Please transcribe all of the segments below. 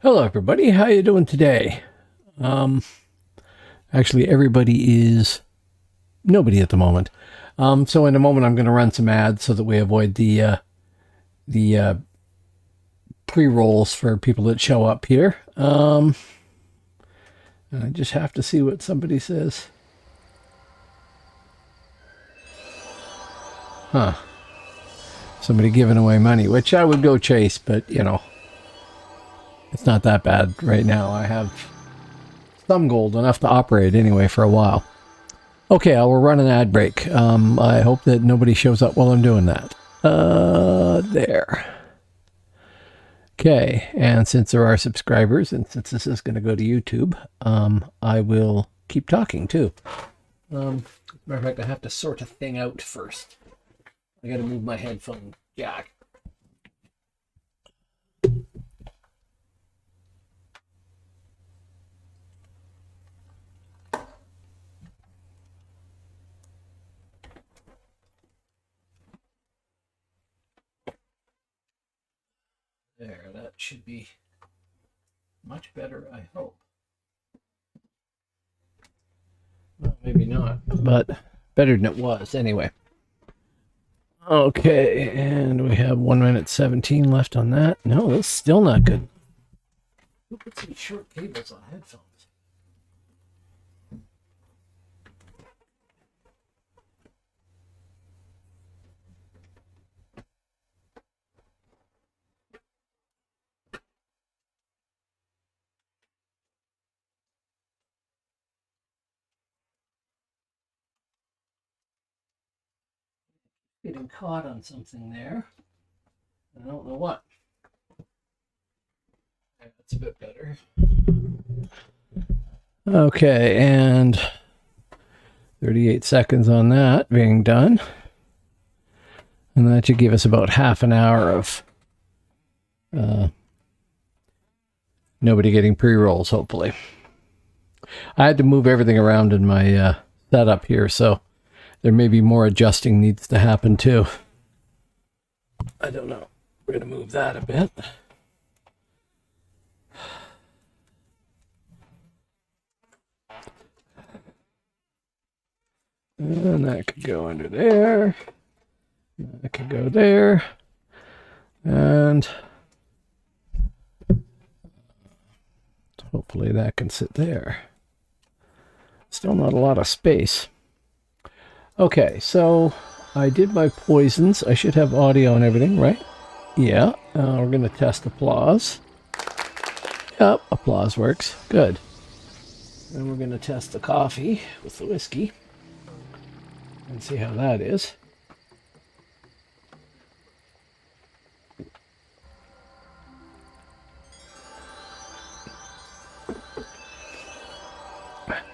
Hello, everybody. How you doing today? Actually, everybody is nobody at the moment. So in a moment, I'm going to run some ads so that we avoid the pre-rolls for people that show up here. And I just have to see what somebody says. Huh. Somebody giving away money, which I would go chase, but you know, it's not that bad right now. I have some gold, enough to operate anyway for a while. Okay, I will run an ad break. I hope that nobody shows up while I'm doing that. There. Okay, and since there are subscribers, and since this is going to go to YouTube, I will keep talking too. Matter of fact, I have to sort a thing out first. I got to move my headphone jack. There, that should be much better, I hope. Well, maybe not, but better than it was anyway. Okay, and we have 1 minute 17 left on that. No, that's still not good. Who puts these short cables on headphones? Getting caught on something there. I don't know what. That's a bit better. Okay, and 38 seconds on that being done. And that should give us about half an hour of nobody getting pre-rolls, hopefully. I had to move everything around in my setup here, so there may be more adjusting needs to happen too. I don't know. We're going to move that a bit. And that could go under there. That could go there. And hopefully that can sit there. Still not a lot of space. Okay, so I did my poisons. I should have audio and everything, right? Yeah. We're going to test applause. Yep, applause works. Good. And we're going to test the coffee with the whiskey and see how that is.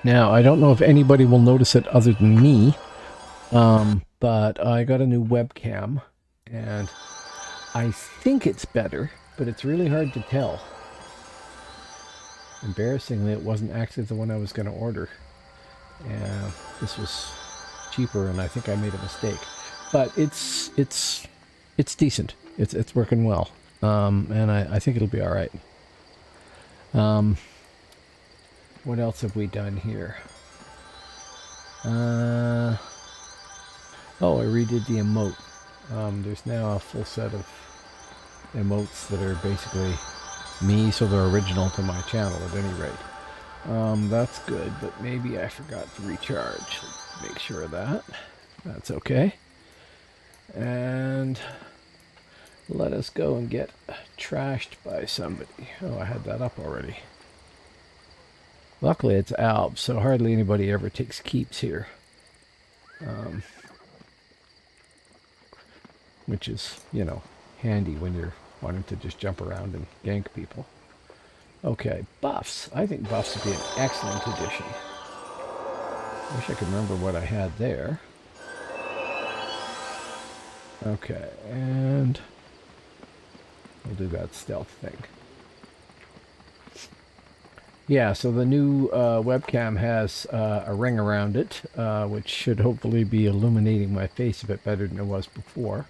Now, I don't know if anybody will notice it other than me, but I got a new webcam, and I think it's better, but it's really hard to tell. Embarrassingly, it wasn't actually the one I was going to order. And this was cheaper, and I think I made a mistake. But it's decent. It's working well, and I think it'll be all right. What else have we done here? Oh, I redid the emote. There's now a full set of emotes that are basically me, so they're original to my channel at any rate. That's good, but maybe I forgot to recharge. Let's make sure of that. That's okay. And let us go and get trashed by somebody. Oh, I had that up already. Luckily it's Alb, so hardly anybody ever takes keeps here. Which is, you know, handy when you're wanting to just jump around and gank people. Okay, buffs. I think buffs would be an excellent addition. Wish I could remember what I had there. Okay, and we'll do that stealth thing. Yeah, so the new webcam has a ring around it, which should hopefully be illuminating my face a bit better than it was before.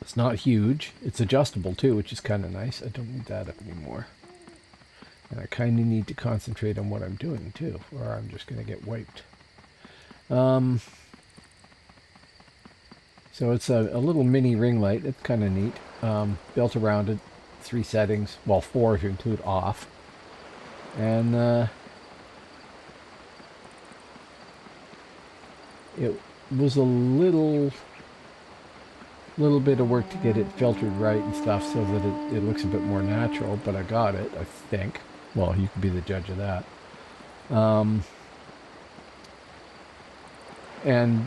It's not huge. It's adjustable too, which is kind of nice. I don't need that up anymore. And I kind of need to concentrate on what I'm doing too, or I'm just going to get wiped. So it's a little mini ring light. It's kind of neat. Built around it. 3 settings. Well, 4 if you include off. And it was a little bit of work to get it filtered right and stuff so that it looks a bit more natural, but I got it, I think. Well, you can be the judge of that. And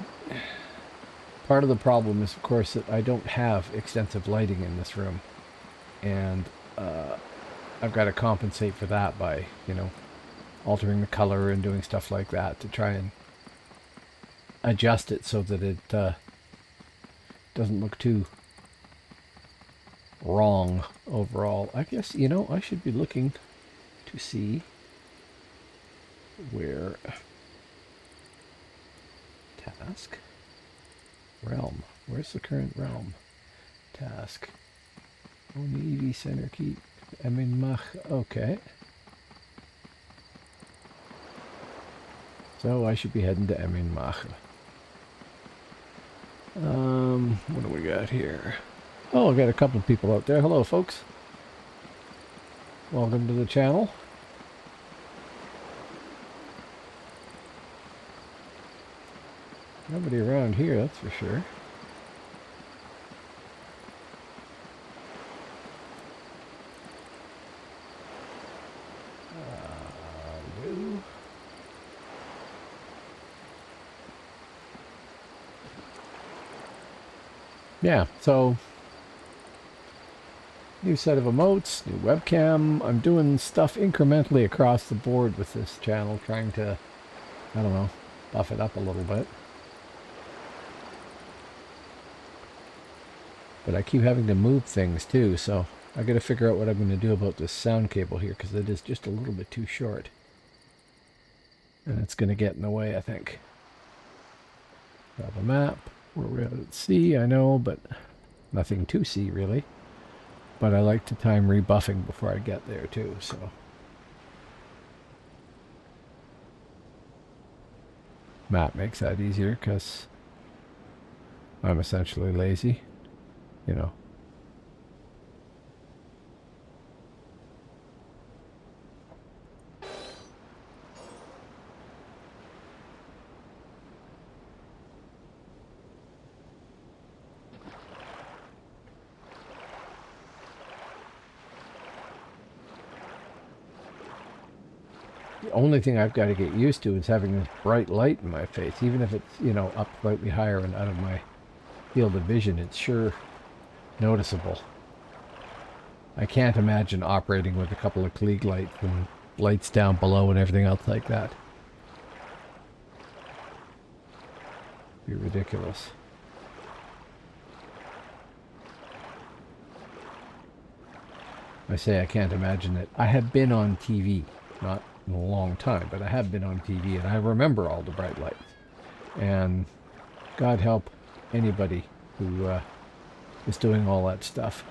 part of the problem is, of course, that I don't have extensive lighting in this room. And I've got to compensate for that by, you know, altering the color and doing stuff like that to try and adjust it so that it doesn't look too wrong overall. I guess, you know, I should be looking to see where task realm. Where's the current realm? Task. Only EV center key. Mach. Okay. So I should be heading to Mach. What do we got here? Oh, I've got a couple of people out there. Hello, folks. Welcome to the channel. Nobody around here, that's for sure. Yeah, so new set of emotes, new webcam. I'm doing stuff incrementally across the board with this channel, trying to, I don't know, buff it up a little bit. But I keep having to move things too, so I got to figure out what I'm going to do about this sound cable here, because it is just a little bit too short. And it's going to get in the way, I think. Grab a map. We're at sea, I know, but nothing to see, really. But I like to time rebuffing before I get there, too, so. Map makes that easier, because I'm essentially lazy, you know. The only thing I've got to get used to is having this bright light in my face. Even if it's, you know, up slightly higher and out of my field of vision, it's sure noticeable. I can't imagine operating with a couple of Klieg lights and lights down below and everything else like that. It'd be ridiculous. I say I can't imagine it. I have been on TV, not in a long time, but I have been on TV, and I remember all the bright lights. And God help anybody who is doing all that stuff.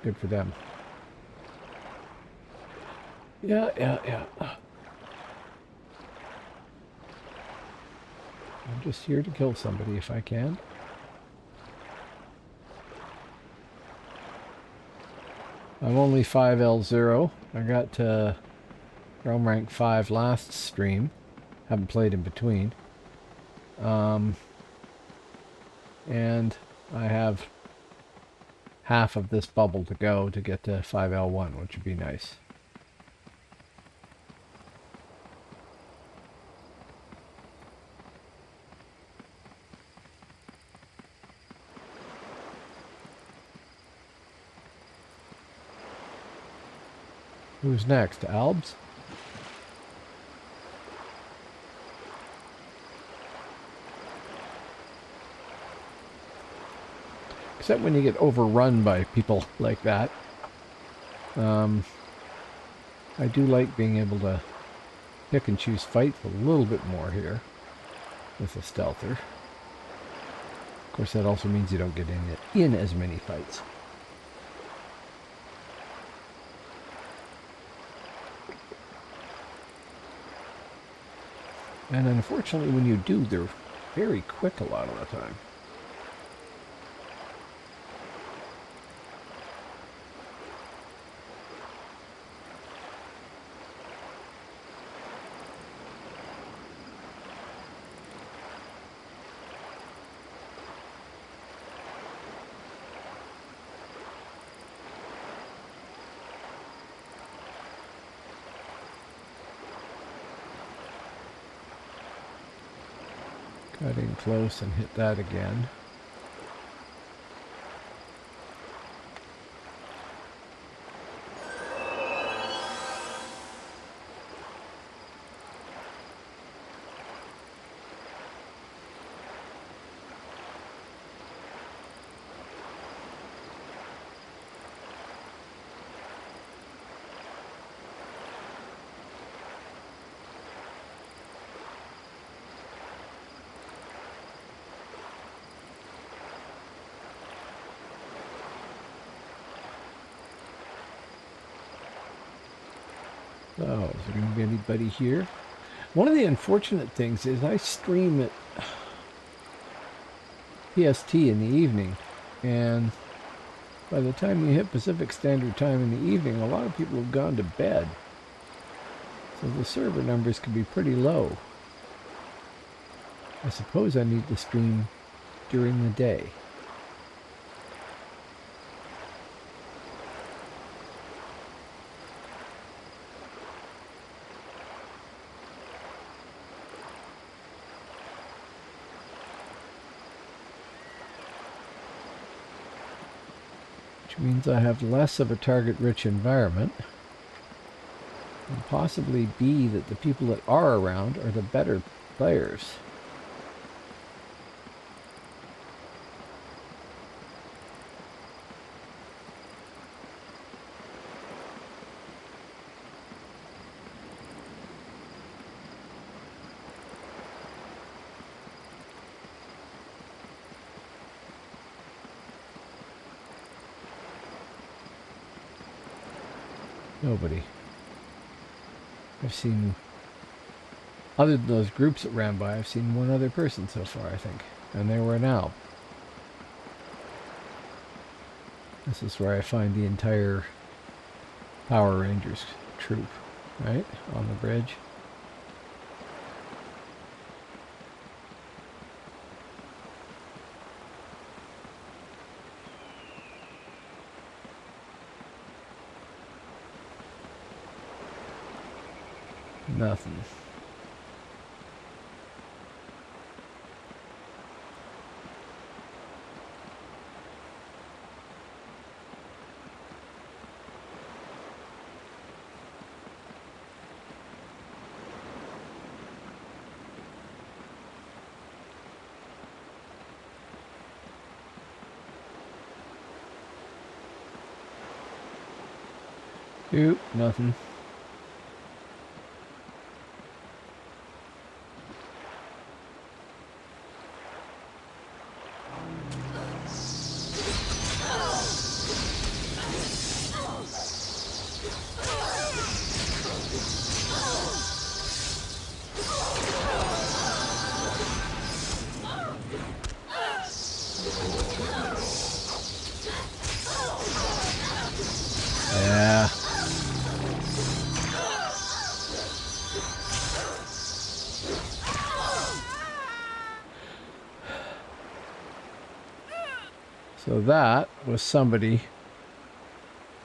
Good for them. Yeah. I'm just here to kill somebody if I can. I'm only 5L0. I got Realm Rank 5 last stream. Haven't played in between. And I have half of this bubble to go to get to 5L1, which would be nice. Who's next? Albs? Except when you get overrun by people like that. I do like being able to pick and choose fights a little bit more here with a stealther. course, that also means you don't get in as many fights. And unfortunately, when you do, they're very quick a lot of the time. Cut in close and hit that again. So, is there going to be anybody here? One of the unfortunate things is I stream at PST in the evening, and by the time you hit Pacific Standard Time in the evening, a lot of people have gone to bed. So the server numbers can be pretty low. I suppose I need to stream during the day. Which means I have less of a target-rich environment. And possibly be that the people that are around are the better players. Nobody. I've seen, other than those groups that ran by, I've seen one other person so far, I think. And they were an owl. This is where I find the entire Power Rangers troop, right? On the bridge. Nothing. Nope, nothing. Yeah. So that was somebody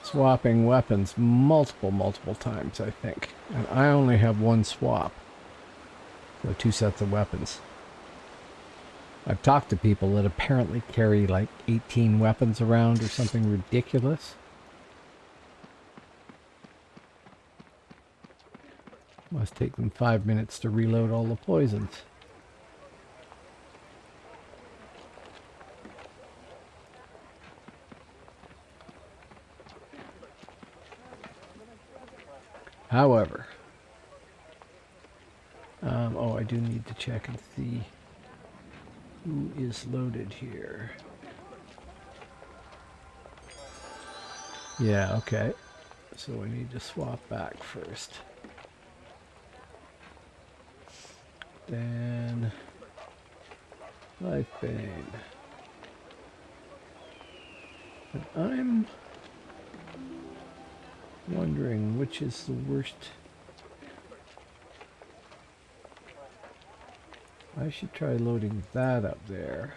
swapping weapons multiple times, I think. And I only have one swap. So 2 sets of weapons. I've talked to people that apparently carry like 18 weapons around or something ridiculous. Must take them 5 minutes to reload all the poisons. However, oh, I do need to check and see. Who is loaded here? Yeah, okay. So we need to swap back first. Then life bane. But I'm wondering which is the worst. I should try loading that up there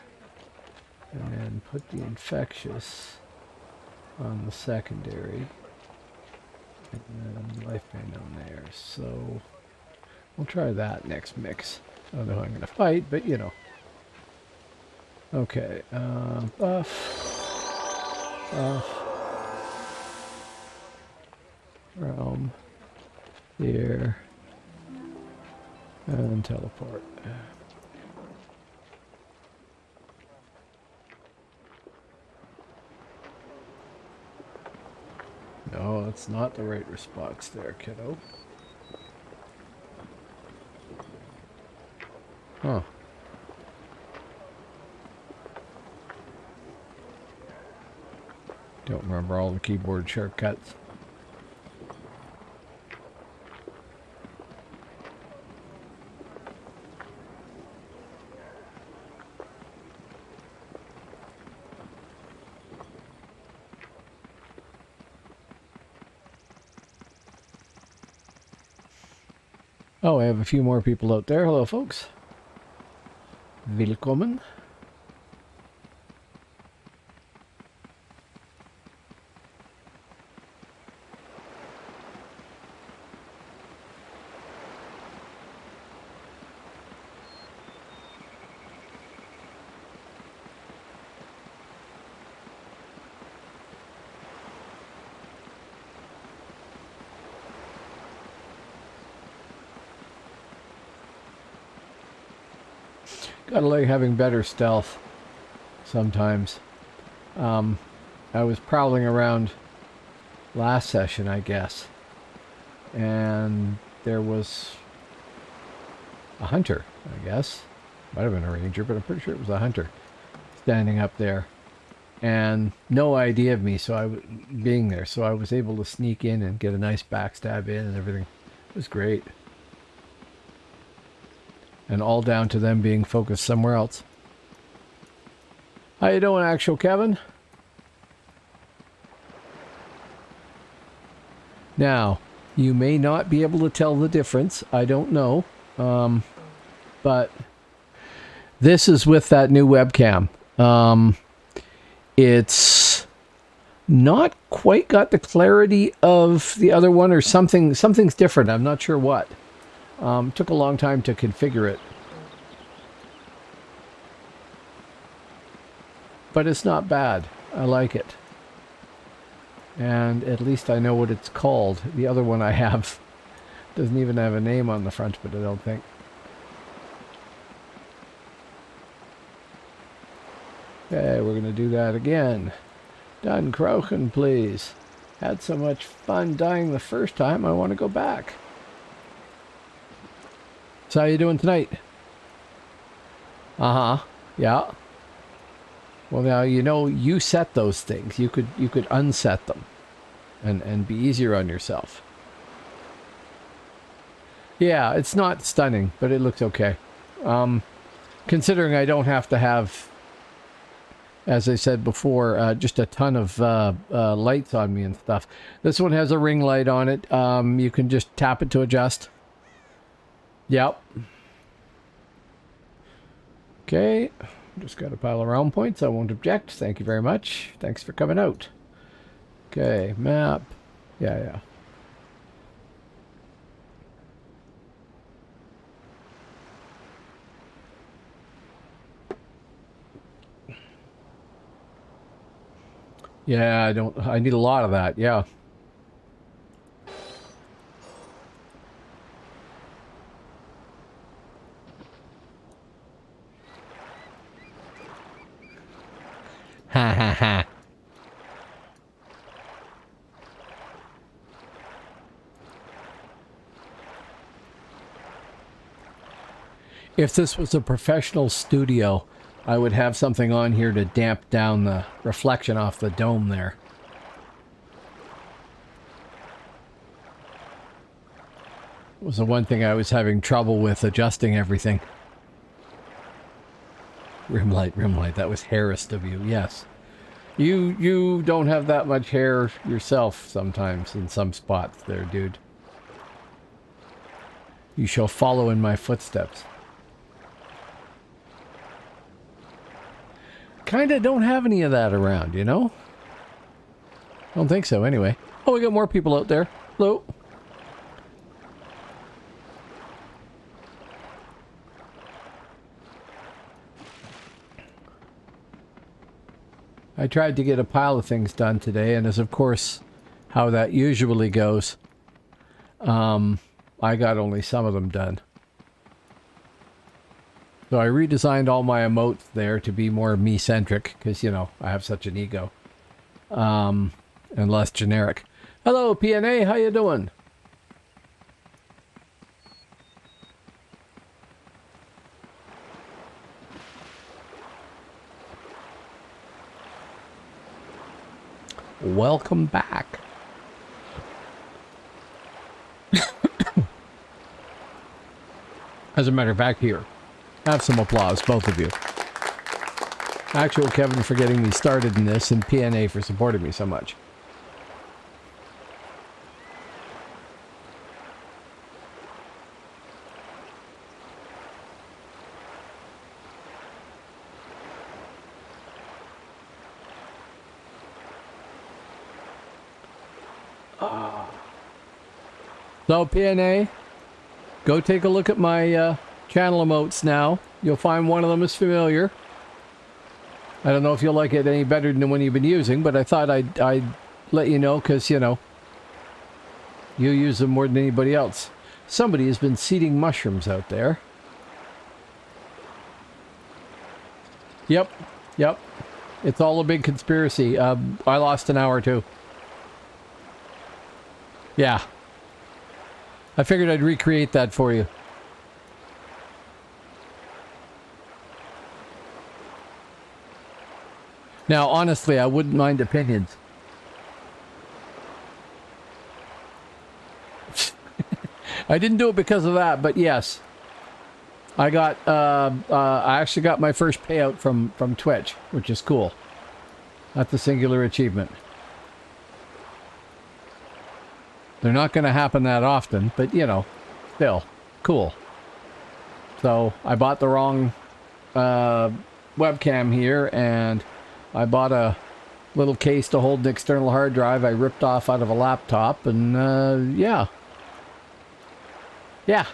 and then put the infectious on the secondary and then life bane on there. So we'll try that next mix. I don't know how I'm going to fight, but you know. Okay, buff, realm, here, and teleport. No, that's not the right response there, kiddo. Huh. Don't remember all the keyboard shortcuts. Oh, I have a few more people out there. Hello, folks. Willkommen. Gotta like having better stealth sometimes. I was prowling around last session, I guess, and there was a hunter, I guess. Might have been a ranger, but I'm pretty sure it was a hunter standing up there. And no idea of me, being there, so I was able to sneak in and get a nice backstab in and everything. It was great. And all down to them being focused somewhere else. How you doing, actual Kevin? Now, you may not be able to tell the difference. I don't know. But this is with that new webcam. It's not quite got the clarity of the other one, or something's different. I'm not sure what. Took a long time to configure it. But it's not bad. I like it. And at least I know what it's called. The other one I have doesn't even have a name on the front, but I don't think. Okay, we're going to do that again. Done Krochen, please. Had so much fun dying the first time, I want to go back. So how you doing tonight? Uh-huh. Yeah. Well, now, you know, you set those things. You could unset them and be easier on yourself. Yeah, it's not stunning, but it looks okay. Considering I don't have to have, as I said before, just a ton of lights on me and stuff. This one has a ring light on it. You can just tap it to adjust. Yep. Okay. Just got a pile of round points. I won't object. Thank you very much. Thanks for coming out. Okay, map. Yeah. Yeah, I need a lot of that, yeah. Ha ha ha. If this was a professional studio, I would have something on here to damp down the reflection off the dome there. It was the one thing I was having trouble with, adjusting everything. Rim light, that was hairest of you, yes. You don't have that much hair yourself sometimes in some spots there, dude. You shall follow in my footsteps. Kinda don't have any of that around, you know? Don't think so, anyway. Oh, we got more people out there. Hello. I tried to get a pile of things done today, and as of course how that usually goes, I got only some of them done. So I redesigned all my emotes there to be more me-centric, because, you know, I have such an ego. And less generic. Hello, PNA, how you doing? Welcome back. As a matter of fact, here, have some applause, both of you. Actual Kevin for getting me started in this, and PNA for supporting me so much. So PNA, go take a look at my channel emotes now. You'll find one of them is familiar. I don't know if you'll like it any better than the one you've been using, but I thought I'd let you know, because, you know, you use them more than anybody else. Somebody has been seeding mushrooms out there. Yep. It's all a big conspiracy. I lost an hour too. Yeah. I figured I'd recreate that for you. Now, honestly, I wouldn't mind opinions. I didn't do it because of that, but yes. I actually got my first payout from Twitch, which is cool. That's a singular achievement. They're not going to happen that often, but, you know, still, cool. So, I bought the wrong webcam here, and I bought a little case to hold an external hard drive I ripped off out of a laptop, and, yeah. Yeah.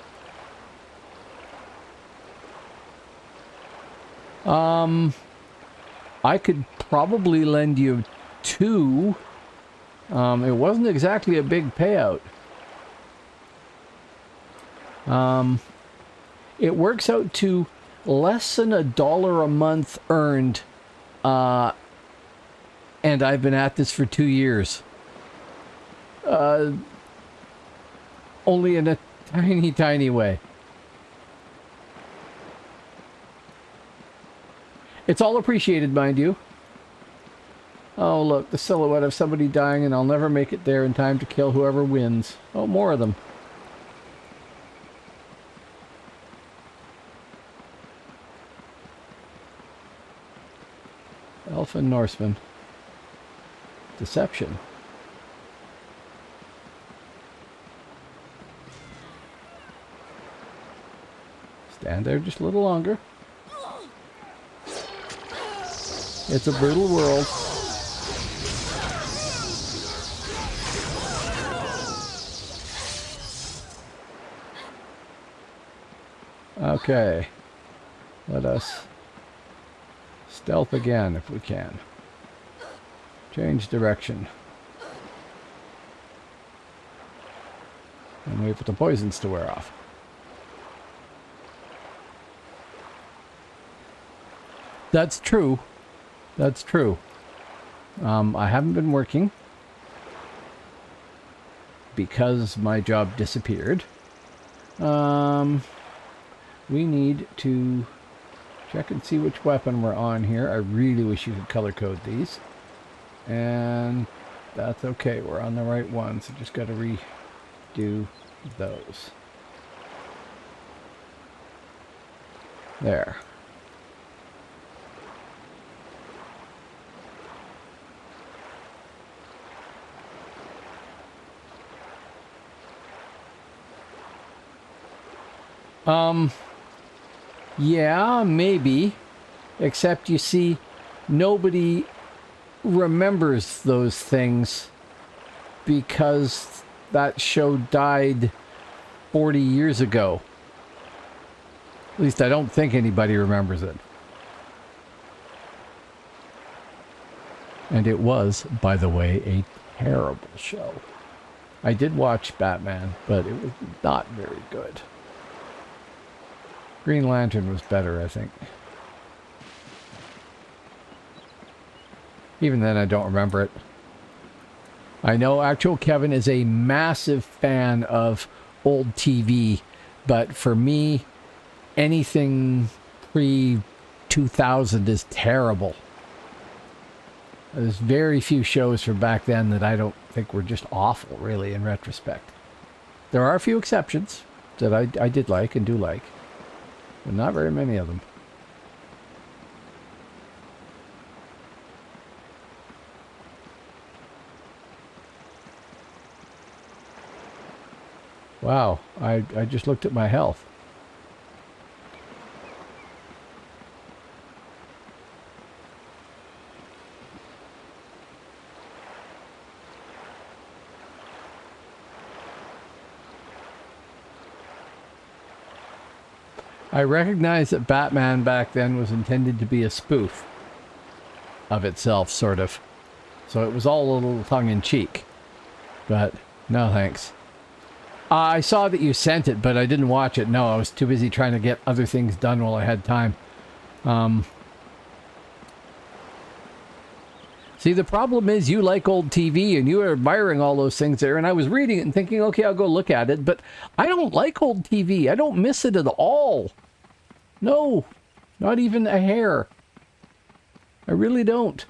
I could probably lend you two. It wasn't exactly a big payout. It works out to less than $1 a month earned, and I've been at this for 2 years. Only in a tiny, tiny way. It's all appreciated, mind you. Oh, look, the silhouette of somebody dying, and I'll never make it there in time to kill whoever wins. Oh, more of them. Elfin Norseman. Deception. Stand there just a little longer. It's a brutal world. Okay. Let us stealth again if we can. Change direction. And wait for the poisons to wear off. That's true. That's true. I haven't been working because my job disappeared. We need to Check and see which weapon we're on here. I really wish you could color code these. And that's okay. We're on the right one, so just got to redo those. There. Yeah, maybe. Except you see, nobody remembers those things because that show died 40 years ago. At least I don't think anybody remembers it. And it was, by the way, a terrible show. I did watch Batman, but it was not very good. Green Lantern was better, I think. Even then, I don't remember it. I know Actual Kevin is a massive fan of old TV, but for me, anything pre-2000 is terrible. There's very few shows from back then that I don't think were just awful, really, in retrospect. There are a few exceptions that I did like and do like, but not very many of them. Wow, I just looked at my health. I recognize that Batman back then was intended to be a spoof of itself, sort of. So it was all a little tongue-in-cheek. But no thanks. I saw that you sent it, but I didn't watch it. No, I was too busy trying to get other things done while I had time. See, the problem is you like old TV and you are admiring all those things there. And I was reading it and thinking, okay, I'll go look at it. But I don't like old TV. I don't miss it at all. No, not even a hair. I really don't.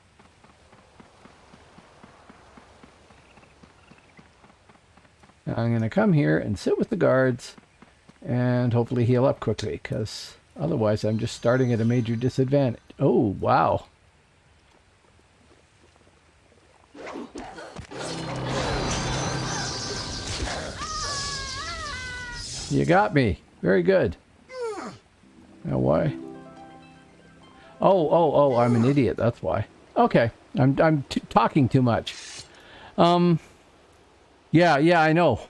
Now I'm going to come here and sit with the guards and hopefully heal up quickly, because otherwise I'm just starting at a major disadvantage. Oh, wow. You got me. Very good. Now why? Oh, I'm an idiot. That's why. Okay. I'm talking too much. Yeah, I know.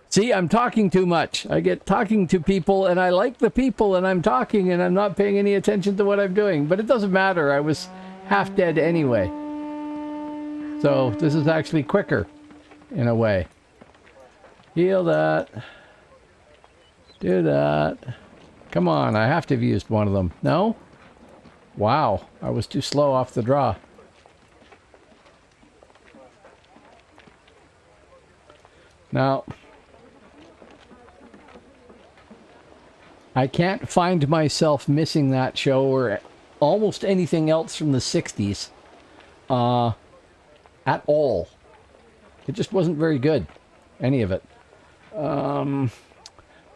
See, I'm talking too much. I get talking to people and I like the people and I'm talking and I'm not paying any attention to what I'm doing. But it doesn't matter. I was half dead anyway. So this is actually quicker in a way. Heal that. Do that. Come on, I have to have used one of them. No? Wow, I was too slow off the draw. Now, I can't find myself missing that show or almost anything else from the 60s at all. It just wasn't very good, any of it.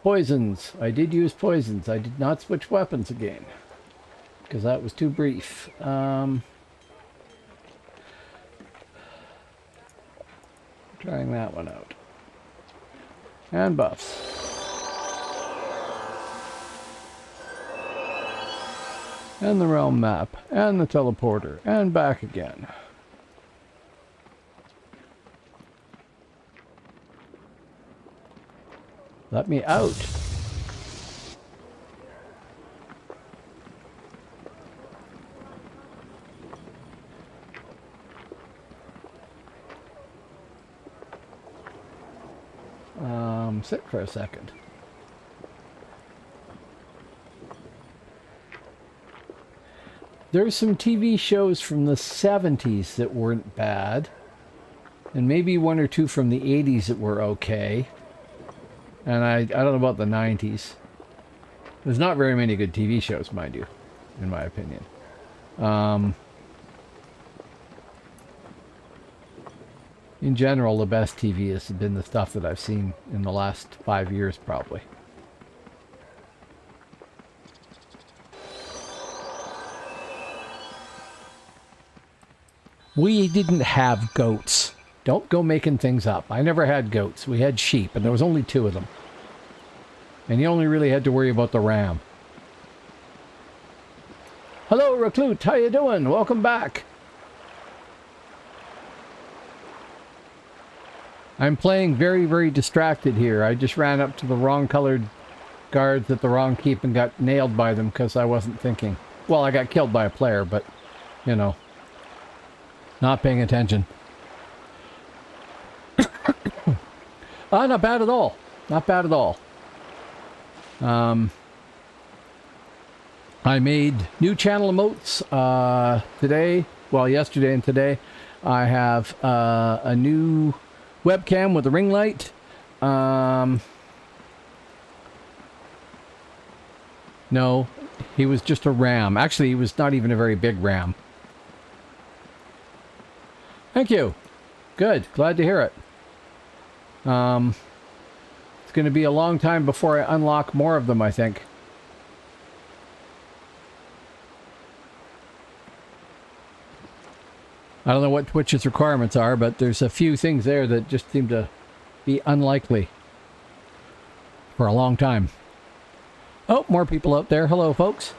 Poisons. I did use poisons. I did not switch weapons again because that was too brief. Trying that one out. And buffs. And the realm map. And the teleporter. And back again. Let me out. Sit for a second. There's some TV shows from the 70s that weren't bad. And maybe one or two from the 80s that were okay. And I don't know about the 90s. There's not very many good TV shows, mind you, in my opinion. In general, the best TV has been the stuff that I've seen in the last 5 years, probably. We didn't have goats. Don't go making things up. I never had goats. We had sheep, and there was only 2 of them. And you only really had to worry about the ram. Hello, Reclute. How you doing? Welcome back. I'm playing very, very distracted here. I just ran up to the wrong colored guards at the wrong keep and got nailed by them because I wasn't thinking. Well, I got killed by a player, but, you know, not paying attention. Not bad at all. Not bad at all. I made new channel emotes today. Well, yesterday and today. I have a new webcam with a ring light. No, he was just a ram. Actually, he was not even a very big ram. Thank you. Good. Glad to hear it. It's going to be a long time before I unlock more of them, I think. I don't know what Twitch's requirements are, but there's a few things there that just seem to be unlikely for a long time. Oh, more people out there. Hello, folks.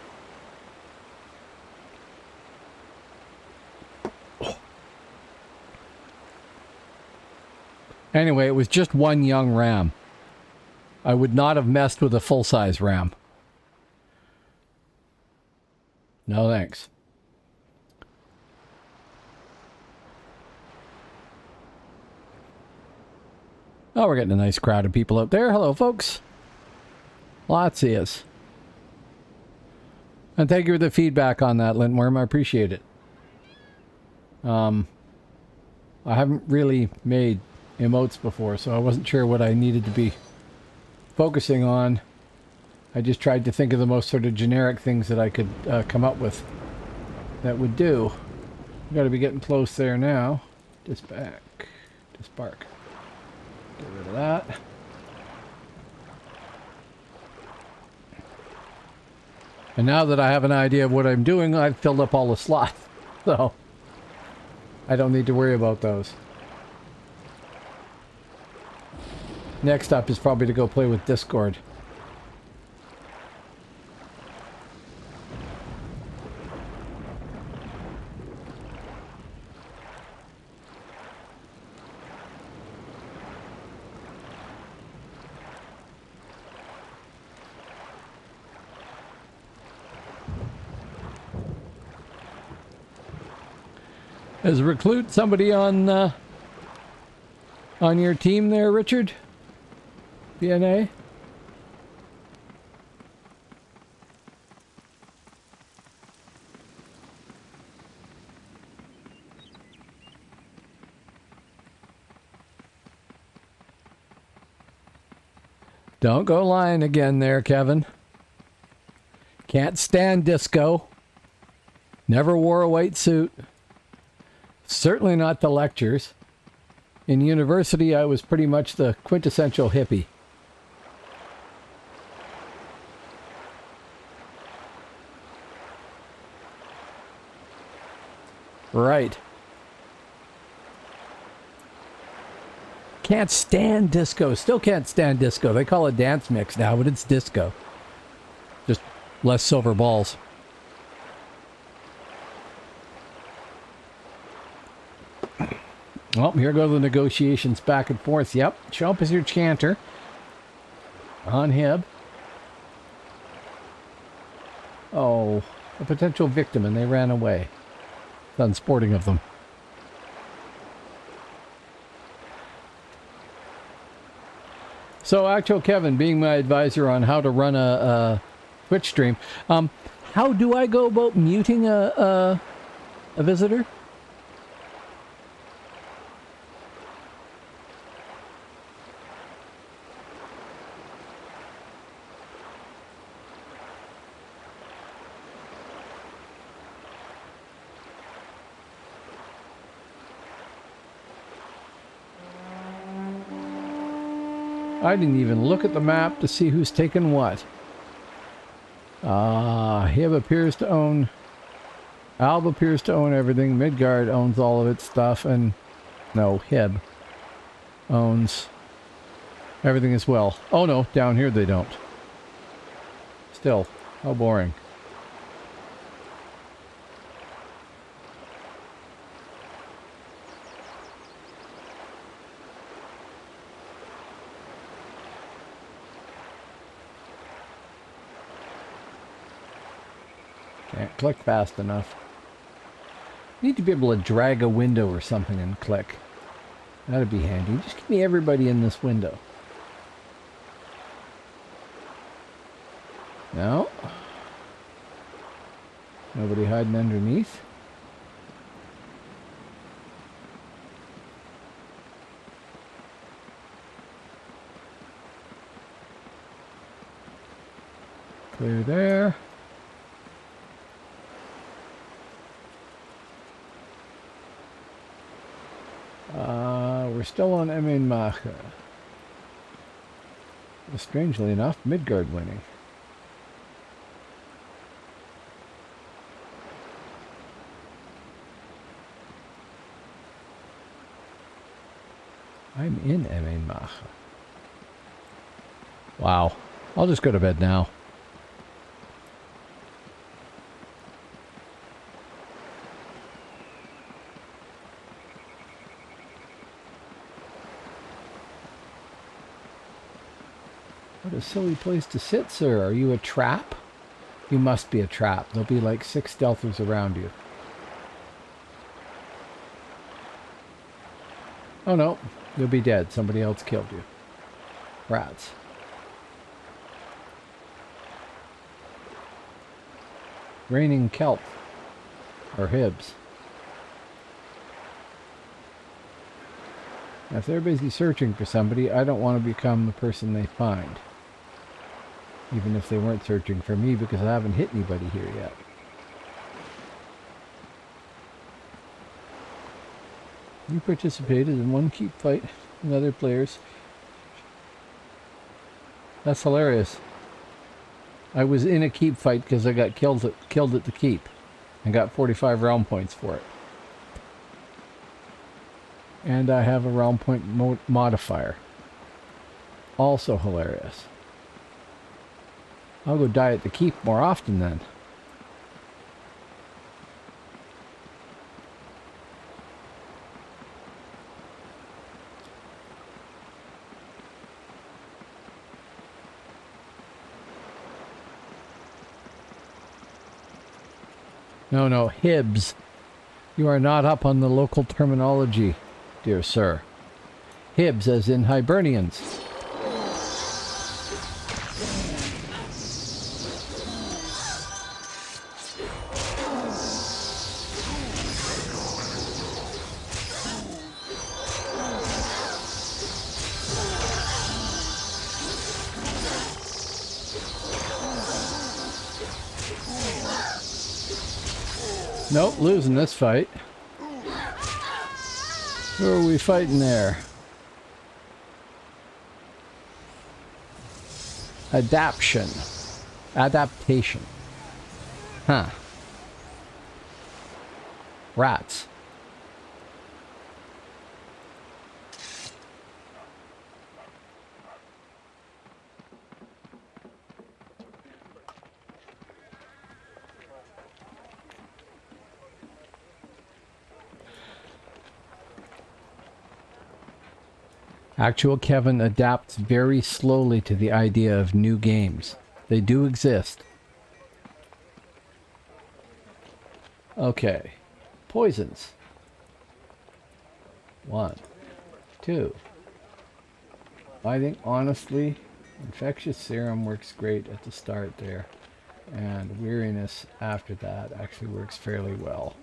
Anyway, it was just one young ram. I would not have messed with a full-size ram. No thanks. Oh, we're getting a nice crowd of people out there. Hello, folks. Lots of us. And thank you for the feedback on that, Lintworm. I appreciate it. I haven't really made emotes before, so I wasn't sure what I needed to be focusing on. I just tried to think of the most sort of generic things that I could come up with that would do. We've got to be getting close there now. Disbark. Get rid of that. And now that I have an idea of what I'm doing, I've filled up all the slots. So I don't need to worry about those. Next up is probably to go play with Discord. Is Reclute somebody on your team there, Richard? BNA? Don't go lying again there, Kevin. Can't stand disco. Never wore a white suit. Certainly not the lectures. In university, I was pretty much the quintessential hippie. Right. Can't stand disco. Still can't stand disco. They call it dance mix now, but it's disco. Just less silver balls. Well, here go the negotiations back and forth. Yep, show up as your chanter. On Hib. Oh, a potential victim, and they ran away. It's unsporting of them. So, Actual Kevin, being my advisor on how to run a Twitch stream, how do I go about muting a visitor? I didn't even look at the map to see who's taken what. Hib appears to own... Alb appears to own everything. Midgard owns all of its stuff, and... No, Hib owns everything as well. Oh no, down here they don't. Still, how boring. Can't click fast enough. Need to be able to drag a window or something and click. That'd be handy. Just give me everybody in this window. No. Nobody hiding underneath. Clear there. We're still on Emmenmacher. Strangely enough, Midgard winning. I'm in Emmenmacher. Wow. I'll just go to bed now. What a silly place to sit, sir. Are you a trap? You must be a trap. There'll be like 6 stealthers around you. Oh no, you'll be dead. Somebody else killed you. Rats. Raining kelp. Or hibs. If they're busy searching for somebody, I don't want to become the person they find. Even if they weren't searching for me, because I haven't hit anybody here yet. You participated in one keep fight with other players. That's hilarious. I was in a keep fight because I got killed at the keep. And got 45 realm points for it. And I have a realm point modifier. Also hilarious. I'll go die at the keep more often then. No, hibs. You are not up on the local terminology, dear sir. Hibs as in Hibernians. Nope, losing this fight. Who are we fighting there? Adaptation. Huh. Rats. Actual Kevin adapts very slowly to the idea of new games. They do exist. Okay. Poisons. 1, 2. I think honestly, infectious serum works great at the start there. And weariness after that actually works fairly well.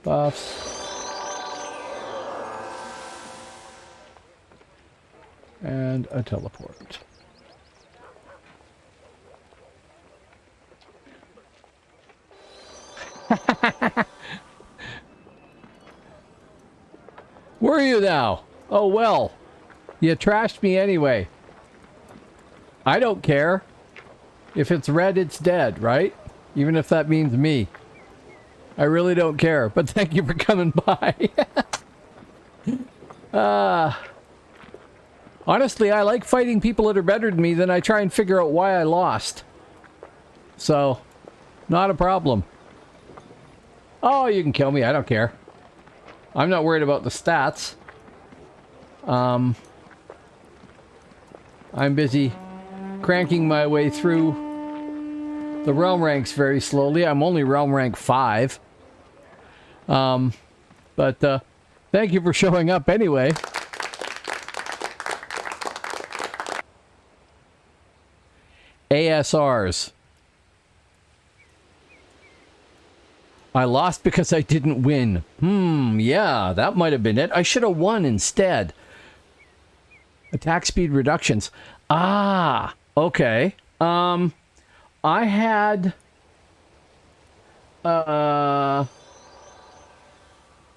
Buffs. And a teleport. Were you now? Oh well. You trashed me anyway. I don't care. If it's red, it's dead, right? Even if that means me. I really don't care, but thank you for coming by. Honestly, I like fighting people that are better than me, then I try and figure out why I lost. So, not a problem. Oh, you can kill me, I don't care. I'm not worried about the stats. I'm busy cranking my way through the realm ranks very slowly. I'm only realm rank 5. But thank you for showing up anyway. ASRs. I lost because I didn't win. Yeah, that might have been it. I should have won instead. Attack speed reductions. Ah, okay. I had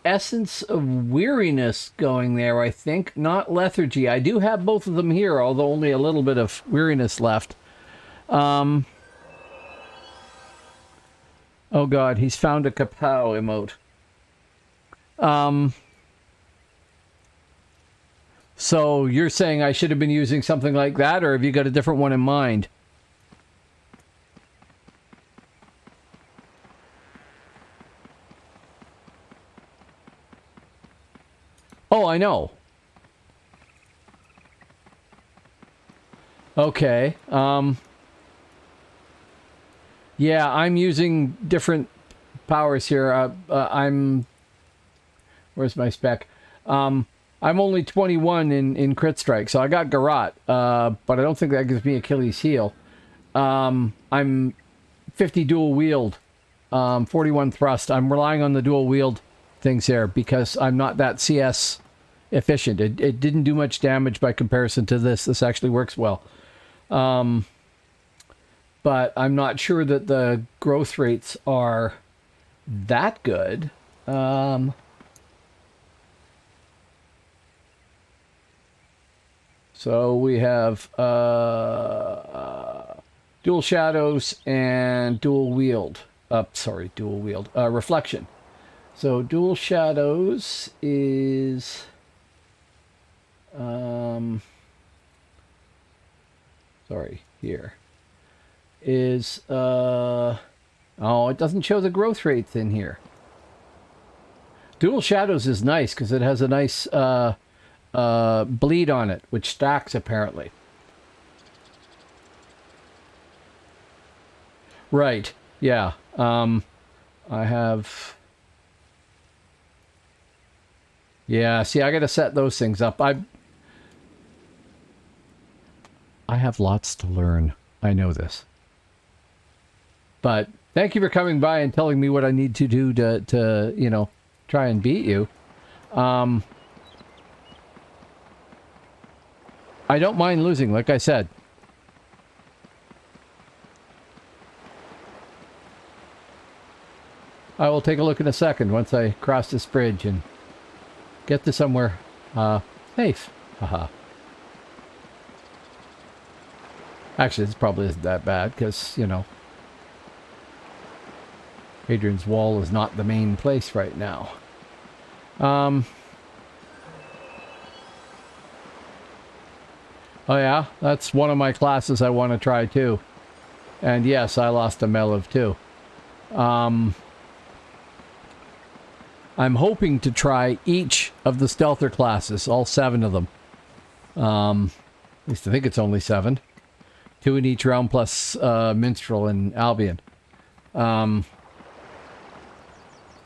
Essence of Weariness going there, I think. Not Lethargy. I do have both of them here, although only a little bit of weariness left. Oh god, he's found a kapow emote. So you're saying I should have been using something like that, or have you got a different one in mind? Oh, I know. Okay. Yeah, I'm using different powers here. Where's my spec? I'm only 21 in crit strike, so I got Garrote, but I don't think that gives me Achilles heel. I'm 50 dual wield, 41 thrust. I'm relying on the dual wield things here because I'm not that CS efficient. It didn't do much damage by comparison to this. This actually works well. But I'm not sure that the growth rates are that good. So we have dual shadows and dual wield. Dual wield. Reflection. So dual shadows is here is oh, it doesn't show the growth rates in here. Dual shadows is nice because it has a nice bleed on it, which stacks apparently. Right. Yeah. I have. Yeah. See, I got to set those things up. I have lots to learn. I know this. But thank you for coming by and telling me what I need to do to you know, try and beat you. I don't mind losing, like I said. I will take a look in a second once I cross this bridge and get to somewhere safe. Haha. Actually, this probably isn't that bad because, you know, Hadrian's Wall is not the main place right now. Oh yeah, that's one of my classes I want to try too. And yes, I lost a Melev too. I'm hoping to try each of the stealther classes, all 7 of them. At least I think it's only 7. 2 in each realm plus Minstrel and Albion.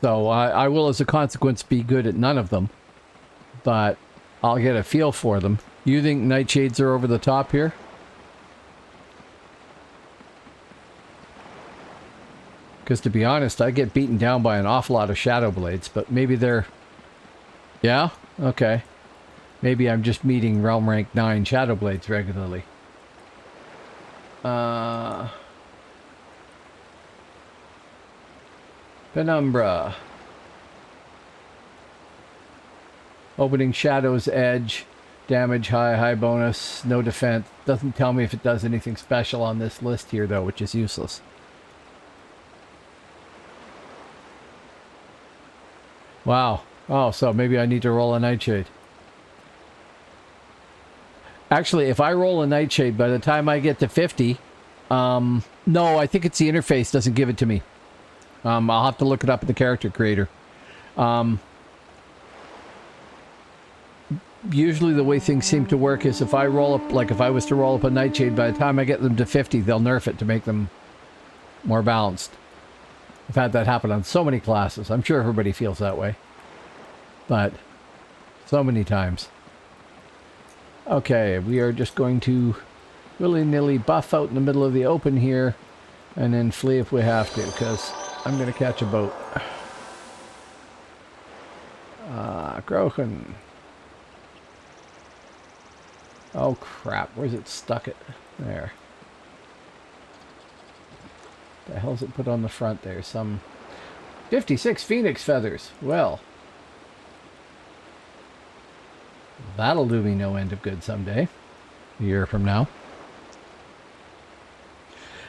So I will, as a consequence, be good at none of them. But I'll get a feel for them. You think Nightshades are over the top here? Because to be honest, I get beaten down by an awful lot of Shadow Blades, but maybe they're... Yeah? Okay. Maybe I'm just meeting Realm Rank 9 Shadow Blades regularly. Penumbra. Opening Shadow's Edge. Damage high, high bonus, no defense. Doesn't tell me if it does anything special on this list here, though, which is useless. Wow. Oh, so maybe I need to roll a Nightshade. Actually, if I roll a Nightshade, by the time I get to 50... no, I think it's the interface doesn't give it to me. I'll have to look it up in the character creator. Usually the way things seem to work is if I roll up, like if I was to roll up a Nightshade, by the time I get them to 50, they'll nerf it to make them more balanced. I've had that happen on so many classes. I'm sure everybody feels that way. But so many times. Okay, we are just going to willy-nilly buff out in the middle of the open here and then flee if we have to, because I'm going to catch a boat. Grochen. Oh crap, where's it stuck it? There. The hell's it put on the front there? Some 56 phoenix feathers. Well, that'll do me no end of good someday. A year from now.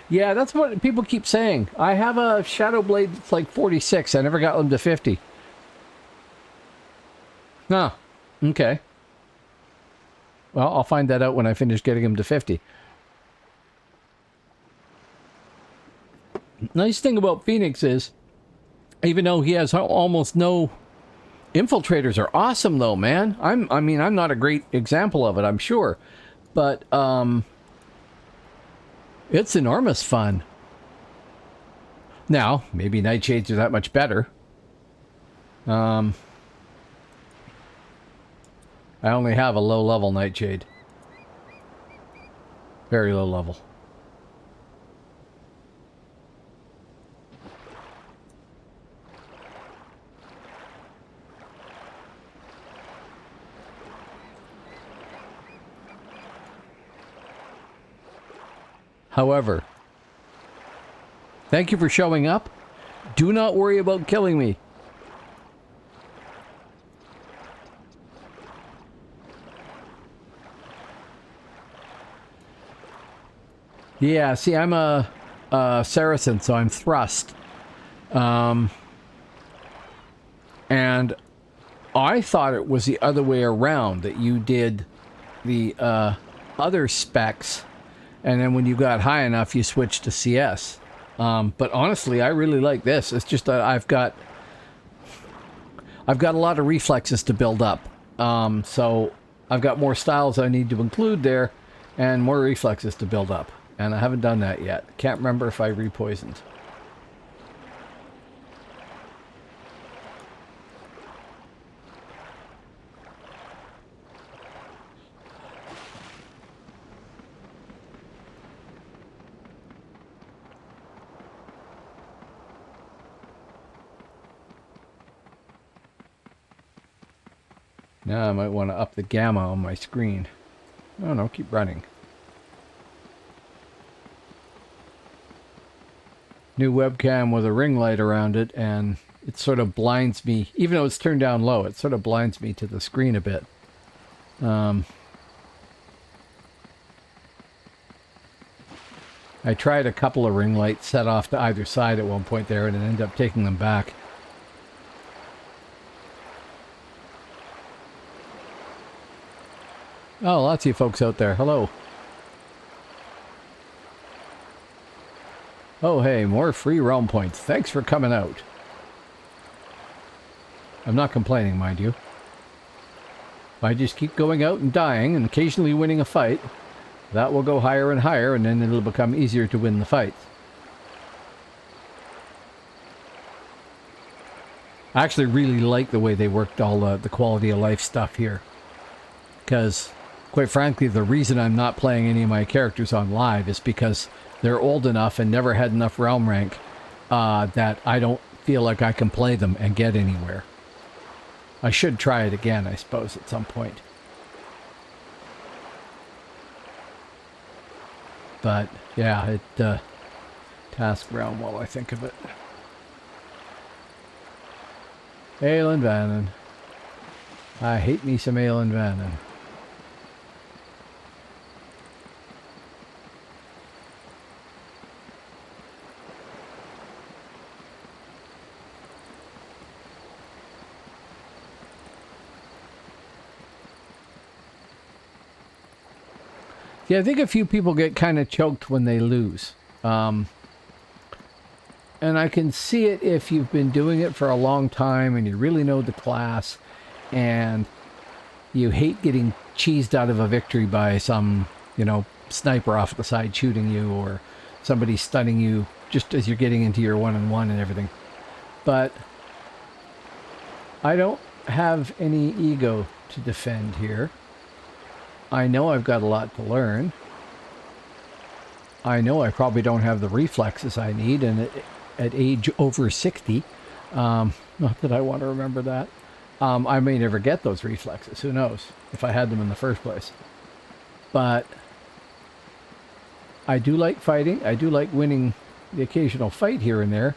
Yeah, that's what people keep saying. I have a Shadow Blade that's like 46. I never got them to 50. Huh. Okay. Well, I'll find that out when I finish getting him to 50. Nice thing about Phoenix is, even though he has almost no... Infiltrators are awesome, though, man. I mean, I'm not a great example of it, I'm sure. But, it's enormous fun. Now, maybe Nightshades are that much better. I only have a low-level Nightshade. Very low level. However, thank you for showing up. Do not worry about killing me. Yeah, see, I'm a Saracen, so I'm thrust. And I thought it was the other way around, that you did the other specs, and then when you got high enough, you switched to CS. But honestly, I really like this. It's just that I've got a lot of reflexes to build up. So I've got more styles I need to include there, and more reflexes to build up. And I haven't done that yet. Can't remember if I repoisoned. Now I might want to up the gamma on my screen. Oh no, keep running. New webcam with a ring light around it, and it sort of blinds me, even though it's turned down low, it sort of blinds me to the screen a bit. I tried a couple of ring lights set off to either side at one point there, and ended up taking them back. Oh, lots of you folks out there. Hello. Oh, hey, more free realm points. Thanks for coming out. I'm not complaining, mind you. If I just keep going out and dying and occasionally winning a fight, that will go higher and higher, and then it'll become easier to win the fights. I actually really like the way they worked all the quality of life stuff here. Because, quite frankly, the reason I'm not playing any of my characters on live is because they're old enough and never had enough realm rank that I don't feel like I can play them and get anywhere. I should try it again, I suppose, at some point. But, yeah, it task realm while I think of it. Aelin Vannon. I hate me some Aelin Vannon. Yeah, I think a few people get kind of choked when they lose. And I can see it if you've been doing it for a long time and you really know the class and you hate getting cheesed out of a victory by some, you know, sniper off at the side shooting you or somebody stunning you just as you're getting into your one-on-one and everything. But I don't have any ego to defend here. I know I've got a lot to learn. I know I probably don't have the reflexes I need, and at age over 60, not that I want to remember that, I may never get those reflexes. Who knows if I had them in the first place. But I do like fighting. I do like winning the occasional fight here and there.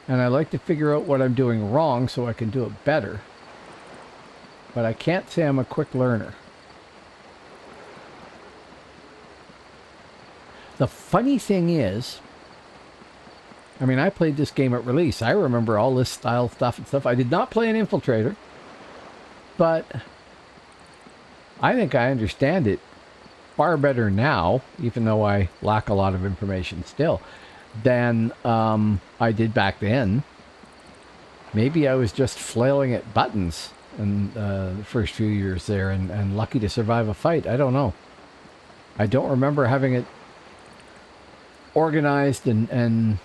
And I like to figure out what I'm doing wrong so I can do it better. But I can't say I'm a quick learner. The funny thing is, I mean, I played this game at release. I remember all this style stuff and stuff. I did not play an Infiltrator, but I think I understand it far better now, even though I lack a lot of information still, than I did back then. Maybe I was just flailing at buttons in the first few years there and lucky to survive a fight. I don't know. I don't remember having it organized and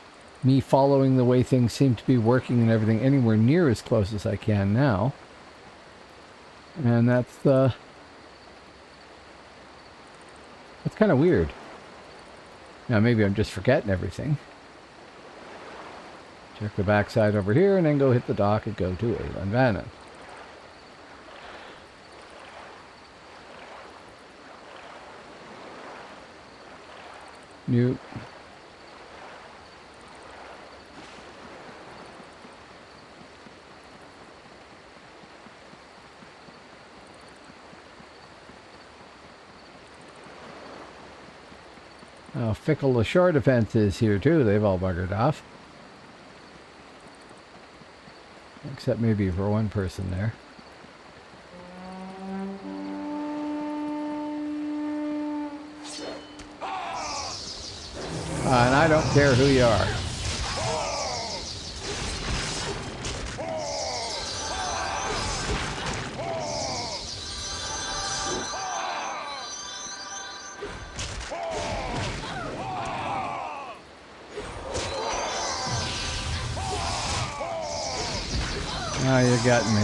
me following the way things seem to be working and everything anywhere near as close as I can now. And that's kind of weird. Now maybe I'm just forgetting everything. Check the backside over here and then go hit the dock and go to Elan Vannon. New. How fickle the shore defense is here too. They've all buggered off. Except maybe for one person there. And I don't care who you are. Oh, you got me.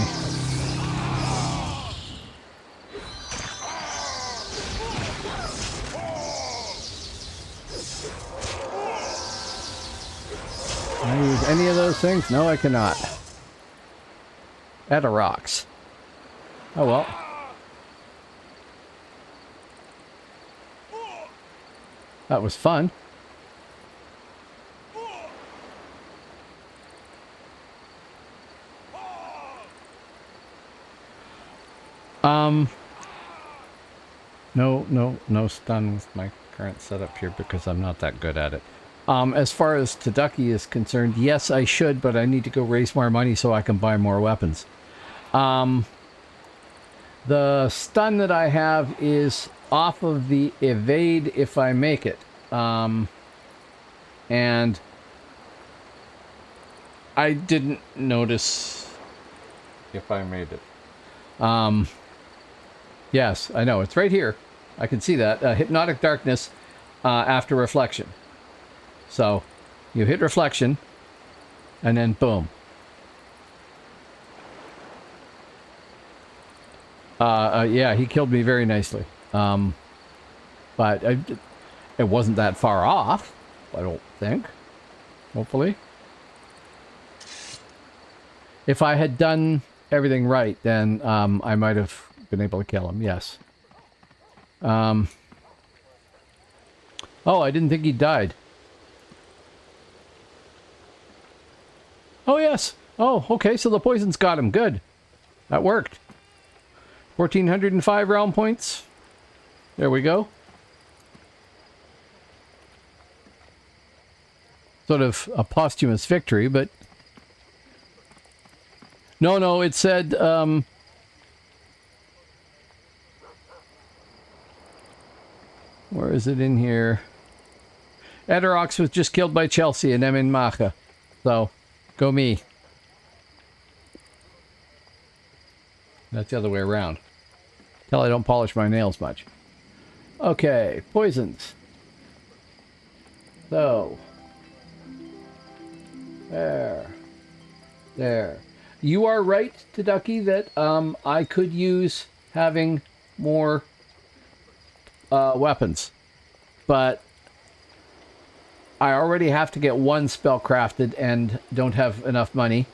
Can I use any of those things? No, I cannot. At a rocks. Oh well. That was fun. No stun with my current setup here because I'm not that good at it. As far as Tadaki is concerned, yes, I should, but I need to go raise more money so I can buy more weapons. The stun that I have is off of the evade if I make it. And I didn't notice if I made it. Yes, I know. It's right here. I can see that. Hypnotic Darkness after Reflection. So, you hit Reflection, and then boom. Yeah, he killed me very nicely. But it wasn't that far off, I don't think. Hopefully. If I had done everything right, then I might have been able to kill him, yes. Oh, I didn't think he died. Oh, yes. Oh, okay, so the poison's got him. Good. That worked. 1,405 round points. There we go. Sort of a posthumous victory, but... No, it said... Where is it in here? Ederox was just killed by Chelsea and I'm in Macha. So, go me. That's the other way around. Tell I don't polish my nails much. Okay, poisons. So. There. There. You are right, Taducky, that I could use having more weapons. But I already have to get one spell crafted and don't have enough money.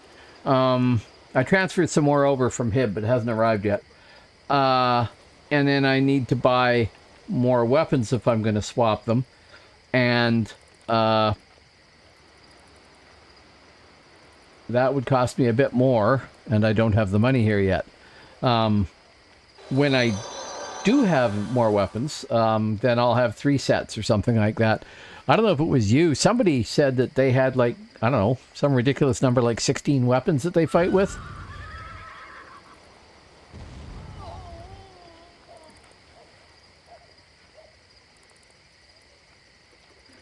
I transferred some more over from Hib, but it hasn't arrived yet. And then I need to buy more weapons if I'm going to swap them. And that would cost me a bit more, and I don't have the money here yet. When I do have more weapons, then I'll have 3 sets or something like that. I don't know if it was you. Somebody said that they had, like, I don't know, some ridiculous number, like 16 weapons that they fight with.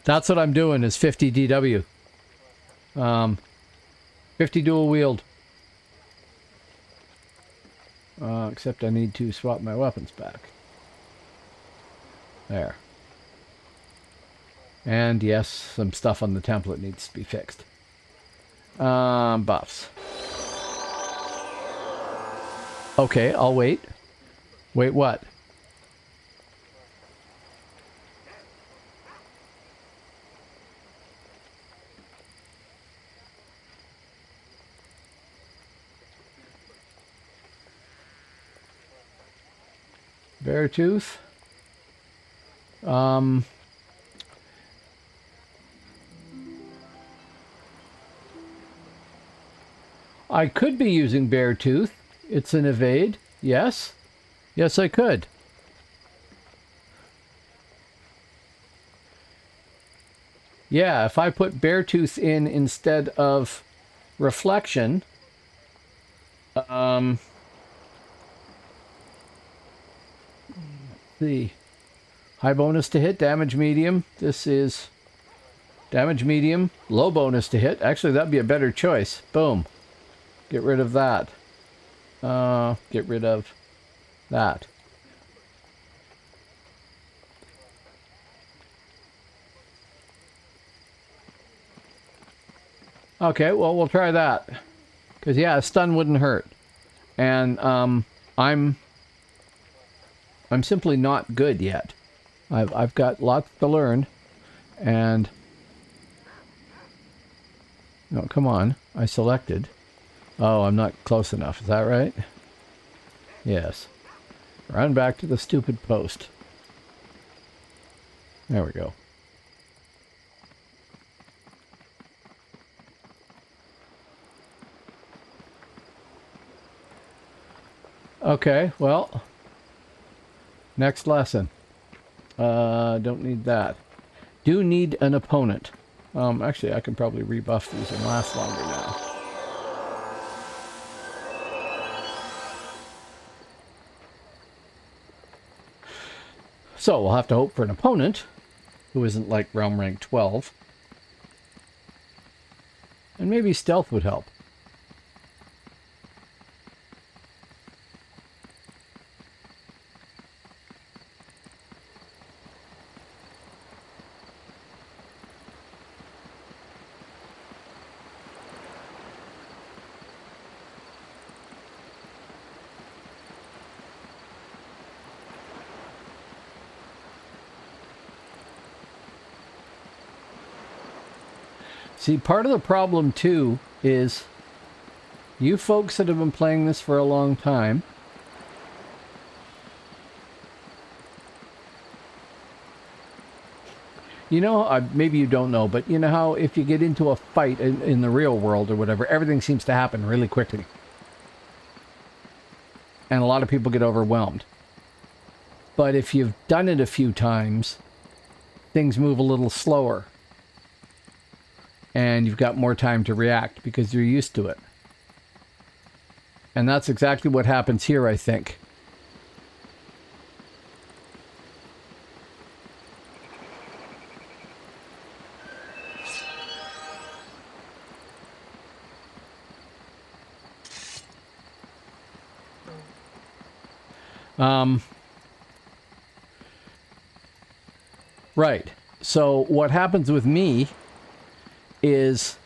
That's what I'm doing, is 50 DW. 50 dual wield. Except I need to swap my weapons back. There. And yes, some stuff on the template needs to be fixed. Buffs. Okay, I'll wait. Wait, what? Beartooth. I could be using Beartooth. It's an evade. Yes. Yes, I could. Yeah, if I put Beartooth in instead of Reflection, the high bonus to hit, damage medium. This is damage medium, low bonus to hit. Actually, that'd be a better choice. Boom. Get rid of that. Get rid of that. Okay, well, we'll try that. Because, yeah, a stun wouldn't hurt. And I'm simply not good yet. I've got lots to learn. And... no, come on. I selected. Oh, I'm not close enough. Is that right? Yes. Run back to the stupid post. There we go. Okay, well. Next lesson. Don't need that. Do need an opponent. Actually, I can probably rebuff these and last longer now. So, we'll have to hope for an opponent who isn't like realm rank 12. And maybe stealth would help. See, part of the problem, too, is you folks that have been playing this for a long time, you know, maybe you don't know, but you know how if you get into a fight in the real world or whatever, everything seems to happen really quickly. And a lot of people get overwhelmed. But if you've done it a few times, things move a little slower. And you've got more time to react because you're used to it. And that's exactly what happens here, I think. Right. So what happens with me is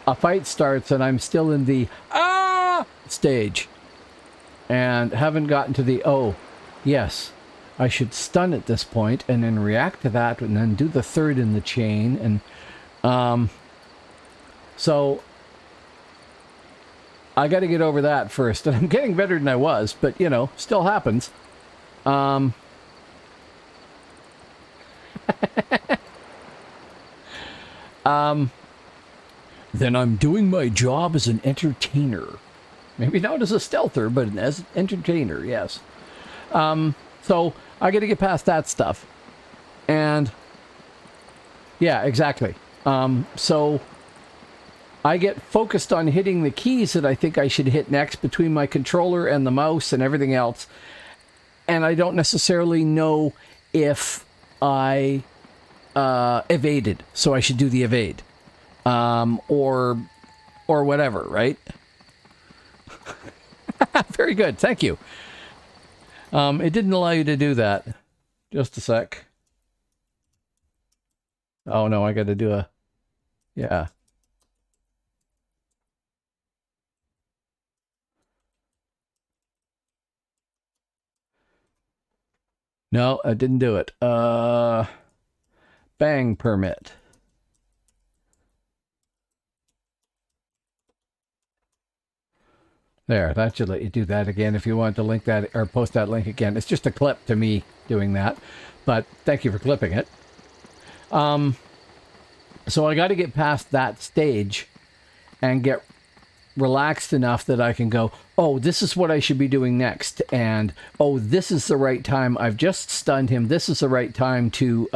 a fight starts and I'm still in the stage and haven't gotten to the yes, I should stun at this point and then react to that and then do the third in the chain. And so I got to get over that first. And I'm getting better than I was, but, you know, still happens. Then I'm doing my job as an entertainer. Maybe not as a stealther, but as an entertainer, yes. So I got to get past that stuff. And yeah, exactly. So I get focused on hitting the keys that I think I should hit next between my controller and the mouse and everything else. And I don't necessarily know if I evaded, so I should do the evade. Or whatever, right? Very good, thank you. It didn't allow you to do that. Just a sec. Oh no, I got to do a... Yeah. No, I didn't do it. Bang permit. There, that should let you do that again if you want to link that or post that link again. It's just a clip to me doing that, but thank you for clipping it. So I got to get past that stage and get relaxed enough that I can go, oh, this is what I should be doing next. And, oh, this is the right time. I've just stunned him. This is the right time to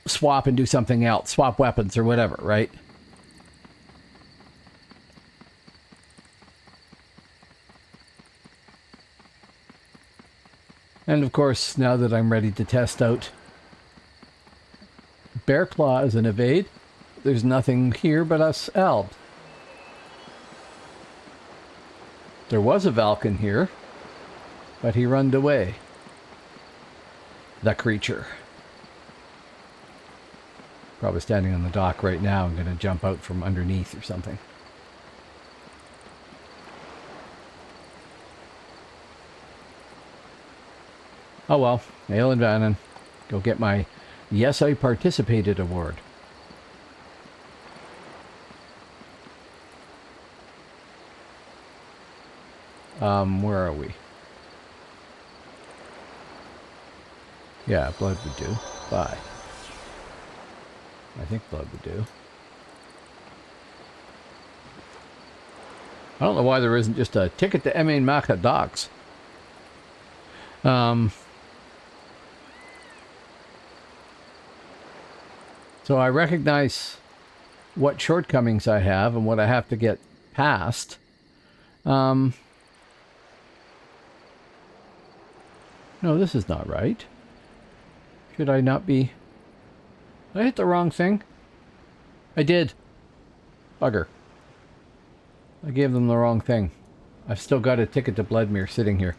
swap and do something else. Swap weapons or whatever, right? And of course, now that I'm ready to test out Bear Claw as an evade, there's nothing here but us elves. There was a Valken here, but he runned away. The creature. Probably standing on the dock right now. I'm going to jump out from underneath or something. Oh well, Ale and Vannon. Go get my Yes I Participated award. Where are we? Yeah, blood would do. Bye. I think blood would do. I don't know why there isn't just a ticket to Emain Macha docks. So I recognize what shortcomings I have and what I have to get past. No, this is not right. Should I not be... Did I hit the wrong thing? I did. Bugger. I gave them the wrong thing. I've still got a ticket to Bloodmere sitting here.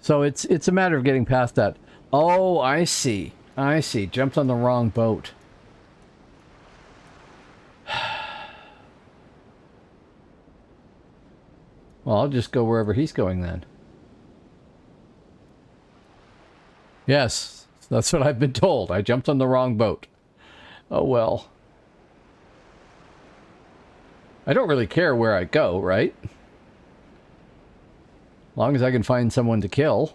So it's a matter of getting past that. Oh, I see. I see. Jumped on the wrong boat. Well, I'll just go wherever he's going then. Yes, that's what I've been told. I jumped on the wrong boat. Oh well. I don't really care where I go, right? As long as I can find someone to kill.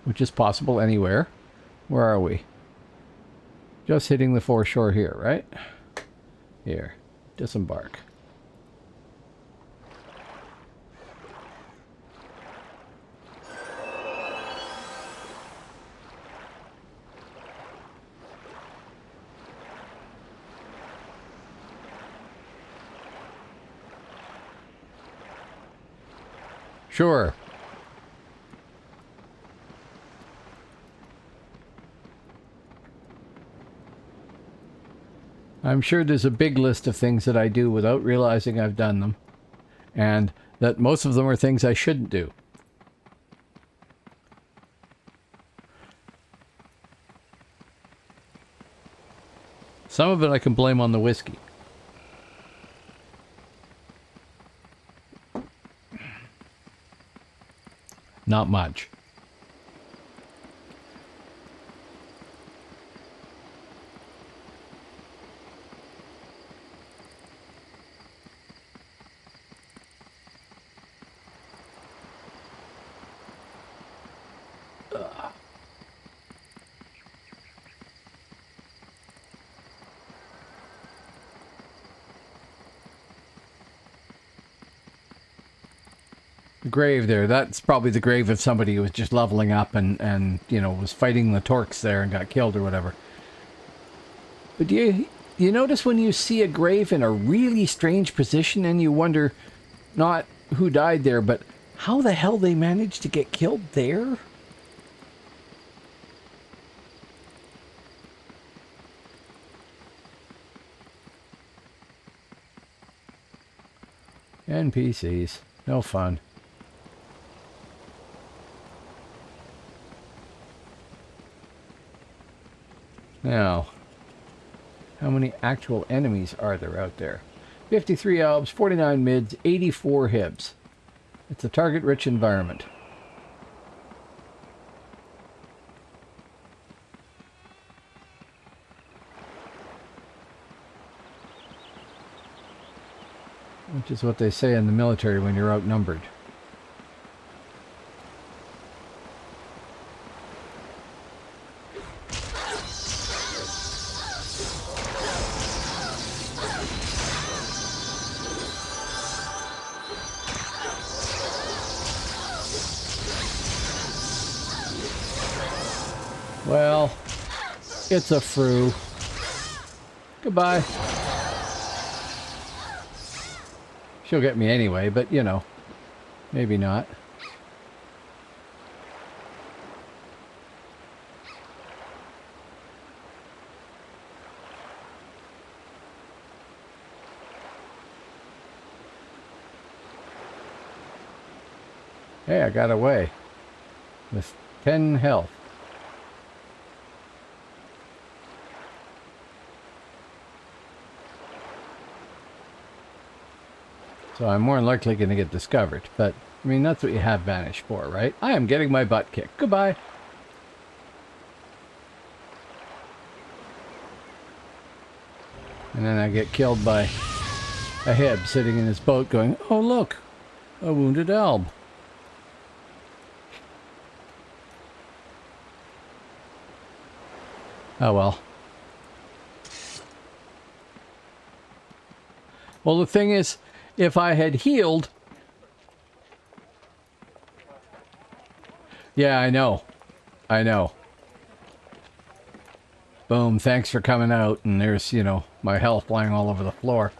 Which is possible anywhere. Where are we? Just hitting the foreshore here, right? Here. Disembark. Sure. I'm sure there's a big list of things that I do without realizing I've done them. And that most of them are things I shouldn't do. Some of it I can blame on the whiskey. Not much. Grave there. That's probably the grave of somebody who was just leveling up and you know, was fighting the Torques there and got killed or whatever. But do you notice when you see a grave in a really strange position and you wonder not who died there, but how the hell they managed to get killed there? NPCs. No fun. Now, how many actual enemies are there out there? 53 elves, 49 mids, 84 hibs. It's a target-rich environment. Which is what they say in the military when you're outnumbered. Well, it's a fru. Goodbye. She'll get me anyway, but you know, maybe not. Hey, I got away with 10 health. So I'm more than likely going to get discovered. But, I mean, that's what you have Vanish for, right? I am getting my butt kicked. Goodbye. And then I get killed by a Hib sitting in his boat going, oh, look, a wounded elb. Oh, well. Well, the thing is, if I had healed... Yeah, I know. I know. Boom, thanks for coming out. And there's, you know, my health lying all over the floor.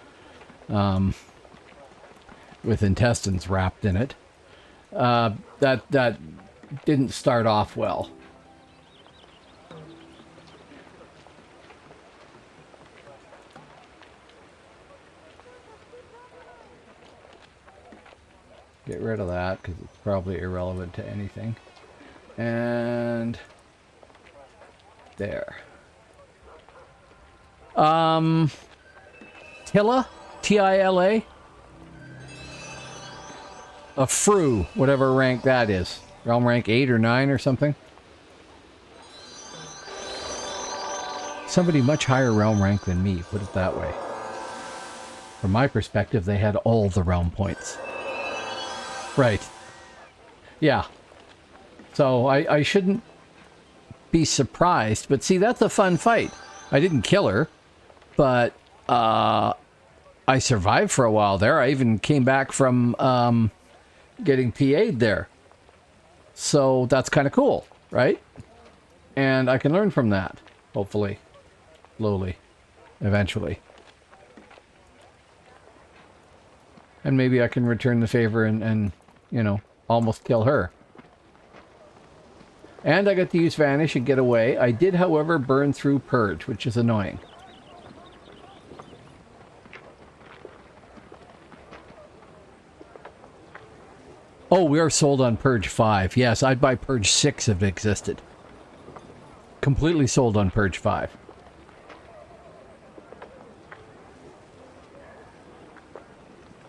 With intestines wrapped in it. That didn't start off well. Get rid of that because it's probably irrelevant to anything. And there. Tilla? T-I-L-A? A Fru, whatever rank that is. Realm rank 8 or 9 or something. Somebody much higher realm rank than me, put it that way. From my perspective, they had all the realm points. Right. Yeah. So I shouldn't be surprised. But see, that's a fun fight. I didn't kill her, but I survived for a while there. I even came back from getting PA'd there. So that's kind of cool, right? And I can learn from that, hopefully. Slowly. Eventually. And maybe I can return the favor and you know, almost kill her. And I got to use Vanish and get away. I did, however, burn through Purge, which is annoying. Oh, we are sold on Purge 5. Yes, I'd buy Purge 6 if it existed. Completely sold on Purge 5.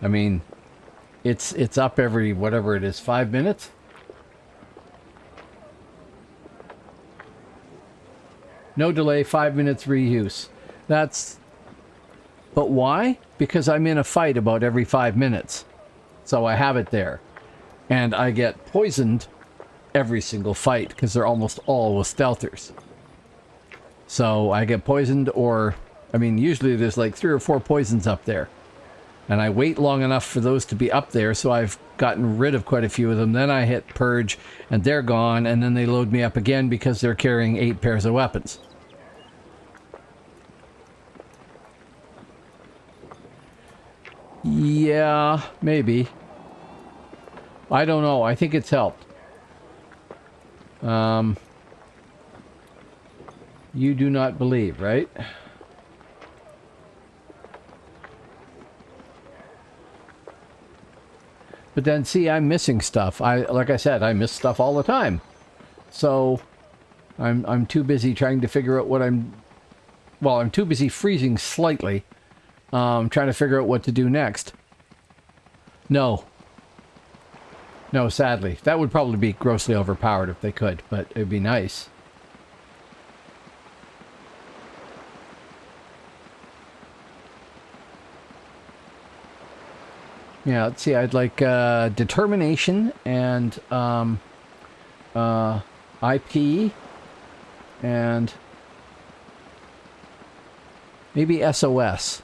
I mean, it's up every, whatever it is, 5 minutes? No delay, 5 minutes reuse. That's... But why? Because I'm in a fight about every 5 minutes. So I have it there. And I get poisoned every single fight, because they're almost all with stealthers. So I get poisoned, or... I mean, usually there's like 3 or 4 poisons up there. And I wait long enough for those to be up there, so I've gotten rid of quite a few of them. Then I hit Purge, and they're gone, and then they load me up again because they're carrying 8 pairs of weapons. Yeah, maybe. I don't know. I think it's helped. You do not believe, right? But then, see, I'm missing stuff. Like I said, I miss stuff all the time. So, I'm too busy trying to figure out what I'm... Well, I'm too busy freezing slightly. Trying to figure out what to do next. No. No, sadly. That would probably be grossly overpowered if they could, but it'd be nice. Yeah, let's see, I'd like determination and IP and maybe SOS.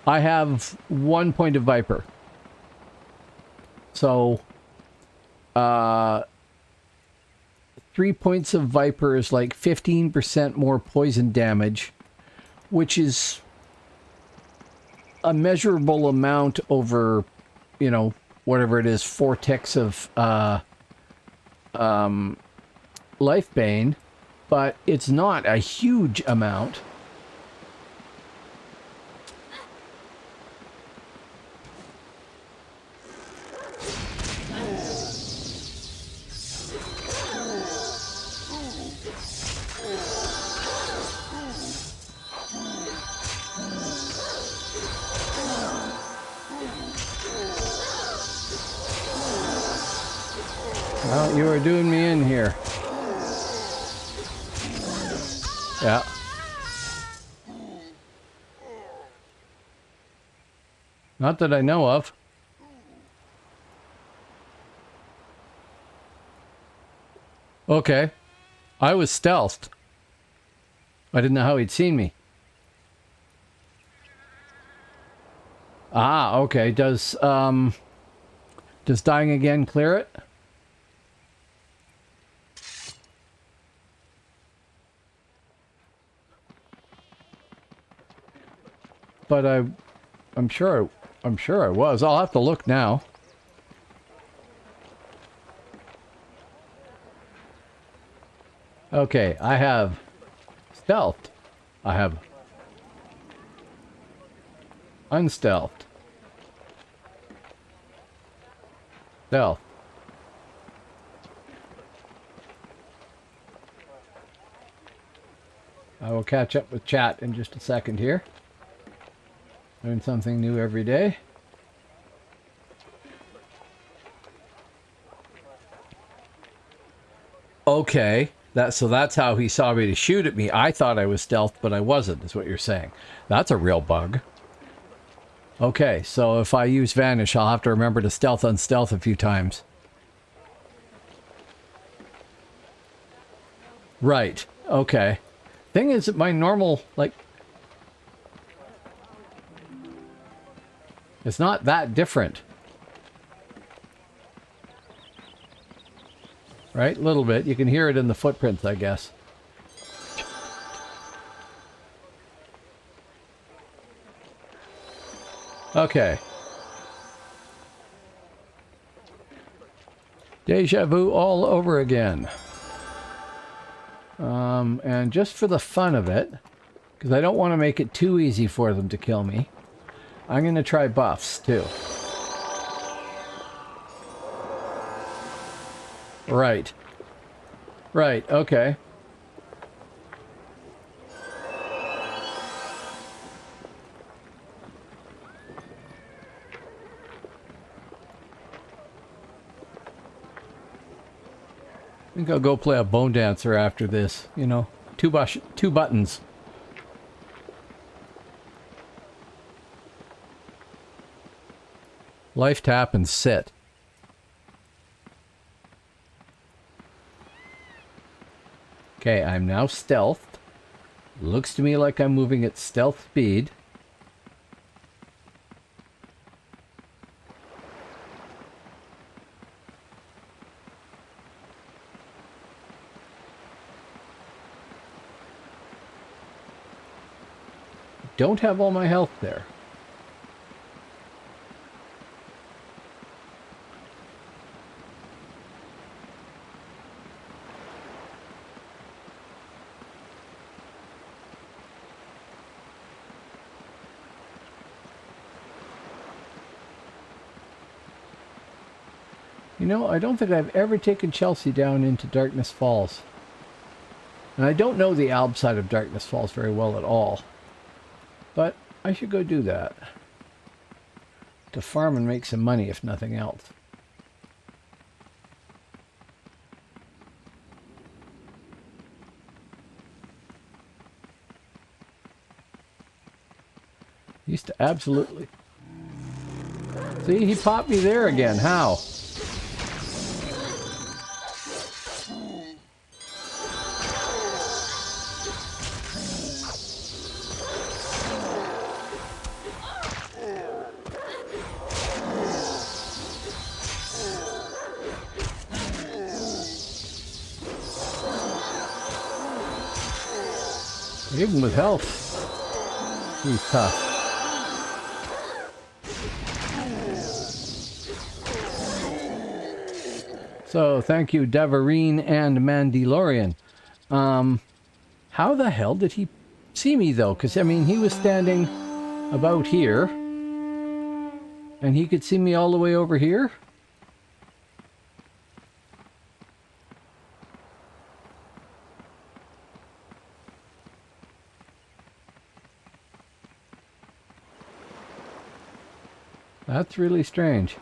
I have 1 point of Viper. So, 3 points of Viper is like 15% more poison damage, which is a measurable amount over, you know, whatever it is, 4 ticks of life bane, but it's not a huge amount. Well, you are doing me in here. Yeah. Not that I know of. Okay. I was stealthed. I didn't know how he'd seen me. Ah, okay. Does dying again clear it? But I'm sure I was. I'll have to look now. Okay, I have stealthed. I have unstealthed. Stealth. I will catch up with chat in just a second here. Learn something new every day. Okay, so that's how he saw me to shoot at me. I thought I was stealth, but I wasn't, is what you're saying. That's a real bug. Okay, so if I use Vanish, I'll have to remember to stealth unstealth a few times. Right, okay. Thing is that my normal, like... It's not that different. Right? A little bit. You can hear it in the footprints, I guess. Okay. Deja vu all over again. And just for the fun of it, because I don't want to make it too easy for them to kill me, I'm going to try buffs, too. Right. Right, okay. I think I'll go play a bone dancer after this, you know. Two buttons. Life tap and sit. Okay, I'm now stealthed. Looks to me like I'm moving at stealth speed. Don't have all my health there. You know, I don't think I've ever taken Chelsea down into Darkness Falls. And I don't know the Alb side of Darkness Falls very well at all. But I should go do that. To farm and make some money, if nothing else. Used to absolutely... See, he popped me there again. How? Even with health, he's tough. So, thank you, Devereen and Mandalorian. How the hell did he see me, though? Because, I mean, he was standing about here, and he could see me all the way over here? That's really strange.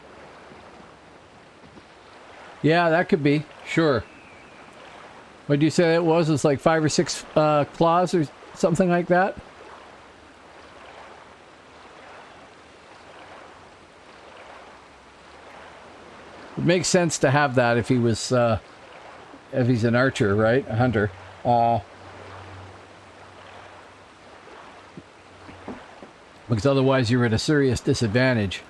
Yeah, that could be. Sure. What did you say it was? It's like 5 or 6 claws or something like that? It makes sense to have that if he was, if he's an archer, right? A hunter. Because otherwise you're at a serious disadvantage.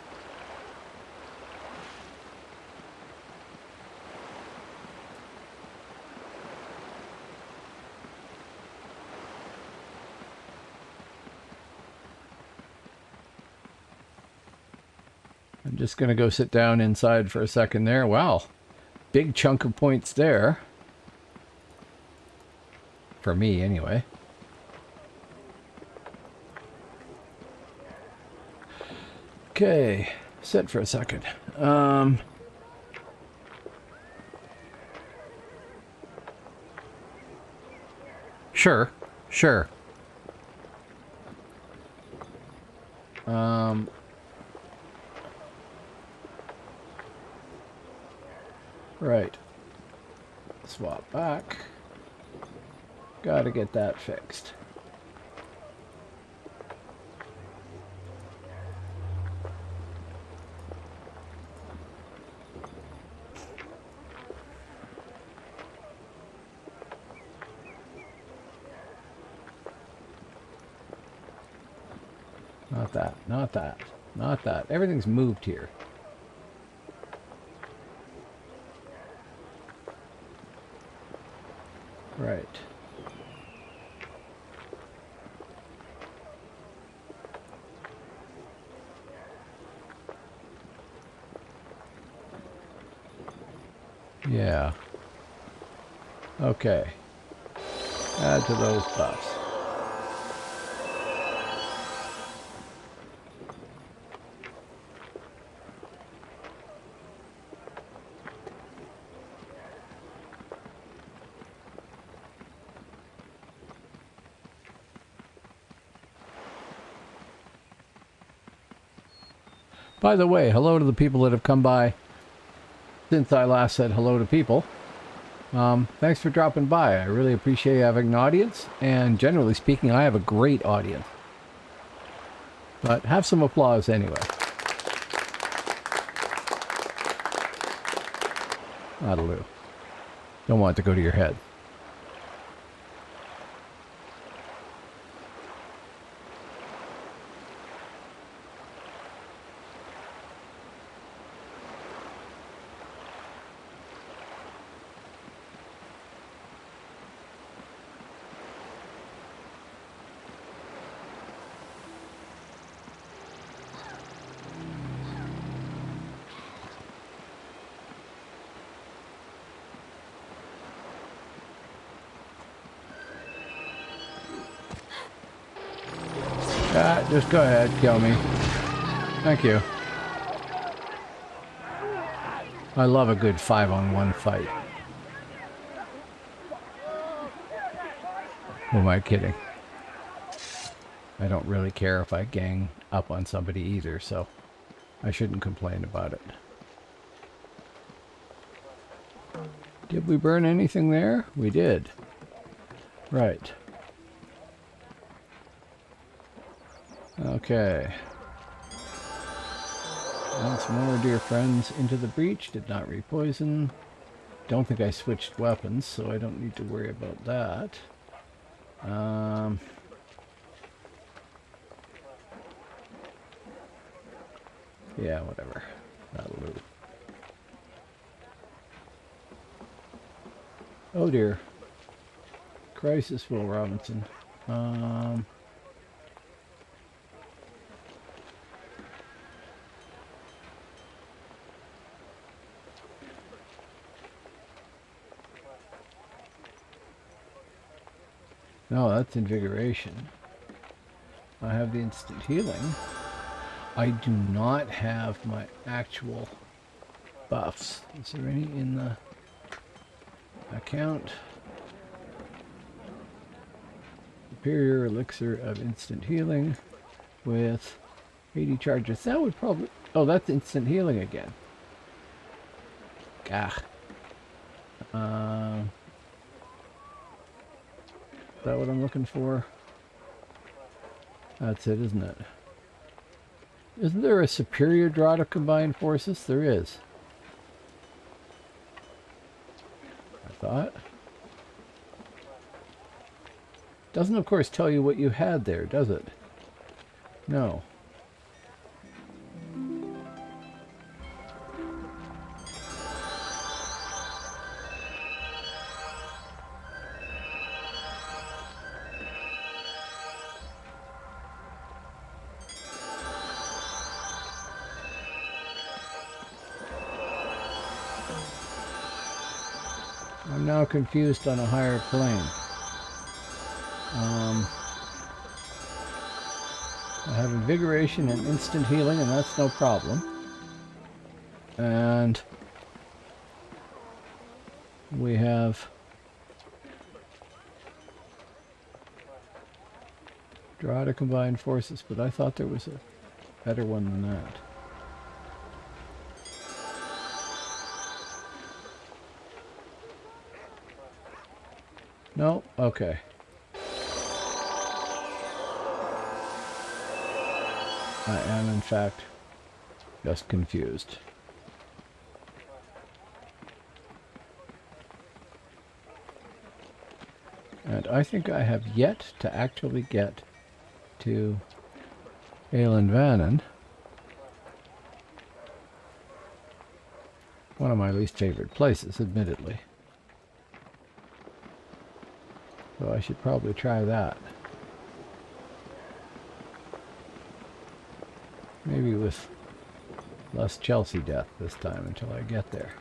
I'm just going to go sit down inside for a second there. Wow. Big chunk of points there. For me, anyway. Okay. Sit for a second. Sure. Sure. Right. Swap back. Gotta get that fixed. Not that, not that, not that. Everything's moved here. Right. Yeah. Okay. Add to those buffs. By the way, hello to the people that have come by since I last said hello to people. Thanks for dropping by. I really appreciate having an audience, and generally speaking, I have a great audience. But have some applause anyway. That'll do. Don't want it to go to your head. Just go ahead, kill me. Thank you. I love a good 5-on-1 fight. Who am I kidding? I don't really care if I gang up on somebody either, so I shouldn't complain about it. Did we burn anything there? We did. Right. Okay. Once more, dear friends, into the breach. Did not repoison. Don't think I switched weapons, so I don't need to worry about that. Yeah, whatever. That'll do. Oh dear. Crisis, Will Robinson. No, that's invigoration. I have the instant healing. I do not have my actual buffs. Is there any in the account? Superior elixir of instant healing with 80 charges. That would probably... Oh, that's instant healing again. Gah. Is that what I'm looking for? That's it, isn't it? Isn't there a superior draw to combined forces? There is. I thought. Doesn't, of course, tell you what you had there, does it? No. I'm now confused on a higher plane. I have invigoration and instant healing, and that's no problem. And we have draw to combine forces, but I thought there was a better one than that. No? Okay. I am, in fact, just confused. And I think I have yet to actually get to Alan Vannon. One of my least favorite places, admittedly. So I should probably try that. Maybe with less Chelsea death this time until I get there.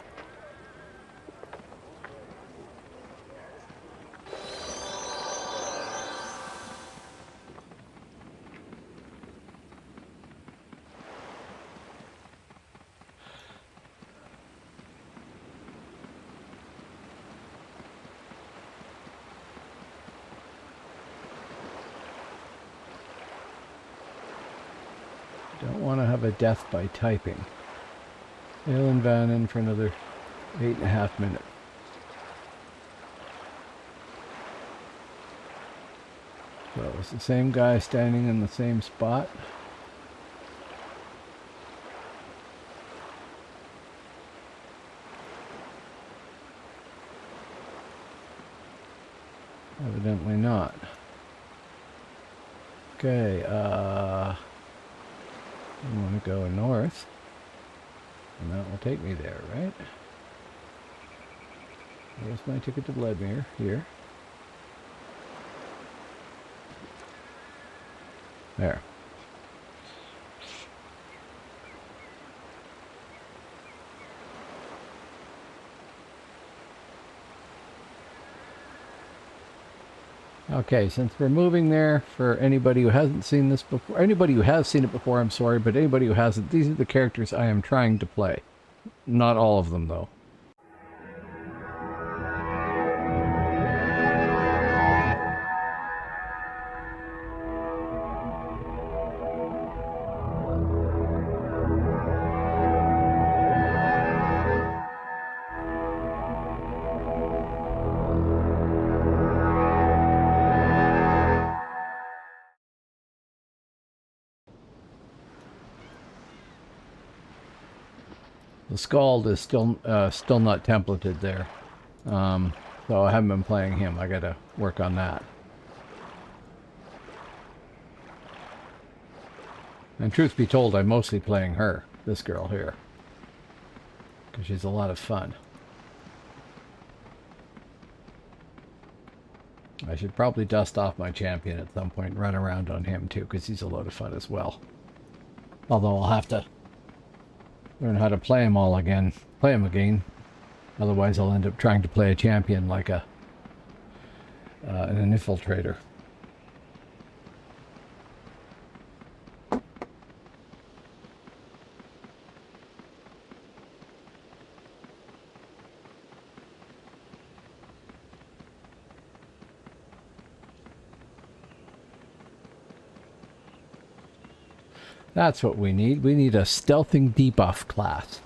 Don't want to have a death by typing. Alan Van in for another 8.5 minutes. So it's the same guy standing in the same spot. Evidently not. Okay, I want to go north. And that will take me there, right? There's my ticket to Vladimir, here. There. Okay, since we're moving there, for anybody who hasn't seen this before, anybody who has seen it before, I'm sorry, but anybody who hasn't, these are the characters I am trying to play. Not all of them, though. The Scald is still not templated there, so I haven't been playing him. I got to work on that. And truth be told, I'm mostly playing her, this girl here, because she's a lot of fun. I should probably dust off my champion at some point and run around on him too, because he's a load of fun as well. Although I'll have to learn how to play him again. Otherwise I'll end up trying to play a champion like an Infiltrator. That's what we need. We need a stealthing debuff class.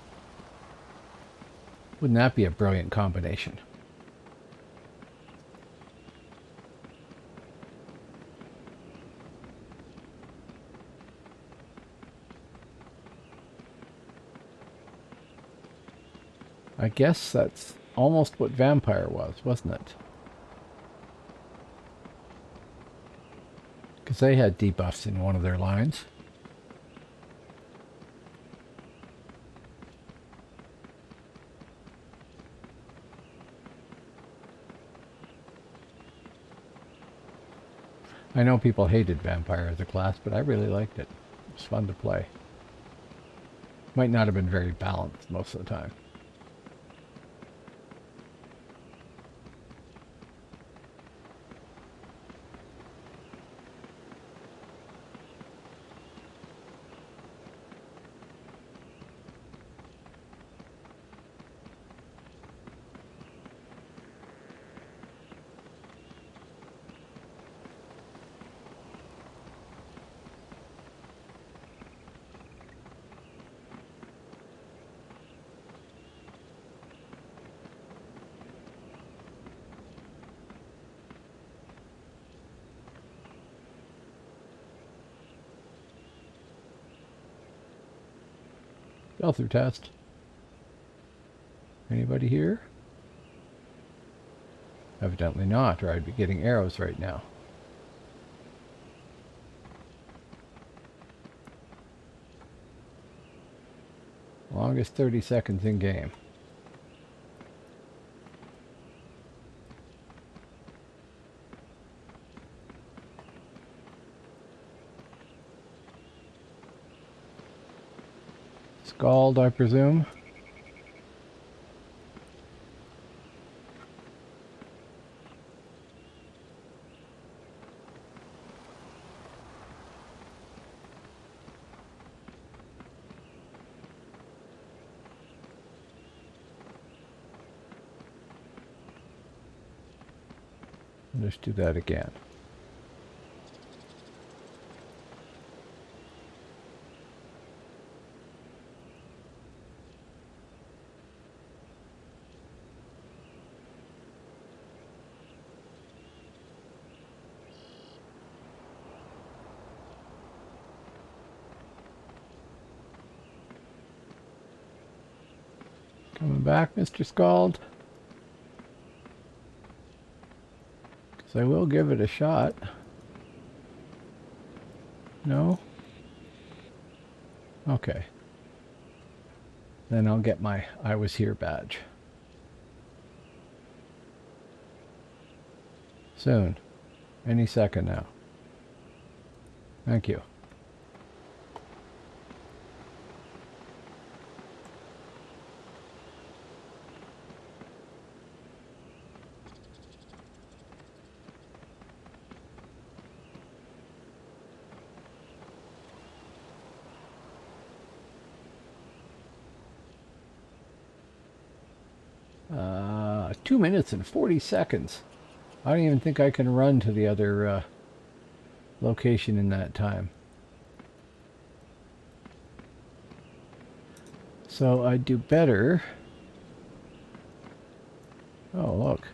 Wouldn't that be a brilliant combination? I guess that's almost what Vampire was, wasn't it? Because they had debuffs in one of their lines. I know people hated Vampire as a class, but I really liked it. It was fun to play. Might not have been very balanced most of the time. Go through test. Anybody here? Evidently not, or I'd be getting arrows right now. Longest 30 seconds in game. Scald, I presume. Let's do that again. Coming back, Mr. Scald? Because I will give it a shot. No? Okay. Then I'll get my I was here badge. Soon. Any second now. Thank you. Uh, 2 minutes and 40 seconds. I don't even think I can run to the other location in that time. So I'd do better. Oh, look.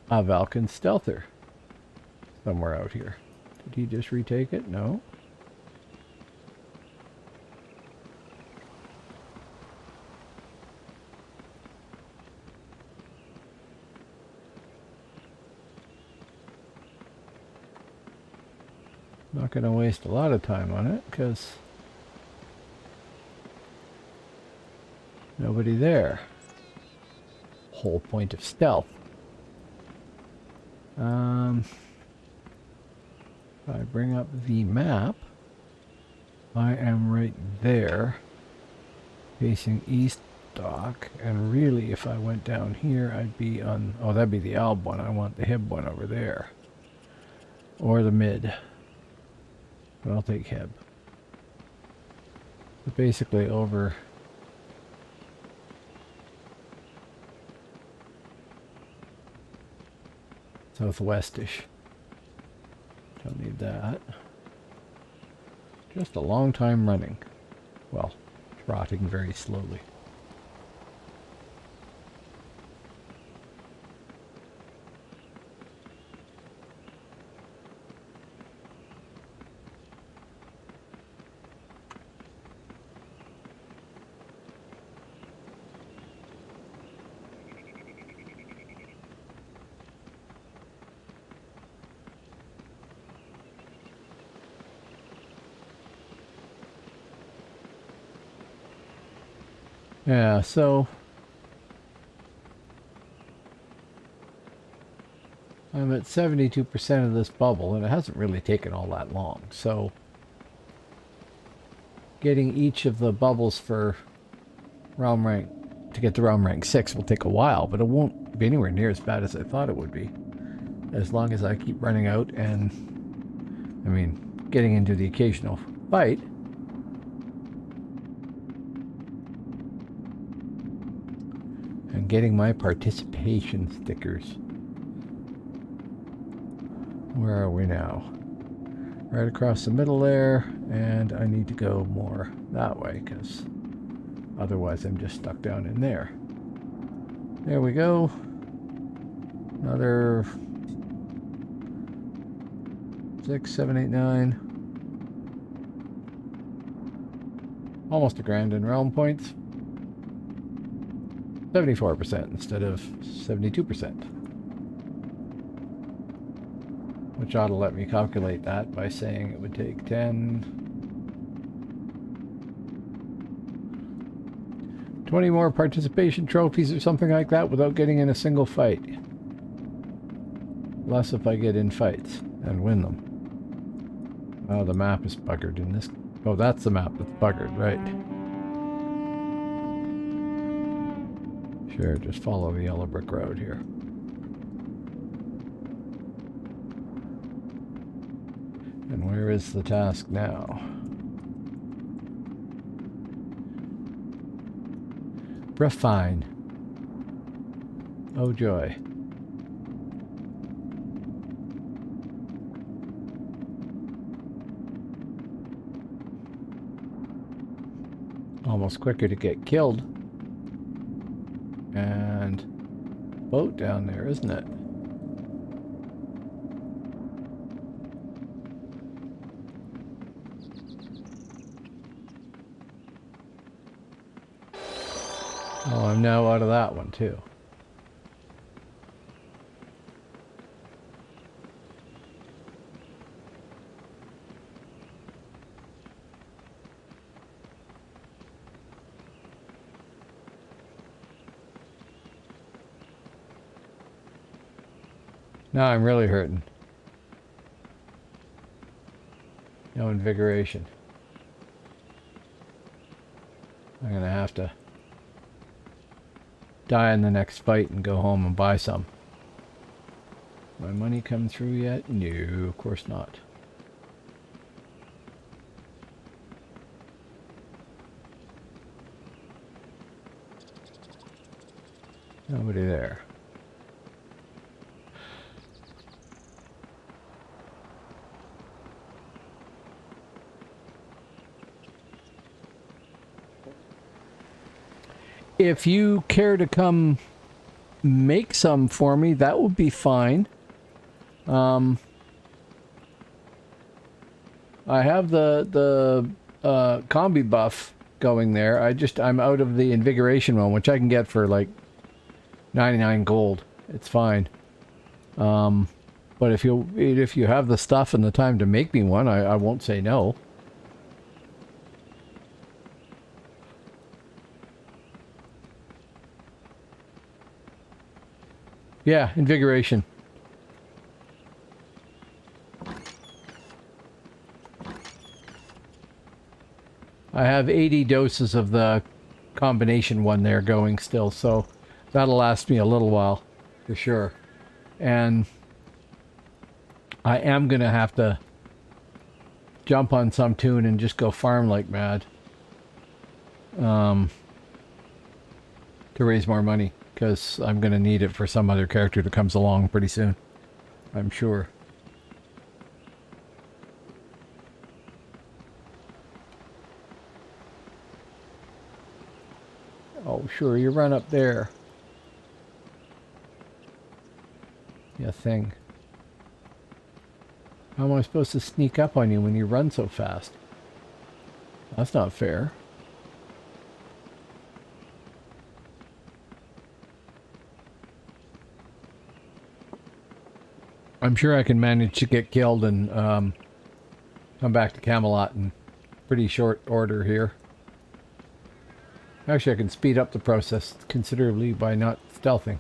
A Valken Stealther. Somewhere out here. Did he just retake it? No. Not going to waste a lot of time on it because nobody there. Whole point of stealth. If I bring up the map, I am right there, facing east dock, and really if I went down here, I'd be on, oh, that'd be the Alb one. I want the Hib one over there. Or the mid. But I'll take Hib. But basically over southwestish. Don't need that. Just a long time running. Well, trotting very slowly. Yeah, so I'm at 72% of this bubble, and it hasn't really taken all that long. So getting each of the bubbles for realm rank, to get to realm rank 6 will take a while, but it won't be anywhere near as bad as I thought it would be. As long as I keep running out and, I mean, getting into the occasional fight. And getting my participation stickers. Where are we now? Right across the middle there, and I need to go more that way because otherwise I'm just stuck down in there. There we go. Another 6, 7, 8, 9. Almost a grand in realm points. 74% instead of 72%. Which ought to let me calculate that by saying it would take 10, 20 more participation trophies or something like that without getting in a single fight. Less if I get in fights and win them. Oh, the map is buggered in this. Oh, that's the map that's buggered, right? Sure, just follow the yellow brick road here. And where is the task now? Refine. Oh joy. Almost quicker to get killed. And boat down there, isn't it? Oh, I'm now out of that one too. Now I'm really hurting. No invigoration. I'm gonna have to die in the next fight and go home and buy some. My money come through yet? No, of course not. Nobody there. If you care to come make some for me, that would be fine. I have the combi buff going there. I'm out of the invigoration one, which I can get for like 99 gold. It's fine. But if you have the stuff and the time to make me one, I won't say no. Yeah, invigoration. I have 80 doses of the combination one there going still, so that'll last me a little while, for sure. And I am going to have to jump on some tune and just go farm like mad. To raise more money, because I'm going to need it for some other character that comes along pretty soon. I'm sure. Oh, sure, you run up there. Yeah, thing. How am I supposed to sneak up on you when you run so fast? That's not fair. I'm sure I can manage to get killed and come back to Camelot in pretty short order here. Actually, I can speed up the process considerably by not stealthing.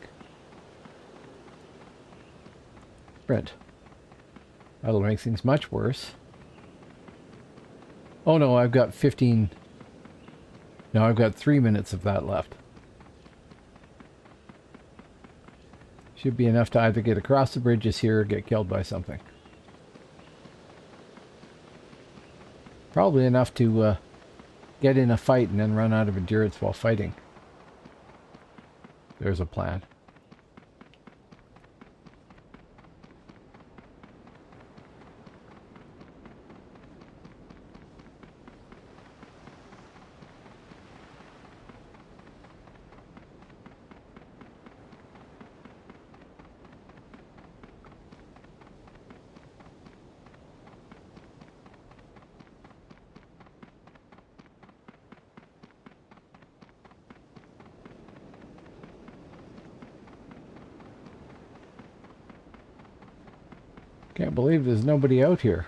Brent. That'll make things much worse. Oh no, I've got 15... No, I've got 3 minutes of that left. Should be enough to either get across the bridges here or get killed by something. Probably enough to get in a fight and then run out of endurance while fighting. There's a plan. Can't believe there's nobody out here.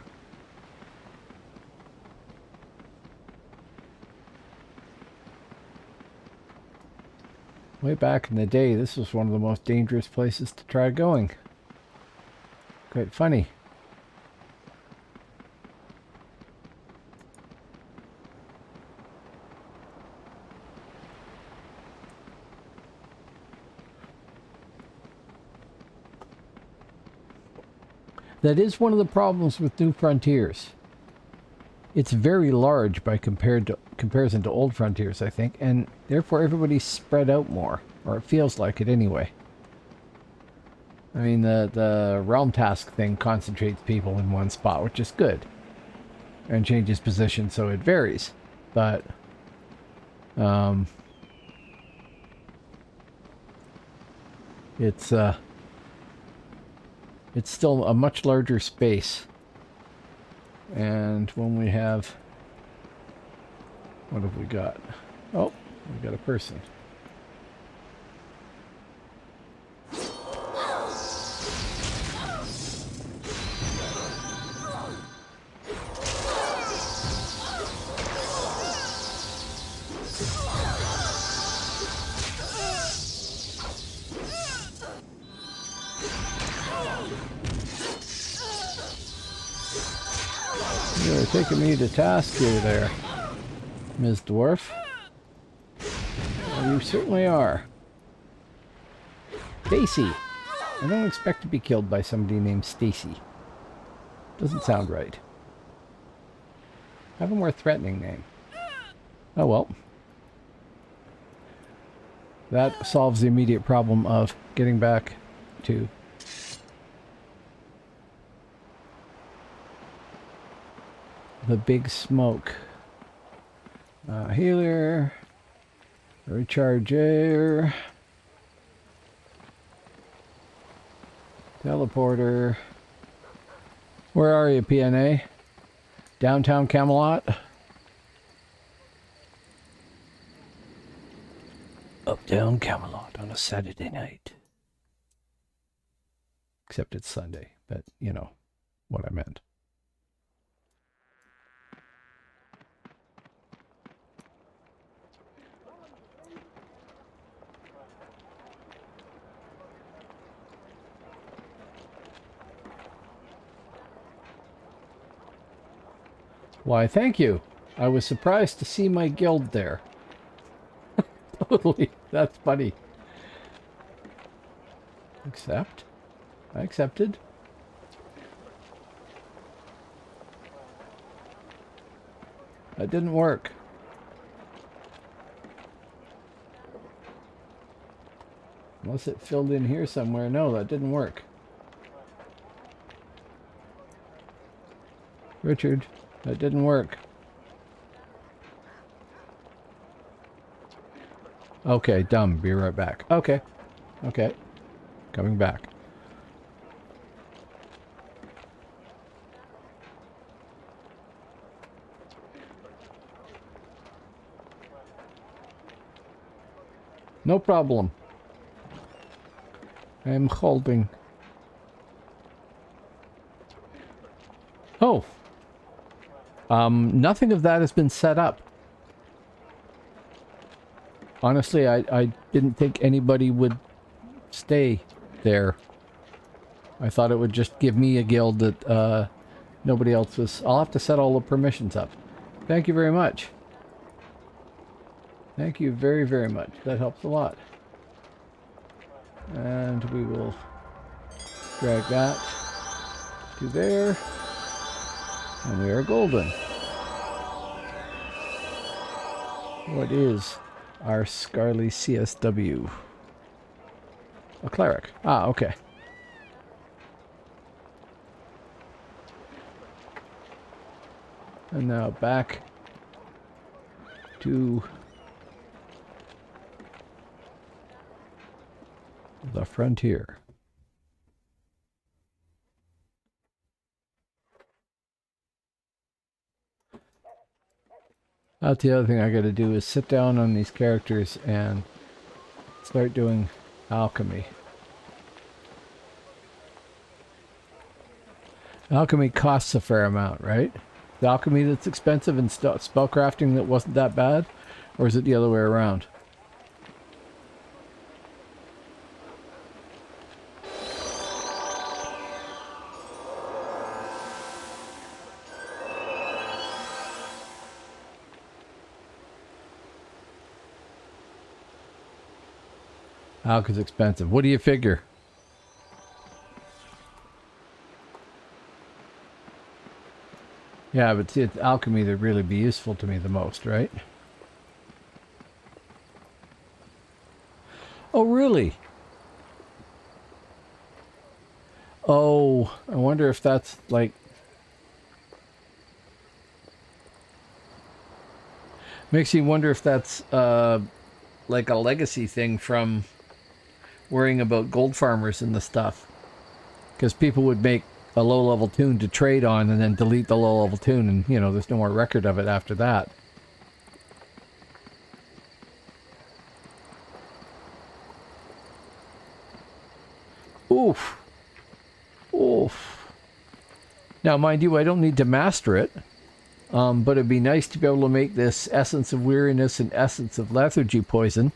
Way back in the day, this was one of the most dangerous places to try going. Quite funny. That is one of the problems with New Frontiers. It's very large by comparison to Old Frontiers, I think, and therefore everybody's spread out more, or it feels like it anyway. I mean, the realm task thing concentrates people in one spot, which is good, and changes position, so it varies. But it's still a much larger space. And when we have... What have we got? Oh, we got a person. taking me to task here there, Ms. Dwarf. Well, you certainly are. Stacy. I don't expect to be killed by somebody named Stacy. Doesn't sound right. Have a more threatening name. Oh well. That solves the immediate problem of getting back to the big smoke. Healer. Recharger. Teleporter. Where are you, PNA? Downtown Camelot? Uptown Camelot on a Saturday night. Except it's Sunday, but you know what I meant. Why, thank you. I was surprised to see my guild there. Totally. That's funny. Accept. I accepted. That didn't work. Unless it filled in here somewhere. No, that didn't work. Richard, that didn't work. Okay, dumb. Be right back. Okay. Okay. Coming back. No problem. I am holding. Oh. Nothing of that has been set up. Honestly, I didn't think anybody would stay there. I thought it would just give me a guild that nobody else was. I'll have to set all the permissions up. Thank you very much. Thank you very, very much. That helps a lot. And we will drag that to there. And we are golden. What is our Scarly CSW? A cleric. Ah, okay. And now back to the frontier. That's the other thing I gotta do is sit down on these characters and start doing alchemy. Alchemy costs a fair amount, right? The alchemy that's expensive and spellcrafting that wasn't that bad? Or is it the other way around? Alchemy's expensive. What do you figure? Yeah, but see, it's alchemy that really be useful to me the most, right? Oh, really? Oh, I wonder if that's like... Makes you wonder if that's like a legacy thing from worrying about gold farmers and the stuff. Because people would make a low-level tune to trade on and then delete the low-level tune and, you know, there's no more record of it after that. Oof. Oof. Now, mind you, I don't need to master it. But it'd be nice to be able to make this Essence of Weariness and Essence of Lethargy poison.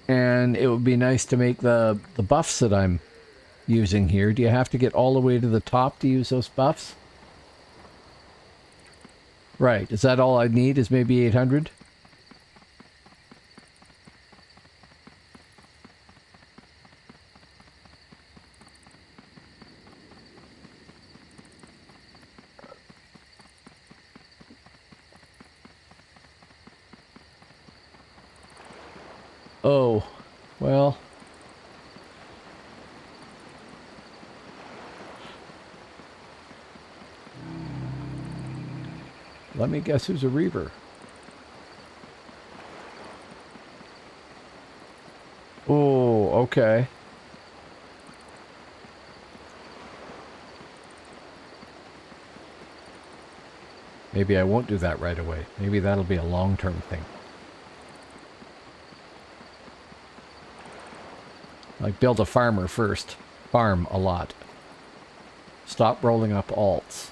And it would be nice to make the buffs that I'm using here. Do you have to get all the way to the top to use those buffs? Right. Is that all I need? Is maybe 800? Oh, well. Let me guess who's a Reaver. Oh, okay. Maybe I won't do that right away. Maybe that'll be a long-term thing. Like, build a farmer first. Farm a lot. Stop rolling up alts.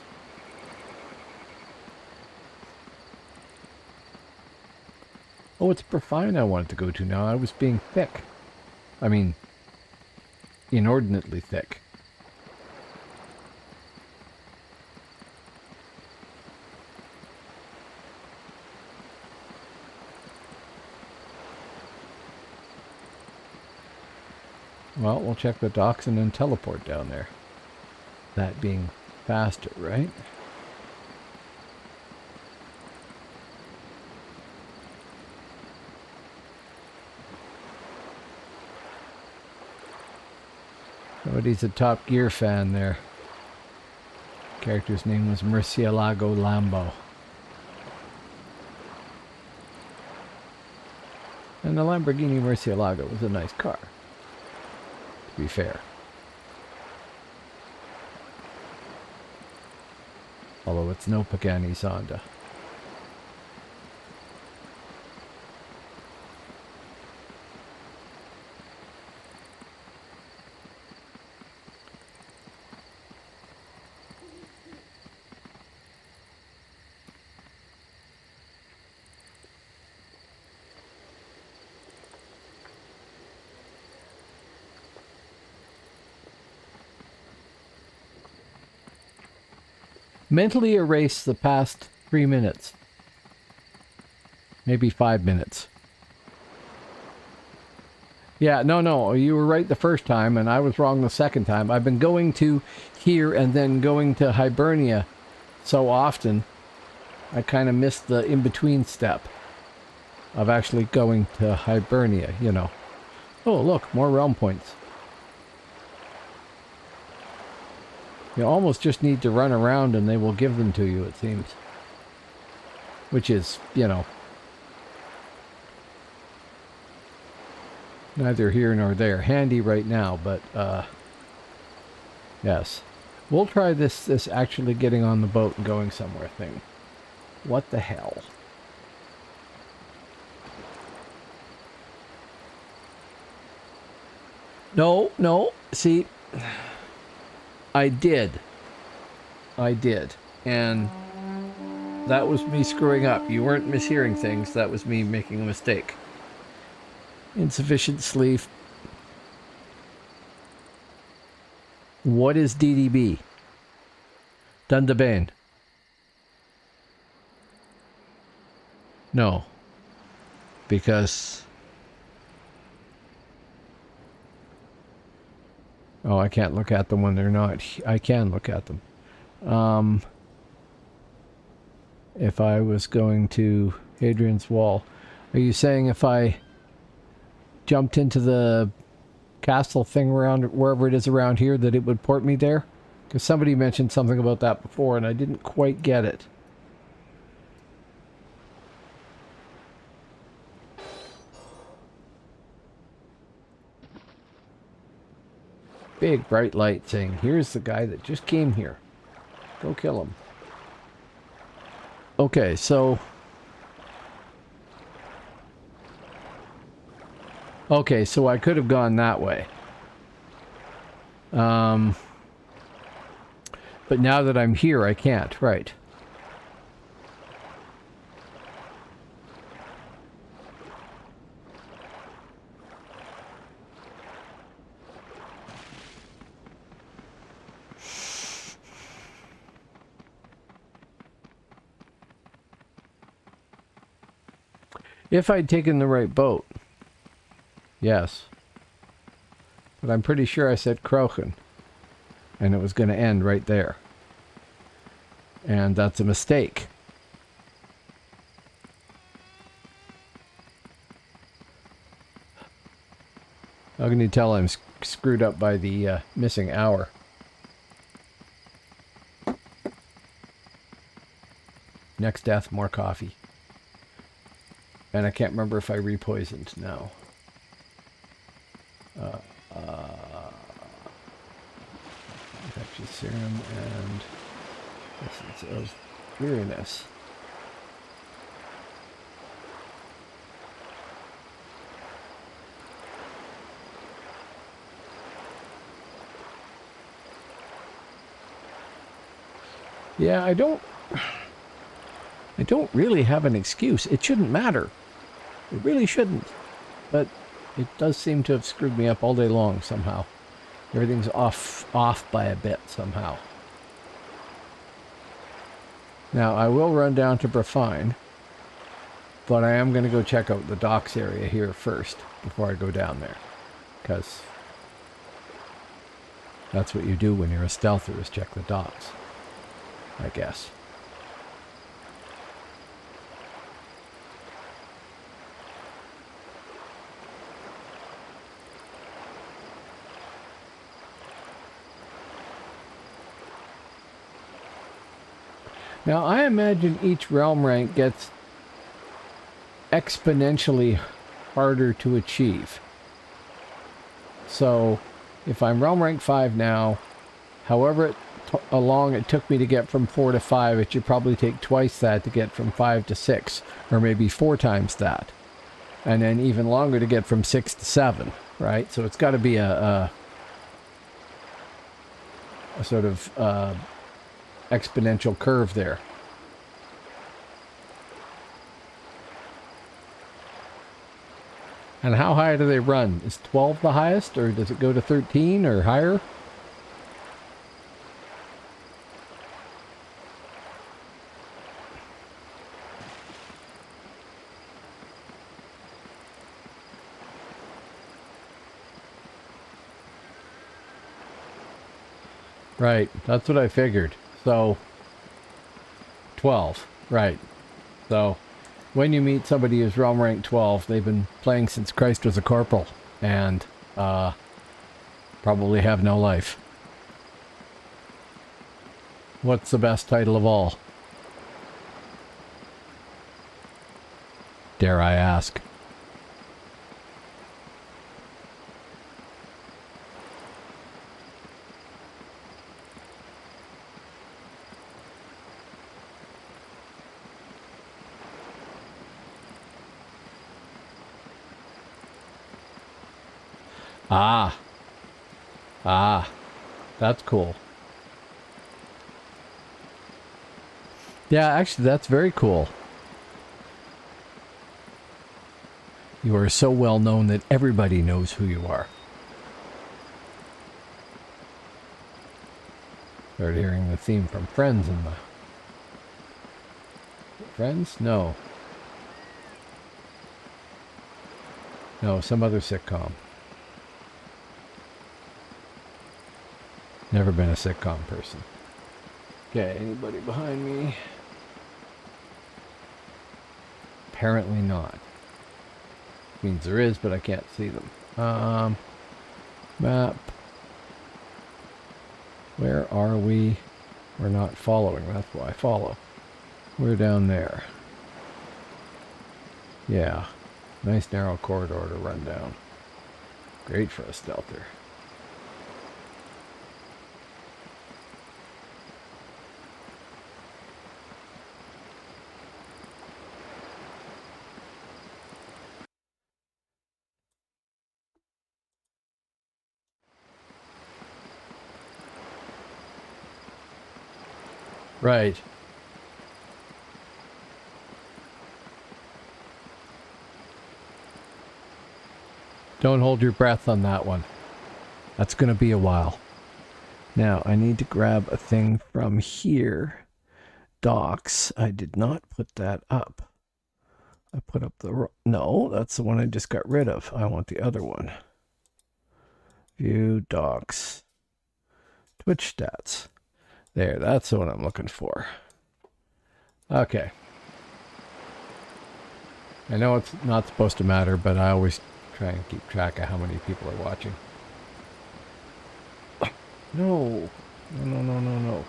Oh, it's Profine I wanted to go to now. I was being thick. I mean, inordinately thick. Well, we'll check the docks and then teleport down there. That being faster, right? Somebody's a Top Gear fan there. Character's name was Murcielago Lambo. And the Lamborghini Murcielago was a nice car, to be fair. Although it's no Pagani Zonda. Mentally erase the past 3 minutes. Maybe 5 minutes. Yeah, no, you were right the first time, and I was wrong the second time. I've been going to here and then going to Hibernia so often, I kind of missed the in-between step of actually going to Hibernia, you know. Oh, look, more realm points. You almost just need to run around and they will give them to you, it seems. Which is, you know, neither here nor there. Handy right now, but, yes. We'll try this actually getting on the boat and going somewhere thing. What the hell? No. See, I did. And that was me screwing up. You weren't mishearing things. That was me making a mistake. Insufficient sleep. What is DDB? Dundabane. No. Because... oh, I can't look at them when they're not... I can look at them. If I was going to Hadrian's Wall. Are you saying if I jumped into the castle thing around wherever it is around here that it would port me there? Because somebody mentioned something about that before and I didn't quite get it. Big bright light saying, here's the guy that just came here. Go kill him. Okay, so... okay, so I could have gone that way. But now that I'm here, I can't, right. If I'd taken the right boat. Yes. But I'm pretty sure I said Krochen. And it was going to end right there. And that's a mistake. How can you tell I'm screwed up by the missing hour? Next death, more coffee. And I can't remember if I repoisoned now. Infectious serum and essence of weariness. Yeah, I don't really have an excuse. It shouldn't matter. It really shouldn't. But it does seem to have screwed me up all day long somehow. Everything's off by a bit somehow. Now, I will run down to Brefine, but I am going to go check out the docks area here first before I go down there. Because that's what you do when you're a stealther, is check the docks, I guess. Now, I imagine each realm rank gets exponentially harder to achieve. So, if I'm realm rank 5 now, however long it took me to get from 4 to 5, it should probably take twice that to get from 5 to 6, or maybe 4 times that. And then even longer to get from 6 to 7, right? So it's got to be a sort of exponential curve there. And how high do they run? Is 12 the highest, or does it go to 13 or higher? Right, that's what I figured. So, 12, right. So, when you meet somebody who's realm rank 12, they've been playing since Christ was a corporal, and probably have no life. What's the best title of all? Dare I ask? That's cool. Yeah, actually, that's very cool. You are so well known that everybody knows who you are. Started hearing the theme from Friends in the... Friends? No. No, some other sitcom. Never been a sitcom person. Okay, anybody behind me? Apparently not. Means there is, but I can't see them. Map. Where are we? We're not following, that's why I follow. We're down there. Yeah. Nice narrow corridor to run down. Great for a stealther. Right. Don't hold your breath on that one. That's going to be a while. Now, I need to grab a thing from here. Docks. I did not put that up. I put up the... No, that's the one I just got rid of. I want the other one. View docs. Twitch stats. There, that's the one I'm looking for. Okay. I know it's not supposed to matter, but I always try and keep track of how many people are watching. No. No, no, no, no, no.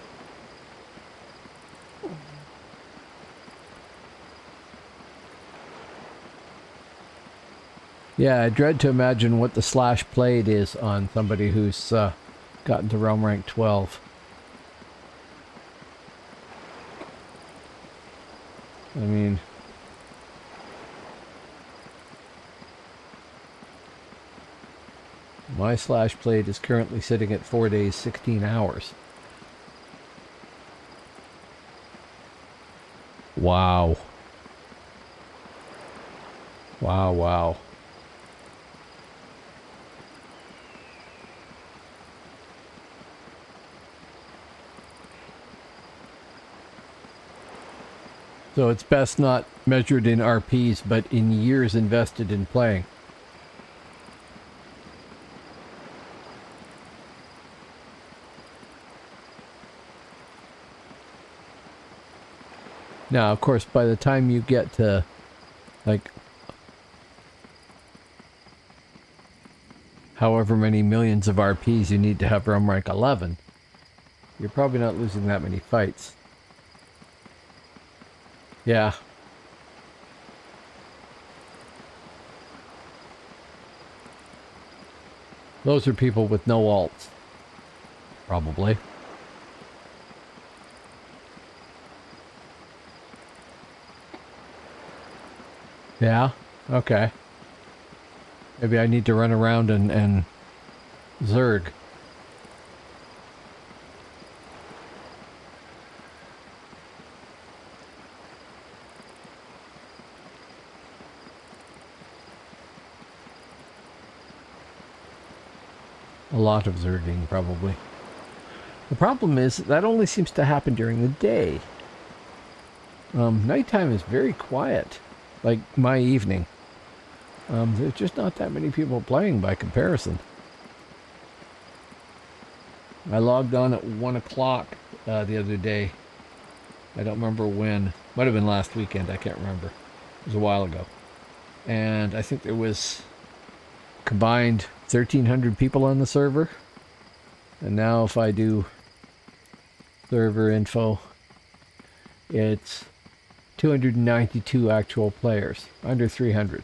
Yeah, I dread to imagine what the slash played is on somebody who's gotten to realm rank 12. I mean... My slash played is currently sitting at 4 days, 16 hours. Wow. Wow, wow. So it's best not measured in RPs, but in years invested in playing. Now, of course, by the time you get to, like, however many millions of RPs you need to have realm rank 11, you're probably not losing that many fights. Yeah. Those are people with no alts. Probably. Yeah? Okay. Maybe I need to run around and zerg. A lot of zerging, probably. The problem is that only seems to happen during the day. Nighttime is very quiet. Like my evening. There's just not that many people playing by comparison. I logged on at 1 o'clock the other day. I don't remember when. Might have been last weekend. I can't remember. It was a while ago. And I think there was combined 1,300 people on the server. And now if I do server info, it's 292 actual players. Under 300.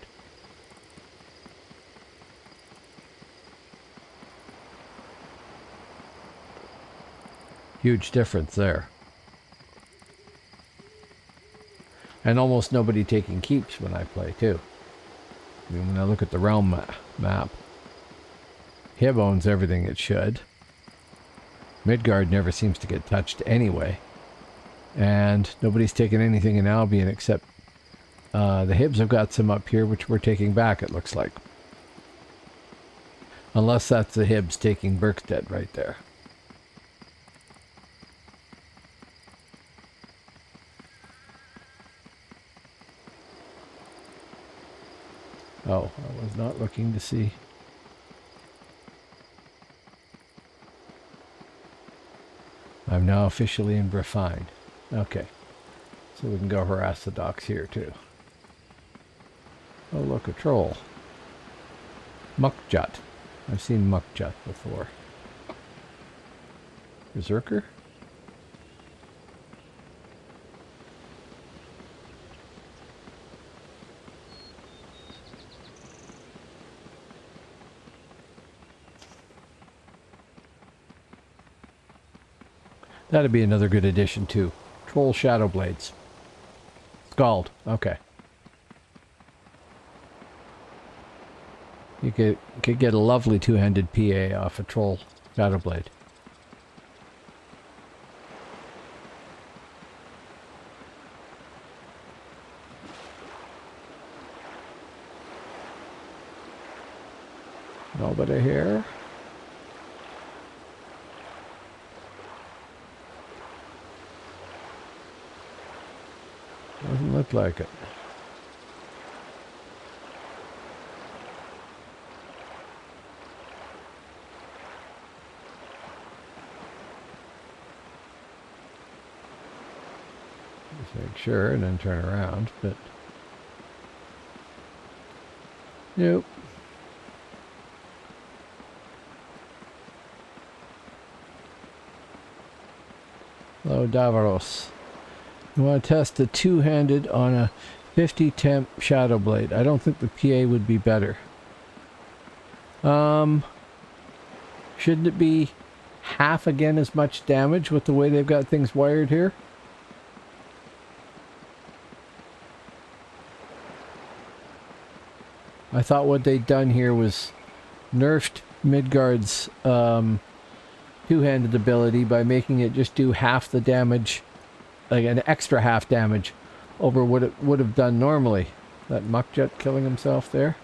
Huge difference there. And almost nobody taking keeps when I play too. I mean, when I look at the realm map, Hib owns everything it should. Midgard never seems to get touched anyway. And nobody's taken anything in Albion except the Hibs have got some up here which we're taking back, it looks like. Unless that's the Hibs taking Berkstead right there. Oh, I was not looking to see. I'm now officially in Refined. Okay. So we can go harass the docks here too. Oh look, a troll. Muckjut. I've seen Muckjut before. Berserker? That'd be another good addition too. Troll Shadow Blades. Scald. Okay. You could get a lovely two-handed PA off a Troll Shadow Blade. Nobody here. Doesn't look like it. Make sure and then turn around, but nope. Hello, Davaros. You want to test the two-handed on a 50 temp Shadow Blade. I don't think the PA would be better. Shouldn't it be half again as much damage with the way they've got things wired here? I thought what they'd done here was nerfed Midgard's two-handed ability by making it just do half the damage, like an extra half damage over what it would have done normally. That Muckjet killing himself there?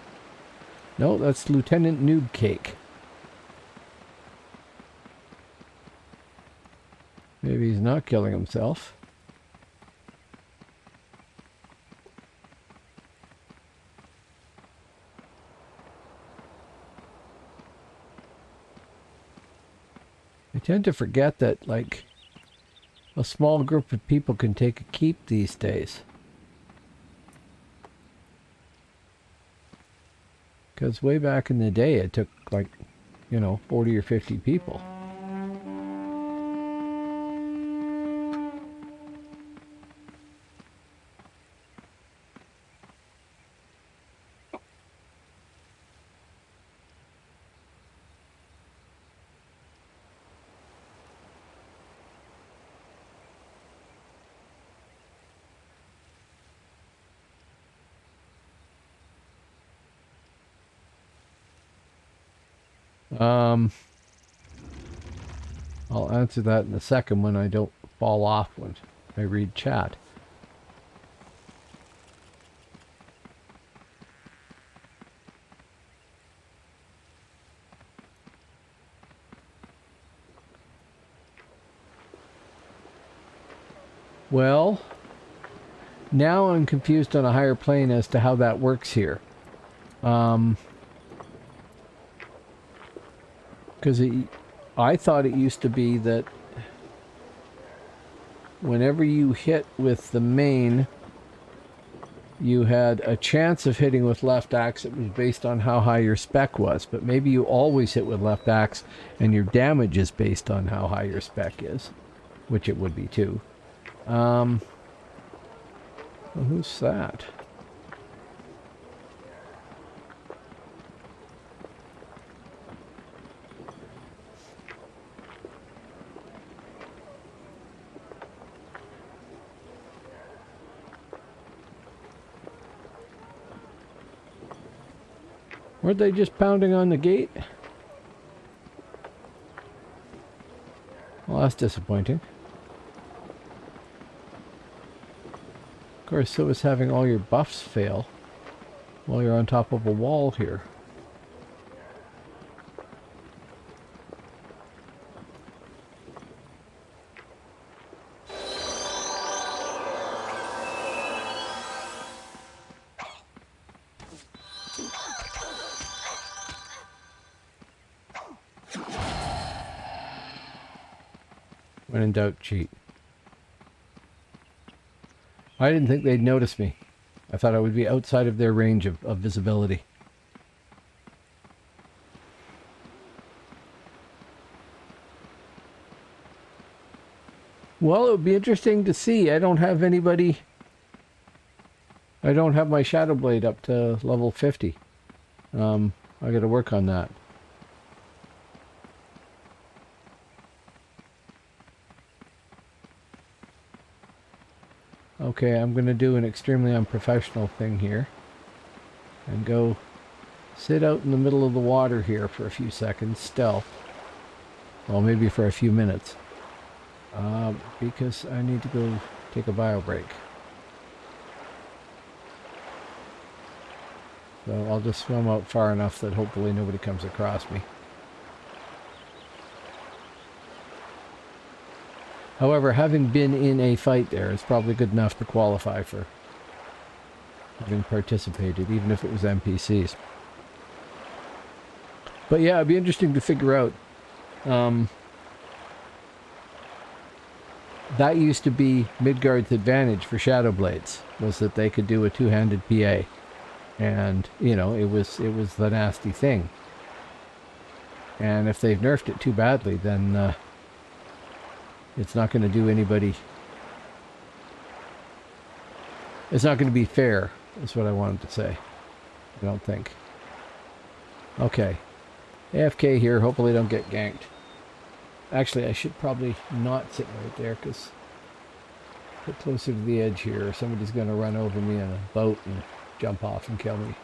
No, that's Lieutenant Noob Cake. Maybe he's not killing himself. I tend to forget that, like, a small group of people can take a keep these days. Because way back in the day, it took, like, 40 or 50 people. I'll answer that in a second when I don't fall off when I read chat. Well, now I'm confused on a higher plane as to how that works here. Because I thought it used to be that whenever you hit with the main, you had a chance of hitting with left axe. It was based on how high your spec was, but maybe you always hit with left axe and your damage is based on how high your spec is, which it would be too. Well, who's that? Weren't they just pounding on the gate? Well, that's disappointing. Of course, so is having all your buffs fail while you're on top of a wall here. When in doubt, cheat. I didn't think they'd notice me. I thought I would be outside of their range of visibility. Well, it would be interesting to see. I don't have anybody... I don't have my Shadow Blade up to level 50. I gotta work on that. Okay, I'm going to do an extremely unprofessional thing here. And go sit out in the middle of the water here for a few seconds, stealth. Well, maybe for a few minutes. Because I need to go take a bio break. So I'll just swim out far enough that hopefully nobody comes across me. However, having been in a fight there is probably good enough to qualify for having participated, even if it was NPCs. But yeah, it'd be interesting to figure out that used to be Midgard's advantage for Shadow Blades, was that they could do a two-handed PA. And, you know, it was the nasty thing. And if they've nerfed it too badly, then it's not going to do anybody... It's not going to be fair, is what I wanted to say. I don't think. Okay. AFK here. Hopefully I don't get ganked. Actually, I should probably not sit right there, because get closer to the edge here, or somebody's going to run over me in a boat and jump off and kill me.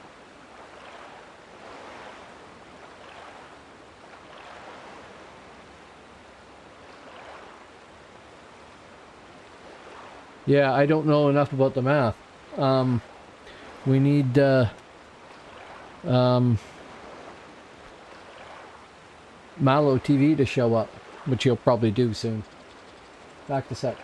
Yeah, I don't know enough about the math. We need Mallow TV to show up, which he'll probably do soon. Back to sec.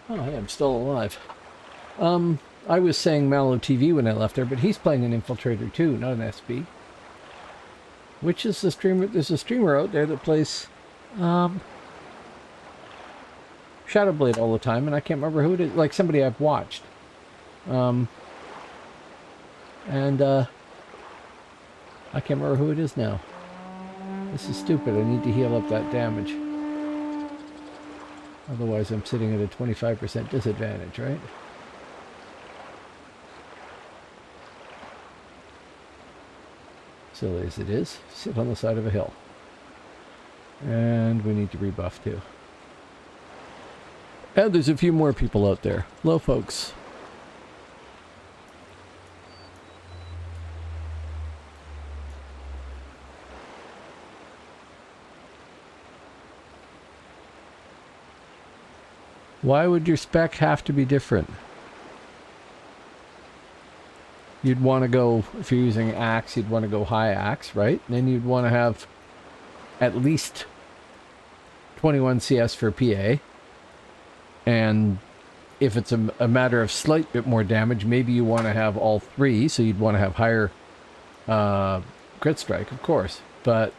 Oh, hey, I'm still alive. I was saying Mallow TV when I left there, but he's playing an Infiltrator too, not an SB. Which is the streamer? There's a streamer out there that plays Shadowblade all the time, and I can't remember who it is. Like somebody I've watched. I can't remember who it is now. This is stupid. I need to heal up that damage. Otherwise, I'm sitting at a 25% disadvantage, right? Silly as it is, sit on the side of a hill. And we need to rebuff too. And there's a few more people out there. Hello, folks. Why would your spec have to be different? You'd want to go, if you're using axe, you'd want to go high axe, right? And then you'd want to have at least 21 CS for PA. And if it's a matter of slight bit more damage, maybe you want to have all three, so you'd want to have higher crit strike, of course. But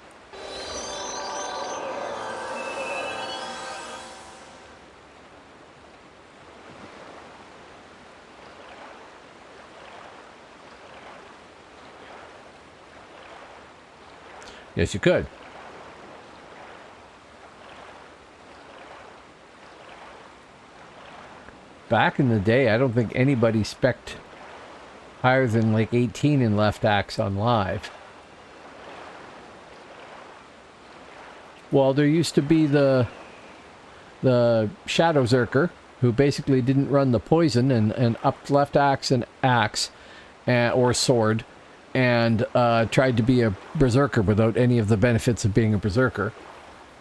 yes, you could. back in the day, I don't think anybody spec'd higher than like 18 in left axe on live. Well, there used to be the Shadow Zerker, who basically didn't run the poison and upped left axe and axe, or sword, and tried to be a berserker without any of the benefits of being a berserker.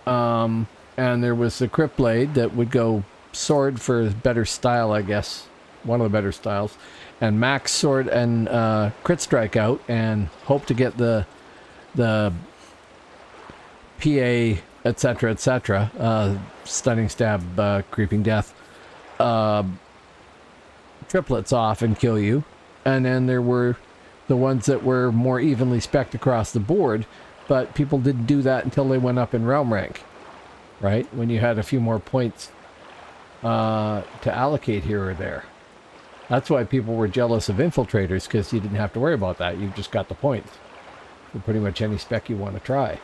And there was the Crypt Blade that would go sword for better style, I guess. One of the better styles. And max sword and crit strike out and hope to get the PA, etc., stunning stab, creeping death, triplets off and kill you. And then there were the ones that were more evenly spec'd across the board, but people didn't do that until they went up in realm rank, right? When you had a few more points to allocate here or there. That's why people were jealous of infiltrators, because you didn't have to worry about that. You just got the points for pretty much any spec you want to try.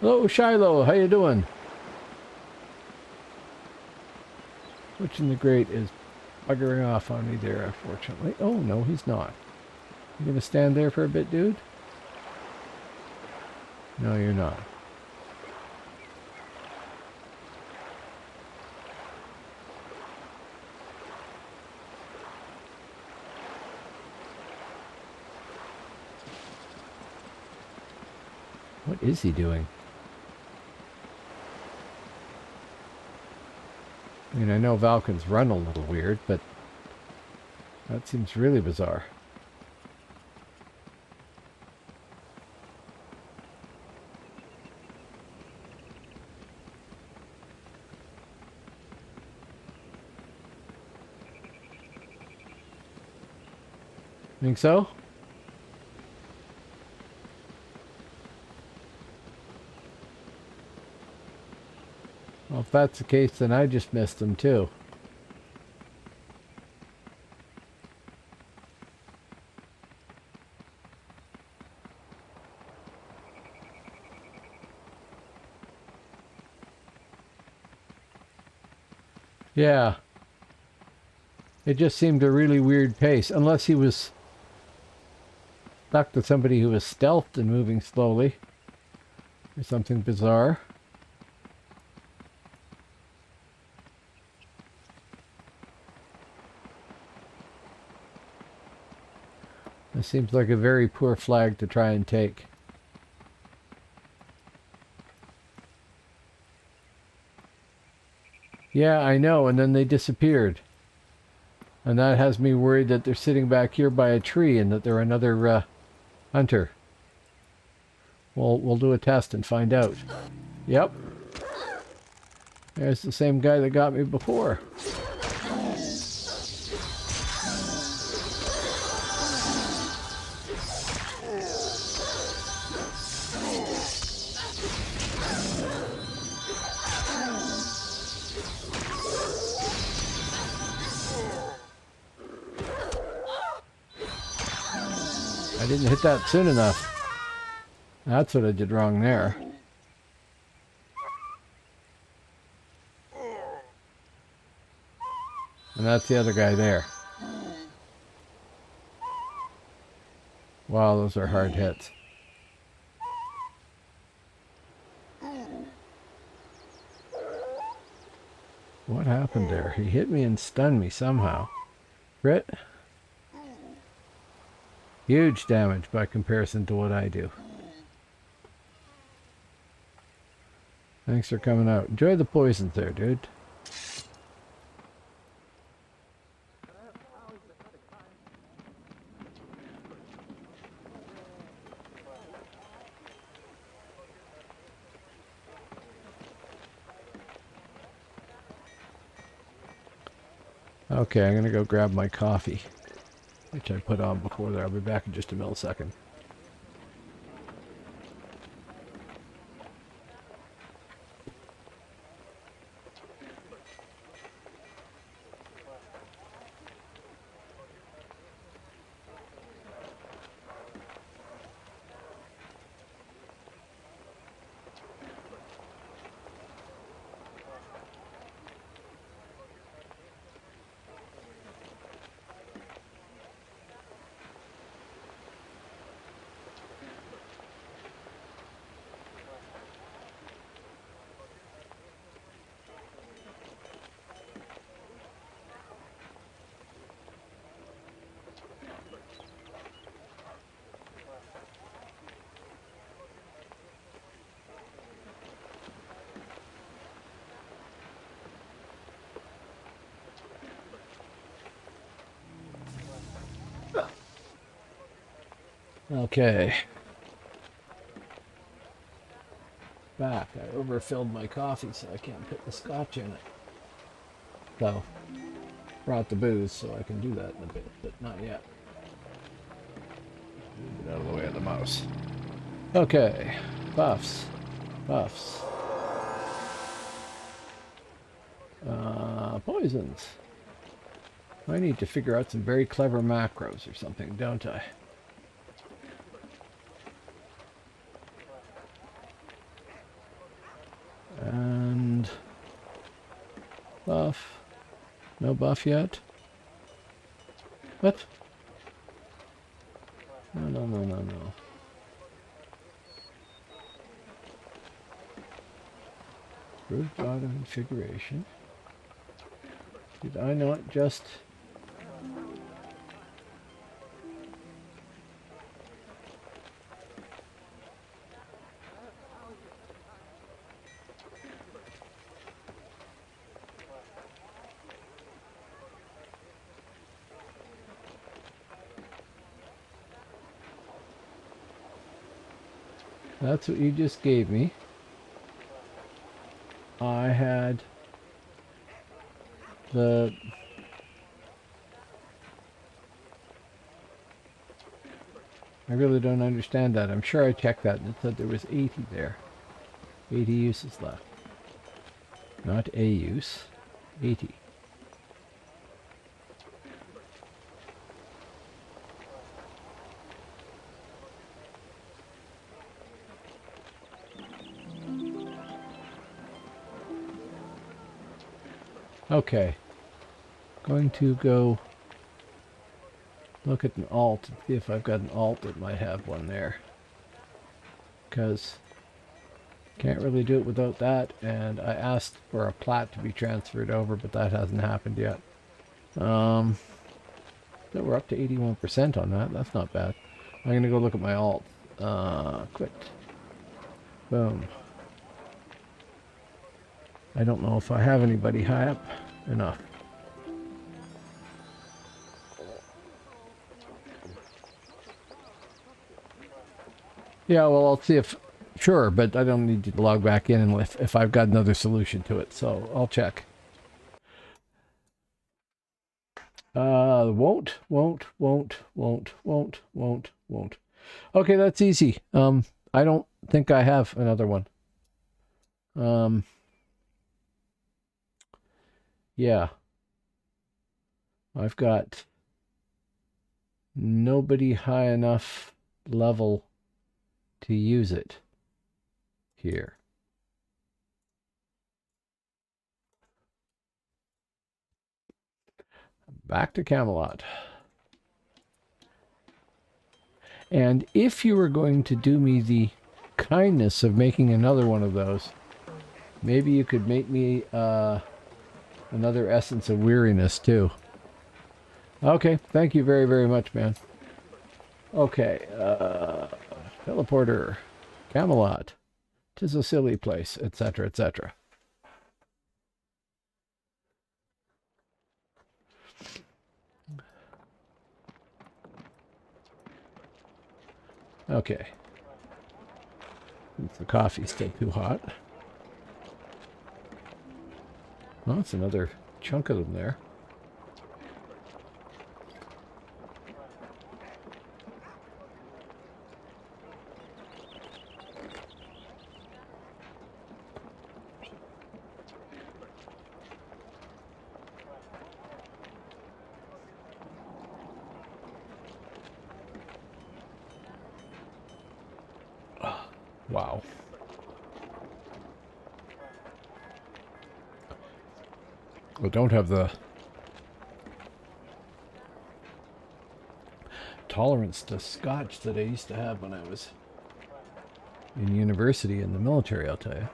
Hello, Shiloh. How you doing? Switching the Great is buggering off on me there, unfortunately. Oh, no, he's not. You gonna stand there for a bit, dude? No, you're not. What is he doing? I mean, I know Valkyn's run a little weird, but that seems really bizarre. Think so? Well, if that's the case, then I just missed them too. Yeah. It just seemed a really weird pace, unless he was stuck to somebody who was stealthed and moving slowly, or something bizarre. This seems like a very poor flag to try and take. Yeah, I know, and then they disappeared. And that has me worried that they're sitting back here by a tree and that they're another hunter. We'll do a test and find out. Yep. There's the same guy that got me before. I didn't hit that soon enough. That's what I did wrong there. And that's the other guy there. Wow, those are hard hits. What happened there? He hit me and stunned me somehow. Crit? Huge damage by comparison to what I do. Thanks for coming out. Enjoy the poisons there, dude. Okay, I'm gonna go grab my coffee, which I put on before there. I'll be back in just a millisecond. Okay. Back. I overfilled my coffee, so I can't put the scotch in it. So, brought the booze, so I can do that in a bit, but not yet. Get out of the way of the mouse. Okay. Buffs. Buffs. Poisons. I need to figure out some very clever macros or something, don't I? And buff. No buff yet? What? No, no, no, no, no. Improved auto configuration. Did I not just... That's what you just gave me. I had the... I really don't understand that. I'm sure I checked that and it said there was 80 there. 80 uses left. Not a use. 80. Okay. Going to go look at an alt and see if I've got an alt that might have one there. Because can't really do it without that, and I asked for a plat to be transferred over, but that hasn't happened yet. So we're up to 81% on that. That's not bad. I'm going to go look at my alt. Quit. Boom. I don't know if I have anybody high up enough. Yeah, well, I'll see if... Sure, but I don't need to log back in if I've got another solution to it, so I'll check. Won't. Okay, that's easy. I don't think I have another one. Yeah. I've got nobody high enough level to use it here. Back to Camelot. And if you were going to do me the kindness of making another one of those, maybe you could make me another Essence of Weariness too. Okay, thank you very, very much, man. Okay, teleporter, Camelot, 'tis a silly place, etc., etc. Okay. The coffee's still too hot. Oh, it's another chunk of them there. Wow. I don't have the tolerance to scotch that I used to have when I was in university and the military, I'll tell you.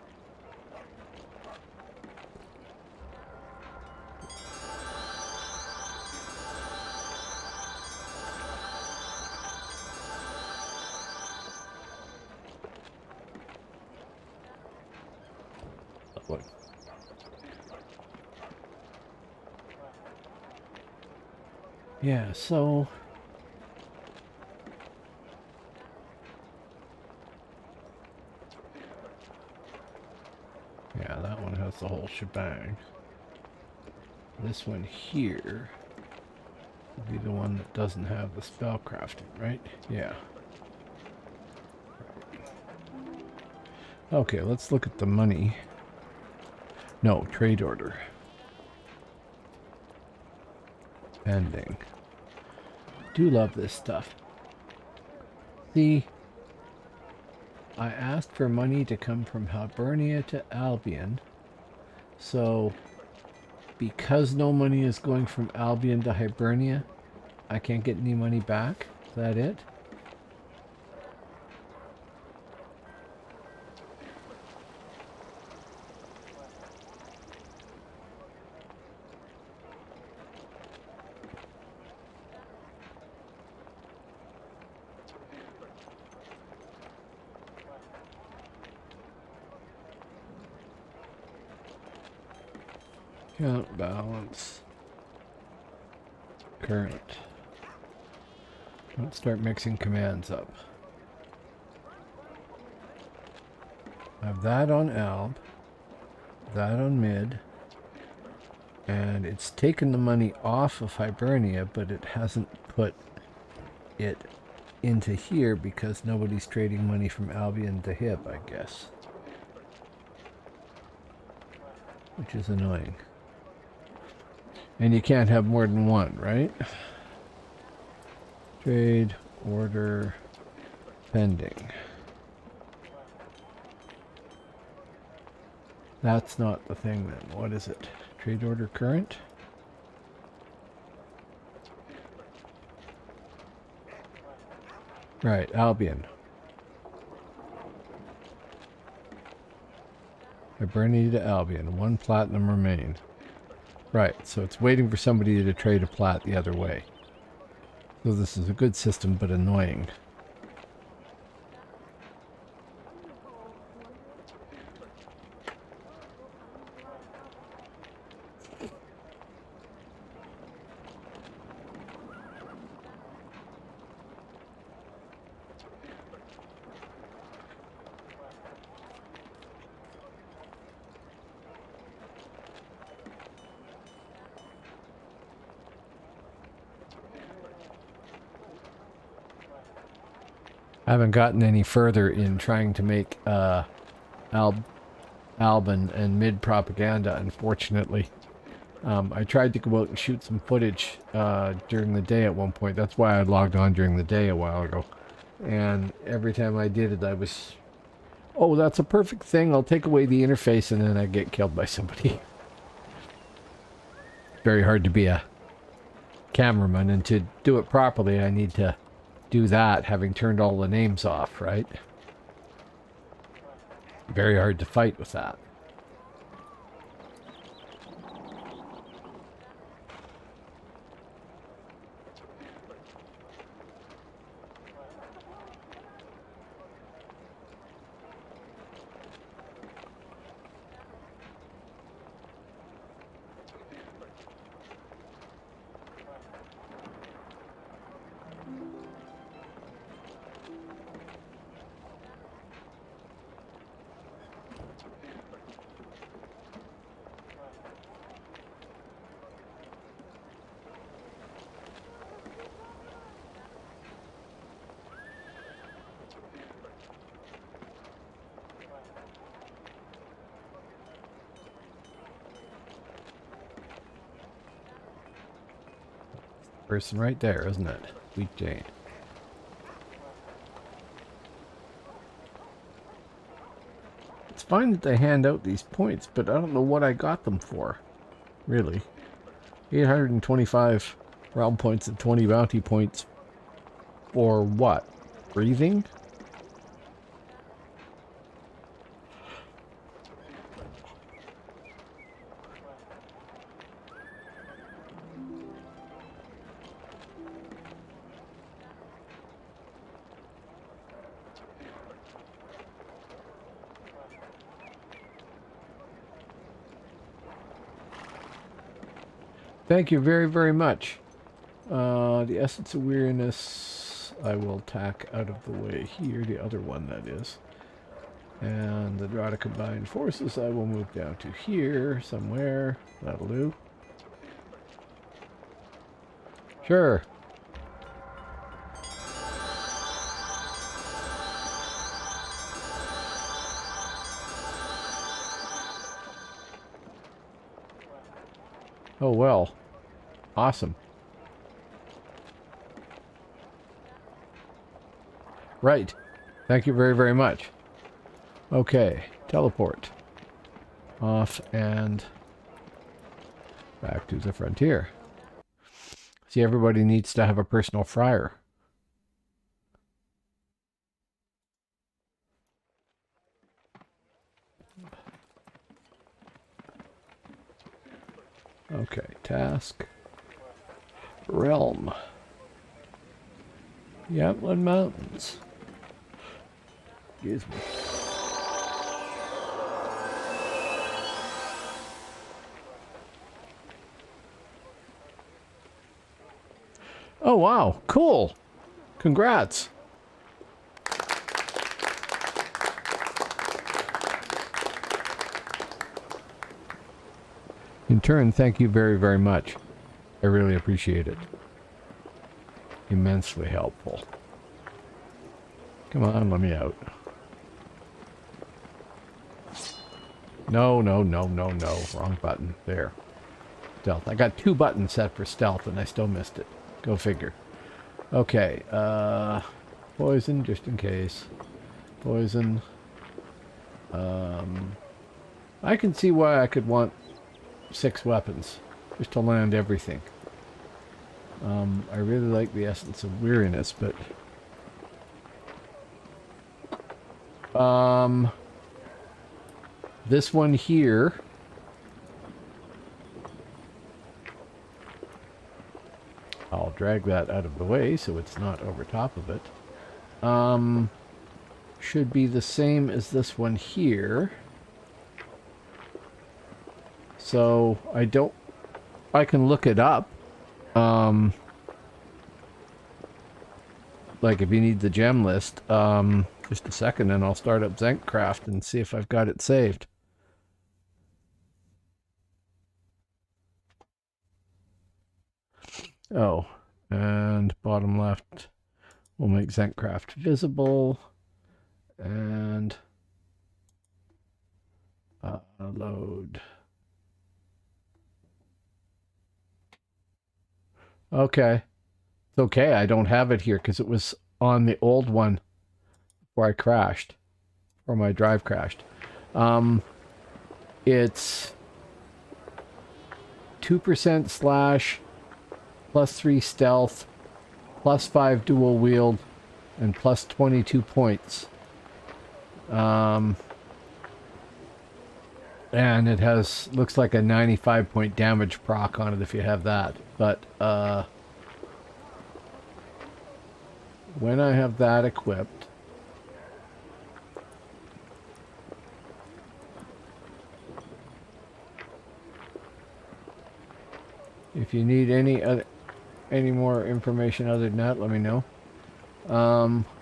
What? Yeah, so has the whole shebang. This one here would be the one that doesn't have the spell crafting, right? Yeah. Okay, let's look at the money. No, trade order. Pending. Do love this stuff. See, I asked for money to come from Hibernia to Albion, so because no money is going from Albion to Hibernia, I can't get any money back. Is that it? Account balance. Current. Let's start mixing commands up. I have that on Alb, that on mid, and it's taken the money off of Hibernia, but it hasn't put it into here because nobody's trading money from Albion to Hib, I guess. Which is annoying. And you can't have more than one, right? Trade order pending. That's not the thing then. What is it? Trade order current? Right, Albion. Hibernia to Albion. 1 platinum remain. Right, so it's waiting for somebody to trade a plat the other way. So this is a good system, but annoying. I haven't gotten any further in trying to make Alban and mid propaganda, unfortunately. I tried to go out and shoot some footage during the day at one point. That's why I logged on during the day a while ago. And every time I did it, I was, oh, that's a perfect thing. I'll take away the interface, and then I get killed by somebody. Very hard to be a cameraman, and to do it properly, I need to do that, having turned all the names off, right? Very hard to fight with that. Person right there, isn't it? Sweet Jane. It's fine that they hand out these points, but I don't know what I got them for. Really. 825 realm points and 20 bounty points. For what? Breathing? Thank you very, very much. The Essence of Weariness, I will tack out of the way here. The other one, that is. And the draw to combine forces, I will move down to here somewhere. That'll do. Sure. Oh, well. Awesome. Right. Thank you very, very much. Okay. Teleport. Off and back to the frontier. See, everybody needs to have a personal fryer. Okay, task. Realm. Yatlan Mountains. Excuse me. Oh, wow. Cool. Congrats. In turn, thank you very, very much. I really appreciate it. Immensely helpful. Come on, let me out. No, no, no, no, no. Wrong button. There. Stealth. I got 2 buttons set for stealth and I still missed it. Go figure. Okay. Poison, just in case. Poison. I can see why I could want 6 weapons. Just to land everything. I really like the essence of weariness, but... this one here... I'll drag that out of the way so it's not over top of it. Should be the same as this one here. So I can look it up. Like if you need the gem list, just a second and I'll start up Zencraft and see if I've got it saved. Oh, and bottom left, we'll make Zencraft visible and load. Okay. It's okay, I don't have it here because it was on the old one before I crashed, or my drive crashed. It's 2% slash +3 stealth, +5 dual wield, and +22 points. And it has, looks like a 95 point damage proc on it if you have that. But, when I have that equipped, if you need any more information other than that, let me know.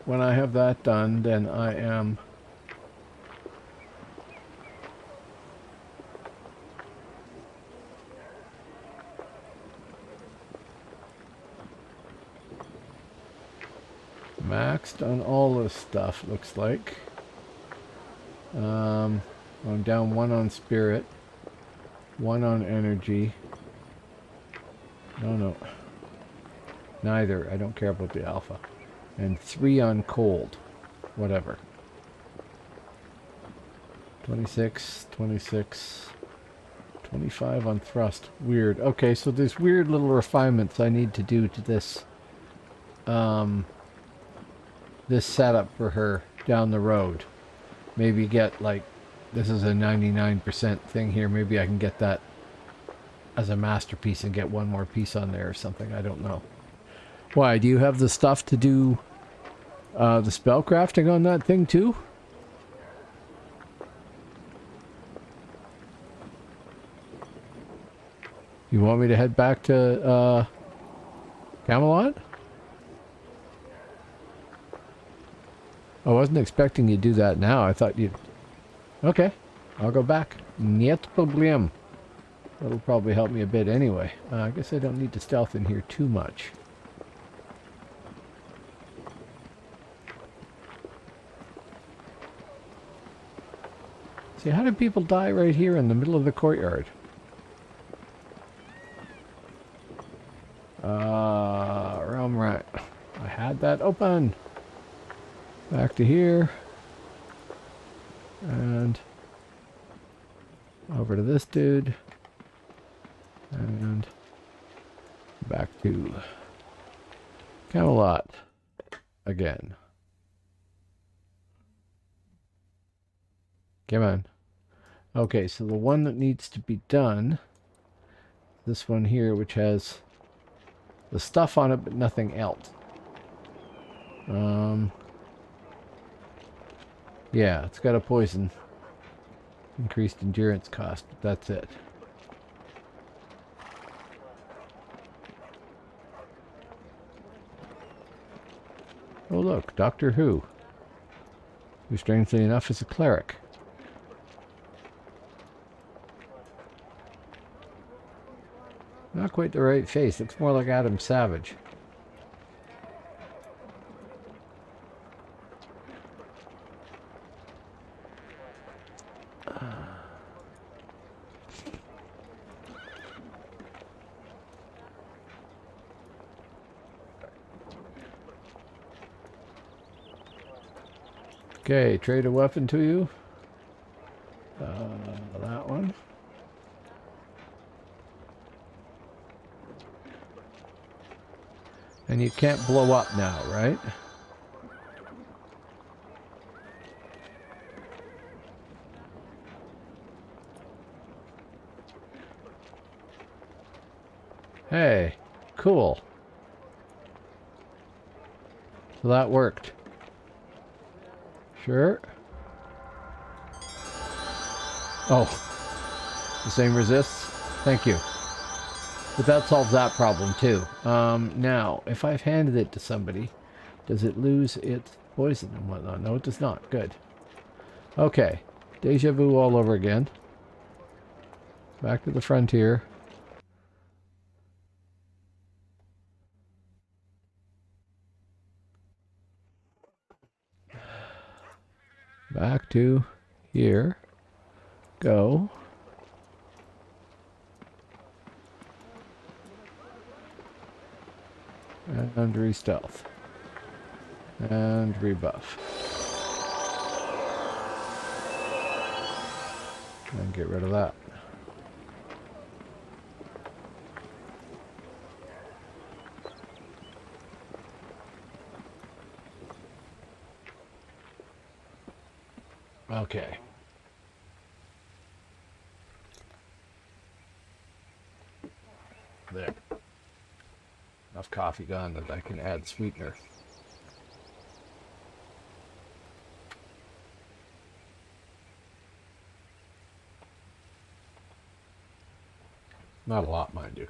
When I have that done, then I am maxed on all this stuff, looks like. I'm down 1 on spirit, 1 on energy. No. Neither. I don't care about the alpha. And 3 on cold. Whatever. 26, 26, 25 on thrust. Weird. Okay, so there's weird little refinements I need to do to this this setup for her down the road. Maybe get like, this is a 99% thing here. Maybe I can get that as a masterpiece and get 1 more piece on there or something. I don't know. Why, do you have the stuff to do the spell crafting on that thing too? You want me to head back to Camelot? I wasn't expecting you to do that now. I thought you'd Okay, I'll go back. Niet problem. That'll probably help me a bit anyway. I guess I don't need to stealth in here too much. See, how did people die right here in the middle of the courtyard? Realm right. I had that open. Back to here. And over to this dude. And back to Camelot again. Come on. Okay, so the one that needs to be done, this one here, which has the stuff on it but nothing else. Yeah, it's got a poison. Increased endurance cost, but that's it. Oh look, Doctor Who strangely enough is a cleric. Not quite the right face, looks more like Adam Savage. Okay, trade a weapon to you. That one. And you can't blow up now, right? Hey, cool. So that worked. Sure. Oh, the same resists? Thank you. But that solves that problem too. Now, if I've handed it to somebody, does it lose its poison and whatnot? No, it does not. Good. Okay. Deja vu all over again. Back to the frontier. Back to here. Go. And re-stealth. And rebuff. And get rid of that. Okay. There. Enough coffee gone that I can add sweetener. Not a lot, mind you.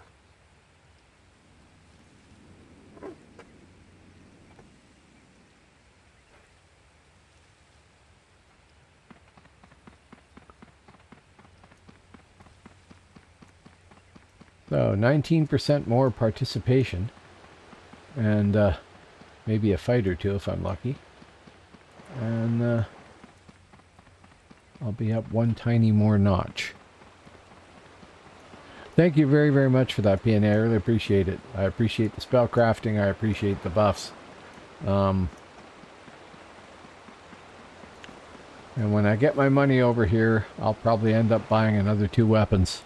So 19% more participation, and maybe a fight or two if I'm lucky. And I'll be up one tiny more notch. Thank you very, very much for that, PNA. I really appreciate it. I appreciate the spell crafting. I appreciate the buffs. And when I get my money over here, I'll probably end up buying another 2 weapons.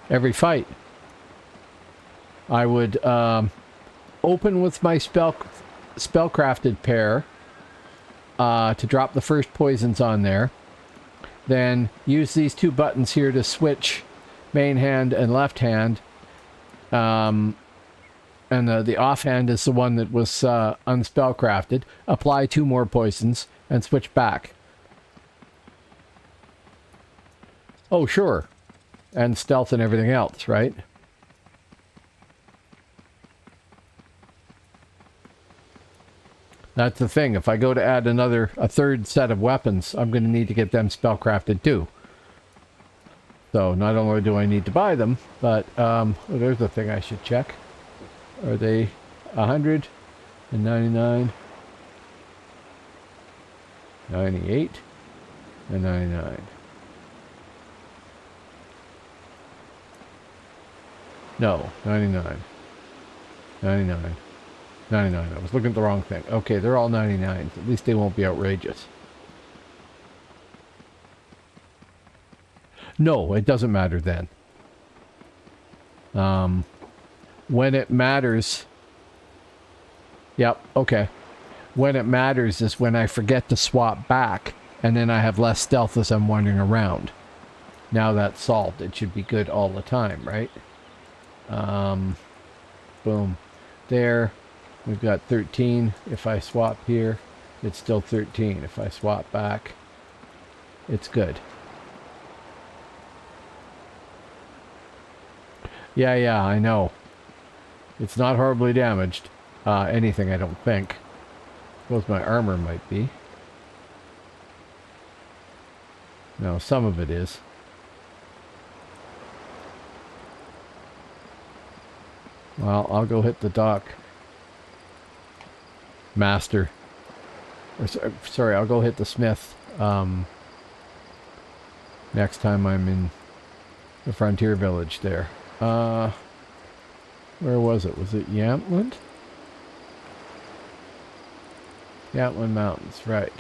Every fight, I would open with my spellcrafted pair to drop the first poisons on there. Then use these 2 buttons here to switch main hand and left hand. And the offhand is the one that was unspellcrafted. Apply 2 more poisons and switch back. Oh, sure. And stealth and everything else, right? That's the thing. If I go to add a third set of weapons, I'm going to need to get them spellcrafted too. So not only do I need to buy them, but oh, there's the thing I should check. Are they 199, 98, and 99? No, 99, 99. 99. I was looking at the wrong thing. Okay, they're all 99s. At least they won't be outrageous. No, it doesn't matter then. When it matters... Yep, okay. When it matters is when I forget to swap back, and then I have less stealth as I'm wandering around. Now that's solved. It should be good all the time, right? Boom. There. We've got 13. If I swap here, it's still 13. If I swap back, it's good. Yeah, I know. It's not horribly damaged. Anything, I don't think. Suppose my armor might be. No, some of it is. Well, I'll go hit the dock. Master. Or, sorry, I'll go hit the smith next time I'm in the frontier village there. Where was it? Was it Yantland? Yantland Mountains, right.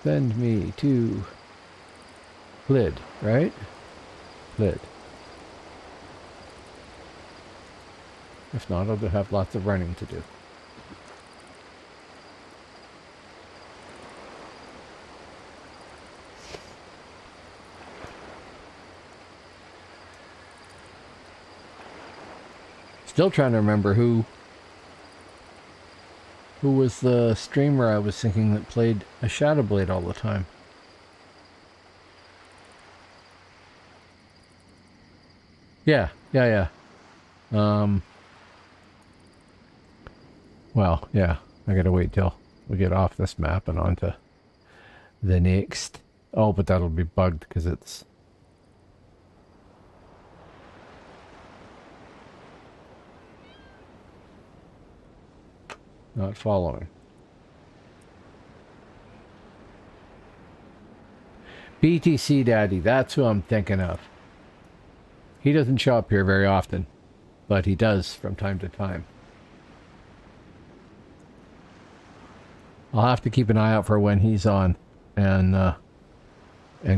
Send me to Plid, right? Plid. If not, I'll have lots of running to do. Still trying to remember who was the streamer I was thinking that played a Shadow Blade all the time. Yeah. Well, yeah, I gotta wait till we get off this map and onto the next. Oh, but that'll be bugged because it's... not following. BTC Daddy, that's who I'm thinking of. He doesn't show up here very often, but he does from time to time. I'll have to keep an eye out for when he's on and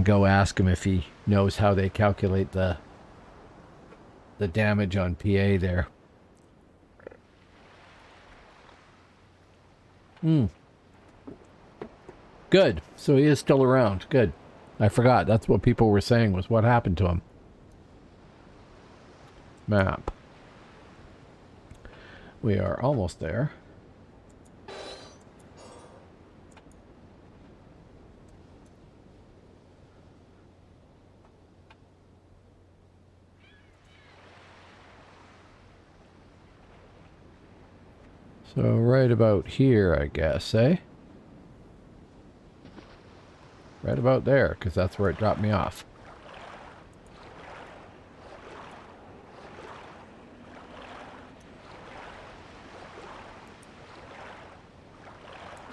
go ask him if he knows how they calculate the damage on PA there. Good. So he is still around. Good. I forgot. That's what people were saying was what happened to him. Map. We are almost there. So right about here, I guess, eh? Right about there, because that's where it dropped me off.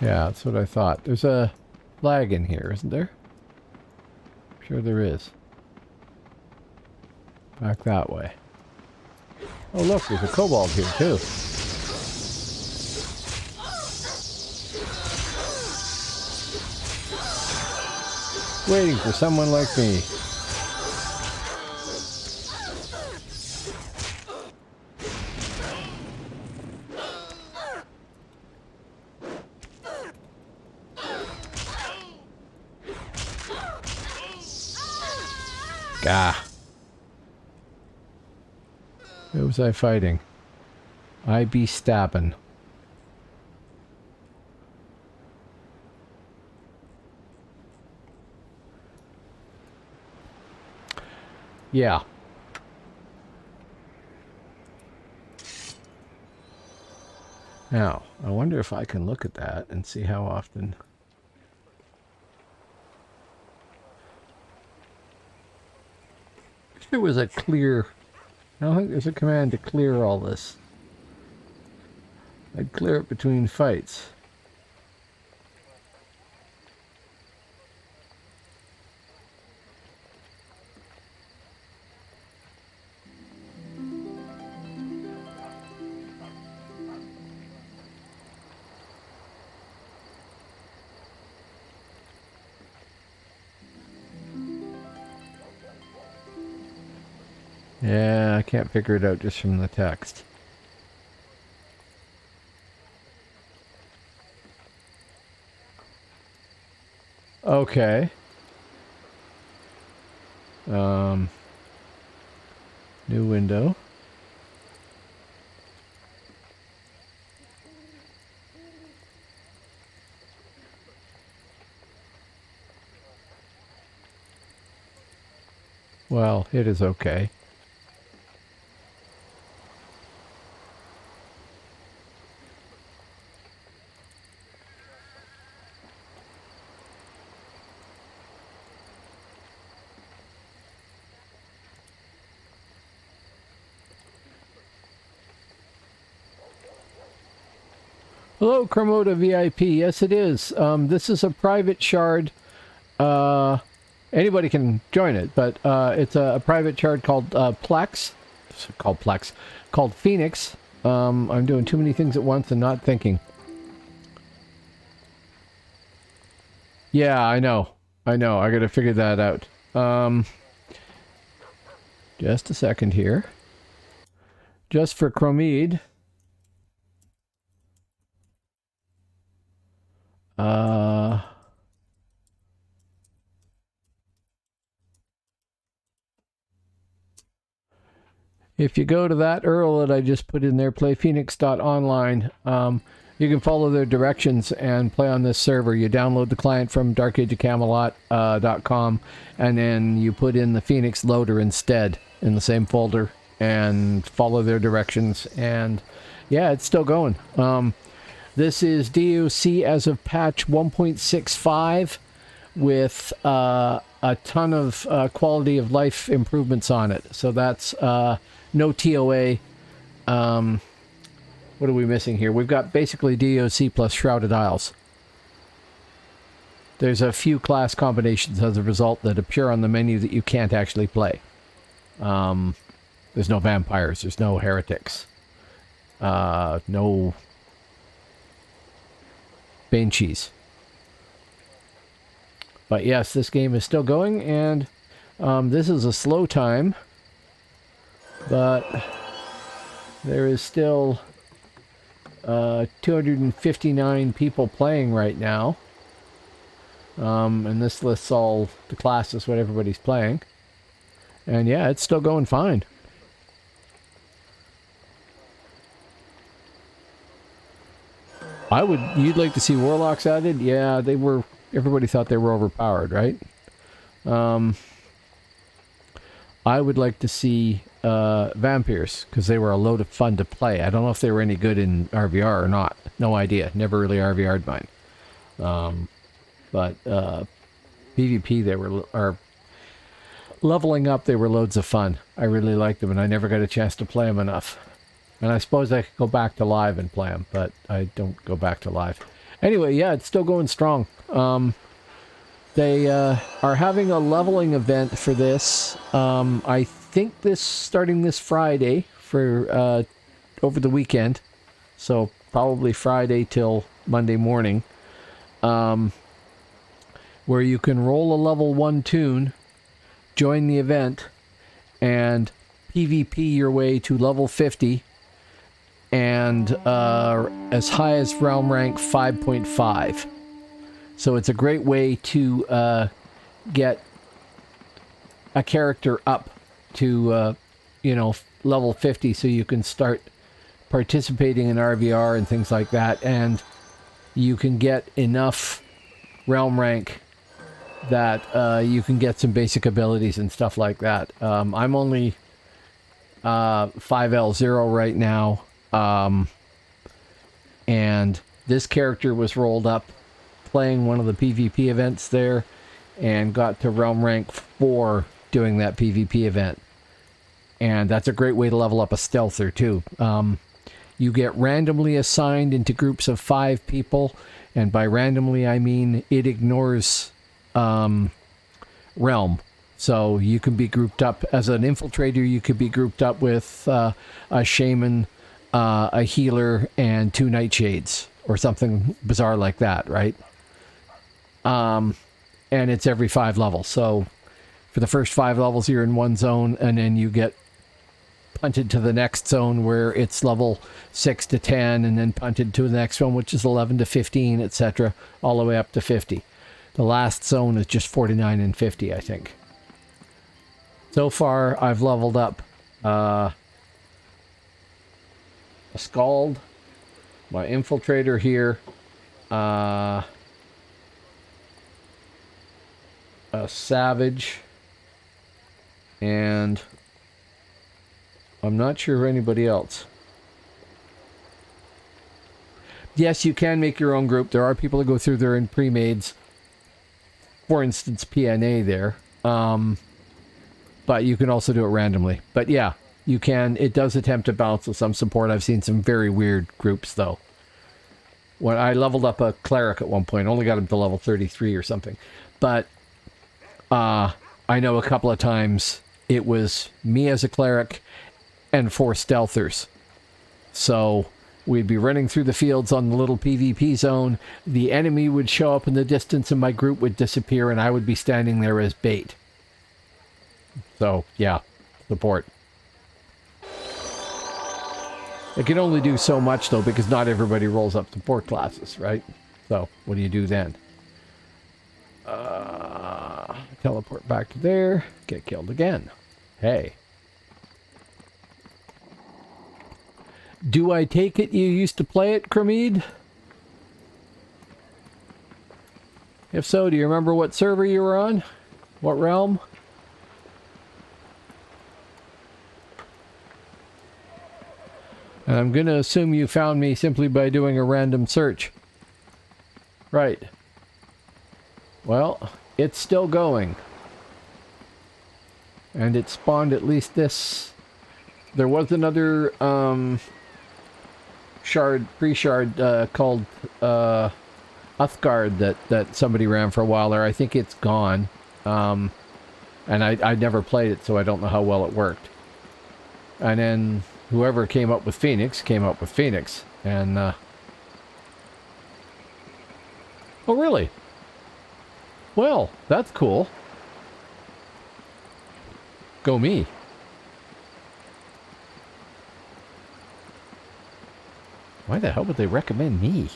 Yeah, that's what I thought. There's a flag in here, isn't there? I'm sure there is. Back that way. Oh look, there's a kobold here too. Waiting for someone like me. Gah. Who was I fighting? I be stabbing. Yeah. Now, I wonder if I can look at that and see how often. If there was a clear... I don't think there's a command to clear all this. I'd clear it between fights. Yeah, I can't figure it out just from the text. Okay. New window. Well, it is okay. Hello, Chromota VIP. Yes, it is. This is a private shard. Anybody can join it, but it's a private shard called Plex. It's called Phoenix. I'm doing too many things at once and not thinking. Yeah, I know. I gotta figure that out. Just a second here. Just for Chromede. If you go to that URL that I just put in there, playphoenix.online, you can follow their directions and play on this server. You download the client from darkageofcamelot.com, and then you put in the Phoenix loader instead in the same folder and follow their directions. And yeah, it's still going. This is DAOC as of patch 1.65 with a ton of quality of life improvements on it. So that's no TOA. What are we missing here? We've got basically DAOC plus Shrouded Isles. There's a few class combinations as a result that appear on the menu that you can't actually play. There's no vampires. There's no heretics. No banshees. But yes, this game is still going, and this is a slow time. But there is still 259 people playing right now. And this lists all the classes, what everybody's playing. And yeah, it's still going fine. You'd like to see warlocks added? Yeah, everybody thought they were overpowered, right? I would like to see vampires, because they were a load of fun to play. I don't know if they were any good in RVR or not. No idea. Never really RVR'd mine. But PvP, or leveling up, they were loads of fun. I really liked them, and I never got a chance to play them enough. And I suppose I could go back to live and play them, but I don't go back to live. Anyway, yeah, it's still going strong. They are having a leveling event for this. I think starting this Friday for over the weekend. So probably Friday till Monday morning. Where you can roll a level 1 toon, join the event, and PvP your way to level 50 and as high as realm rank 5.5. So it's a great way to get a character up to, level 50 so you can start participating in RVR and things like that, and you can get enough realm rank that you can get some basic abilities and stuff like that. I'm only 5L0 right now, and this character was rolled up playing one of the PvP events there and got to realm rank 4 doing that PvP event. And that's a great way to level up a stealther too. You get randomly assigned into groups of 5 people, and by randomly I mean it ignores realm. So you can be grouped up as an infiltrator. You could be grouped up with a shaman, a healer, and 2 nightshades or something bizarre like that, right? And it's every 5 levels. So for the first 5 levels, you're in one zone, and then you get punted to the next zone where it's level 6 to 10, and then punted to the next one, which is 11 to 15, etc., all the way up to 50. The last zone is just 49 and 50, I think. So far, I've leveled up a Scald, my Infiltrator here, a Savage, and I'm not sure of anybody else. Yes, you can make your own group. There are people that go through there in pre-mades. For instance, PNA there. But you can also do it randomly. But yeah, you can. It does attempt to balance with some support. I've seen some very weird groups, though. When I leveled up a cleric at one point, only got him to level 33 or something. But I know a couple of times it was me as a cleric and 4 stealthers. So we'd be running through the fields on the little PvP zone. The enemy would show up in the distance and my group would disappear and I would be standing there as bait. So, yeah, support. It can only do so much, though, because not everybody rolls up support classes, right? So, what do you do then? Teleport back to there. Get killed again. Hey. Do I take it you used to play it, Cremede? If so, do you remember what server you were on? What realm? And I'm going to assume you found me simply by doing a random search. Right. Well, it's still going. And it spawned at least this. There was another pre-shard called Uthgard that somebody ran for a while there. I think it's gone. And I never played it, so I don't know how well it worked. And then whoever came up with Phoenix came up with Phoenix. And oh, really? Well, that's cool. Go me. Why the hell would they recommend me?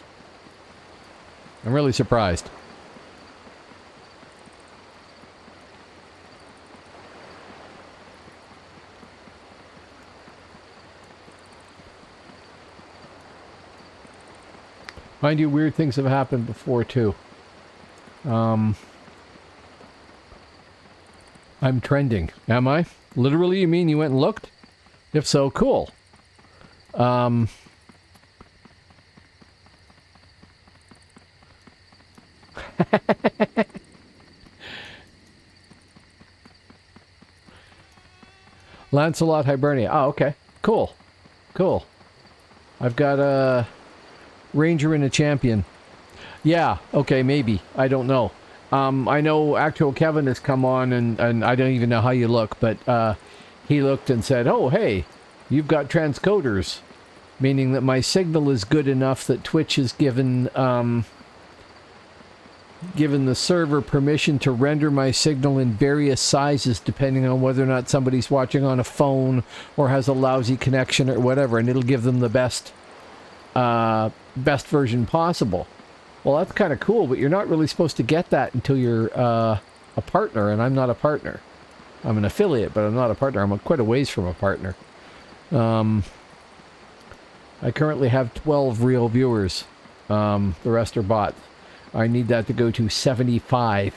I'm really surprised. Mind you, weird things have happened before, too. I'm trending. Am I? Literally, you mean you went and looked? If so, cool. Lancelot Hibernia. Oh, okay. Cool. Cool. I've got a Ranger and a Champion. Yeah, okay, maybe. I don't know. I know Actual Kevin has come on, and I don't even know how you look, but he looked and said, oh, hey, you've got transcoders. Meaning that my signal is good enough that Twitch has given the server permission to render my signal in various sizes depending on whether or not somebody's watching on a phone or has a lousy connection or whatever, and it'll give them the best version possible. Well, that's kind of cool, but you're not really supposed to get that until you're a partner, and I'm not a partner. I'm an affiliate, but I'm not a partner. I'm quite a ways from a partner. I currently have 12 real viewers. The rest are bots. I need that to go to 75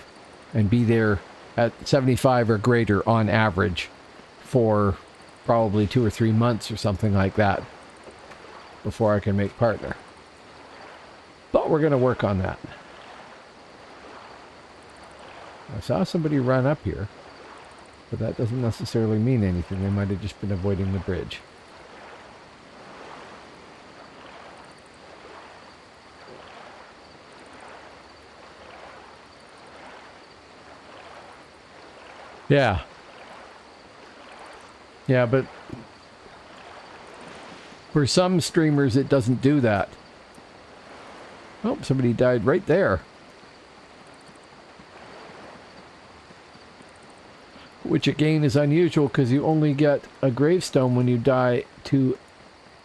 and be there at 75 or greater on average for probably 2 or 3 months or something like that before I can make partner. But we're going to work on that. I saw somebody run up here, but that doesn't necessarily mean anything. They might have just been avoiding the bridge. Yeah. Yeah, but for some streamers, it doesn't do that. Oh, somebody died right there. Which again is unusual because you only get a gravestone when you die to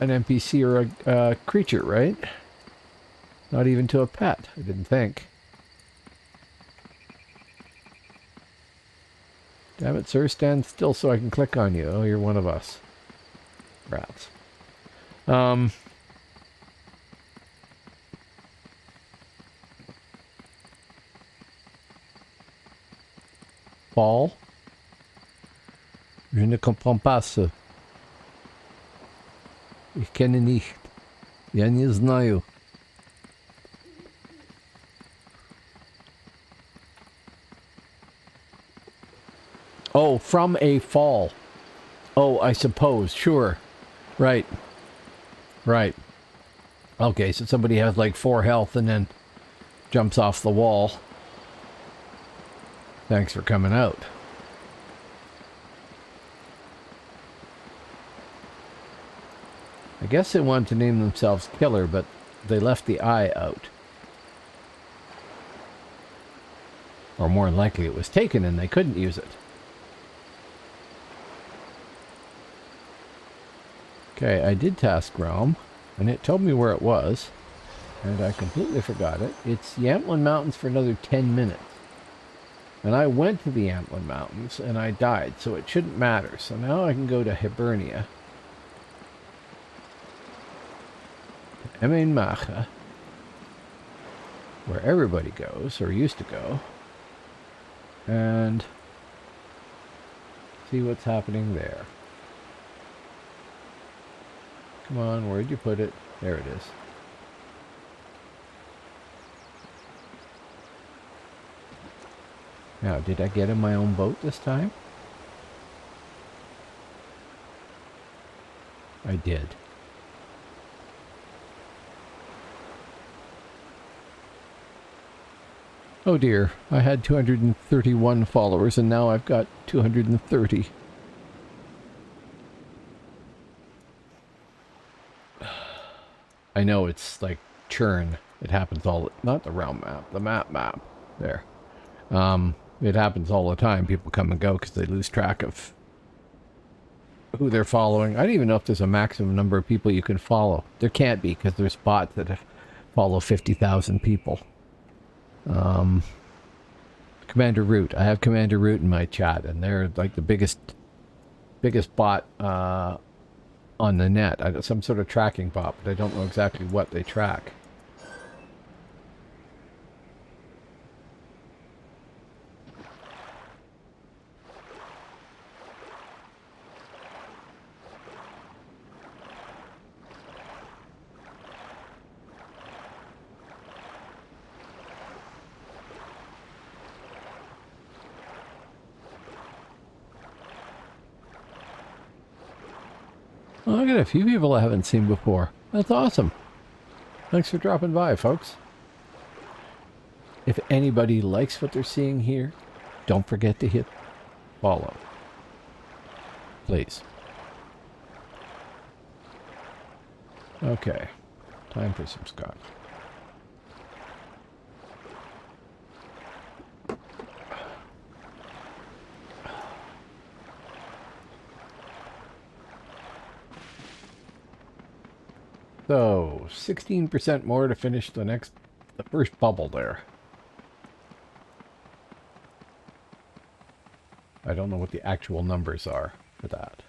an NPC or a creature, right? Not even to a pet, I didn't think. Damn it, sir, stand still so I can click on you. Oh, you're one of us. Rats. Fall? Je ne comprends pas ça. Ich kenne nicht. Ja nie знаю. Oh, from a fall. Oh, I suppose. Sure. Right. Right. Okay, so somebody has like 4 health and then jumps off the wall. Thanks for coming out. I guess they wanted to name themselves Killer, but they left the I out. Or more than likely it was taken and they couldn't use it. Okay, I did Task Realm, and it told me where it was, and I completely forgot it. It's Yamplin Mountains for another 10 minutes. And I went to the Yamplin Mountains, and I died, so it shouldn't matter. So now I can go to Hibernia. Emain-Macha, where everybody goes, or used to go, and see what's happening there. Come on, where'd you put it? There it is. Now, did I get in my own boat this time? I did. Oh dear, I had 231 followers and now I've got 230. I know it's like churn. It happens all, not the realm map, the map there. It happens all the time. People come and go because they lose track of who they're following. I don't even know if there's a maximum number of people you can follow. There can't be because there's bots that follow 50,000 people. Commander Root. I have Commander Root in my chat, and they're like the biggest bot on the net. I got some sort of tracking bot, but I don't know exactly what they track. Well, I got a few people I haven't seen before. That's awesome. Thanks for dropping by, folks. If anybody likes what they're seeing here, don't forget to hit follow. Please. Okay. Time for some scotch. So, 16% more to finish the first bubble there. I don't know what the actual numbers are for that.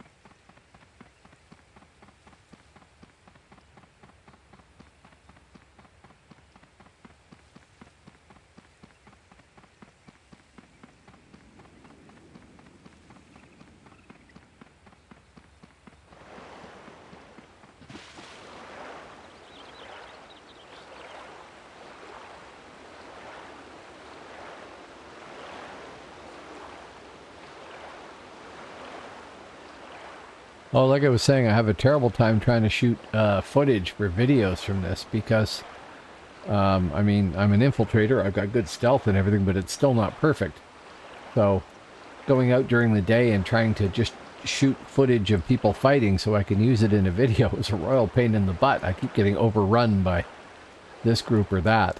Oh, like I was saying, I have a terrible time trying to shoot footage for videos from this because, I mean, I'm an infiltrator. I've got good stealth and everything, but it's still not perfect. So going out during the day and trying to just shoot footage of people fighting so I can use it in a video is a royal pain in the butt. I keep getting overrun by this group or that.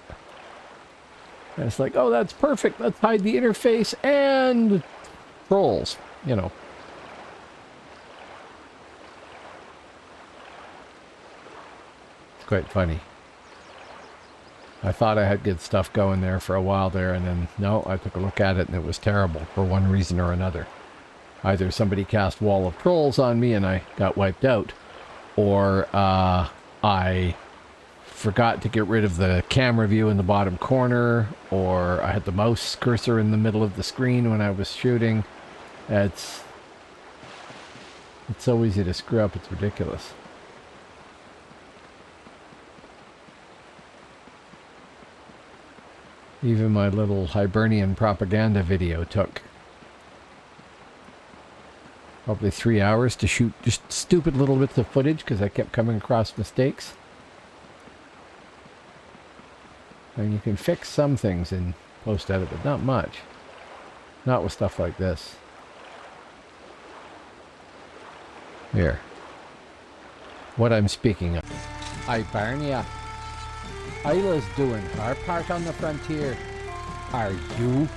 And it's like, oh, that's perfect. Let's hide the interface and trolls, you know. It's quite funny. I thought I had good stuff going there for a while there, and then, no, I took a look at it and it was terrible for one reason or another. Either somebody cast Wall of Trolls on me and I got wiped out, or I forgot to get rid of the camera view in the bottom corner, or I had the mouse cursor in the middle of the screen when I was shooting. It's so easy to screw up, it's ridiculous. Even my little Hibernian propaganda video took probably 3 hours to shoot just stupid little bits of footage because I kept coming across mistakes. And you can fix some things in post-edit, but not much. Not with stuff like this. Here. What I'm speaking of. Hibernia. Isla's doing her part on the frontier. Are you?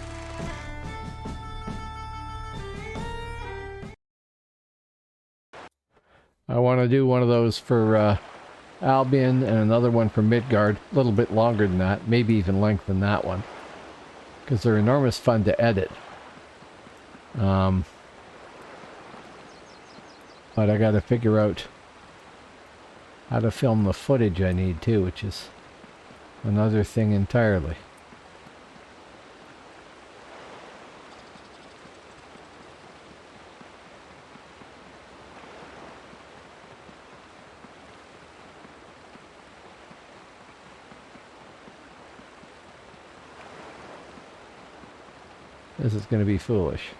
I want to do one of those for Albion and another one for Midgard. A little bit longer than that, maybe even length than that one. Because they're enormous fun to edit. But I got to figure out how to film the footage I need too, which is another thing entirely. This is going to be foolish.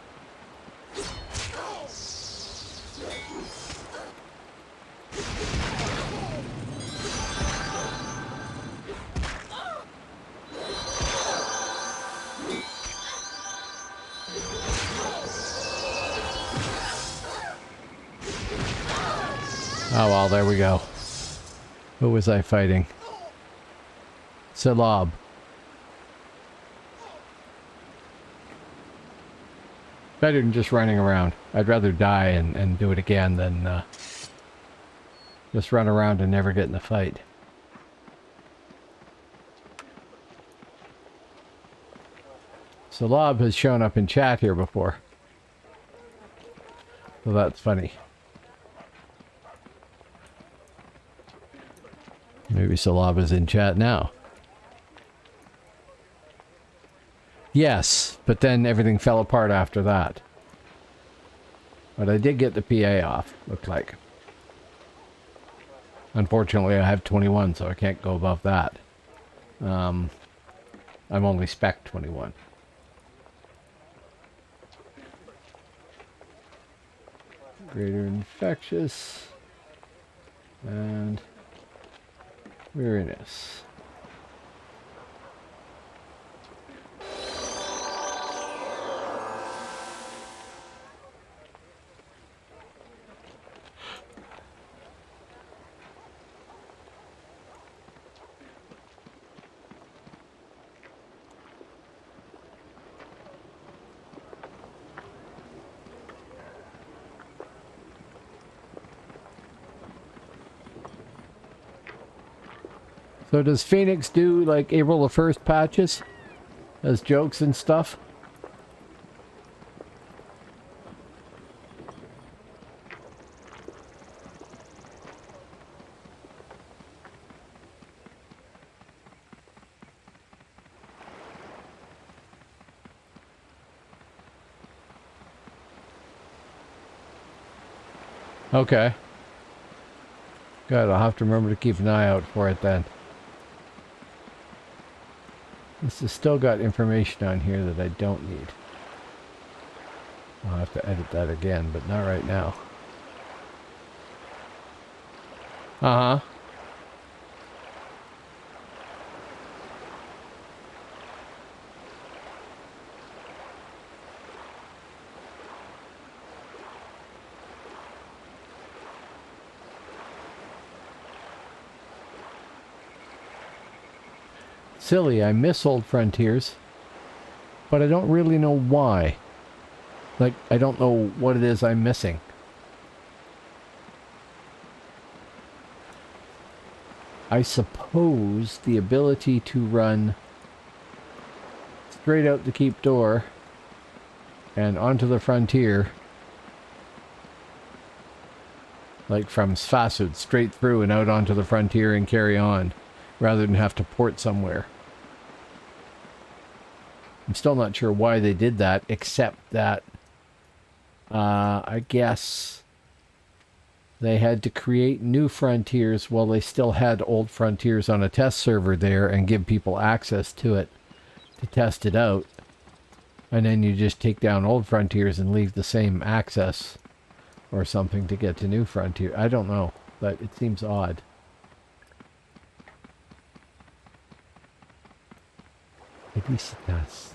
Oh, well, there we go. Who was I fighting? Salab. Better than just running around. I'd rather die and do it again than just run around and never get in a fight. Salab has shown up in chat here before. So that's funny. Maybe Salab is in chat now. Yes, but then everything fell apart after that. But I did get the PA off, looked like. Unfortunately, I have 21, so I can't go above that. I'm only spec 21. Greater infectious. And weariness. So does Phoenix do like April the 1st patches as jokes and stuff? Okay. Good, I'll have to remember to keep an eye out for it then. This has still got information on here that I don't need. I'll have to edit that again, but not right now. Uh-huh. Silly, I miss Old Frontiers, but I don't really know why. Like, I don't know what it is I'm missing. I suppose the ability to run straight out the keep door and onto the frontier, like from Sfasud, straight through and out onto the frontier and carry on, rather than have to port somewhere. I'm still not sure why they did that, except that I guess they had to create new frontiers while they still had old frontiers on a test server there and give people access to it to test it out. And then you just take down old frontiers and leave the same access or something to get to new frontier. I don't know, but it seems odd. Felicitas.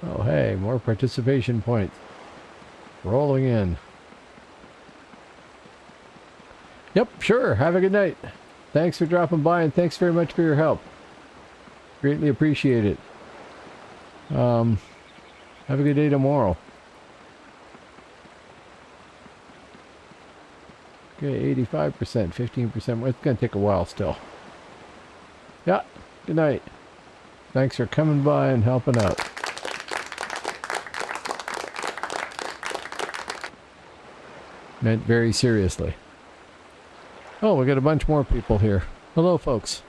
Oh, hey, more participation points. Rolling in. Yep, sure. Have a good night. Thanks for dropping by, and thanks very much for your help. Greatly appreciate it. Have a good day tomorrow. Okay, 85%, 15%. It's going to take a while still. Yeah, good night. Thanks for coming by and helping out. Meant very seriously. Oh, we got a bunch more people here. Hello, folks.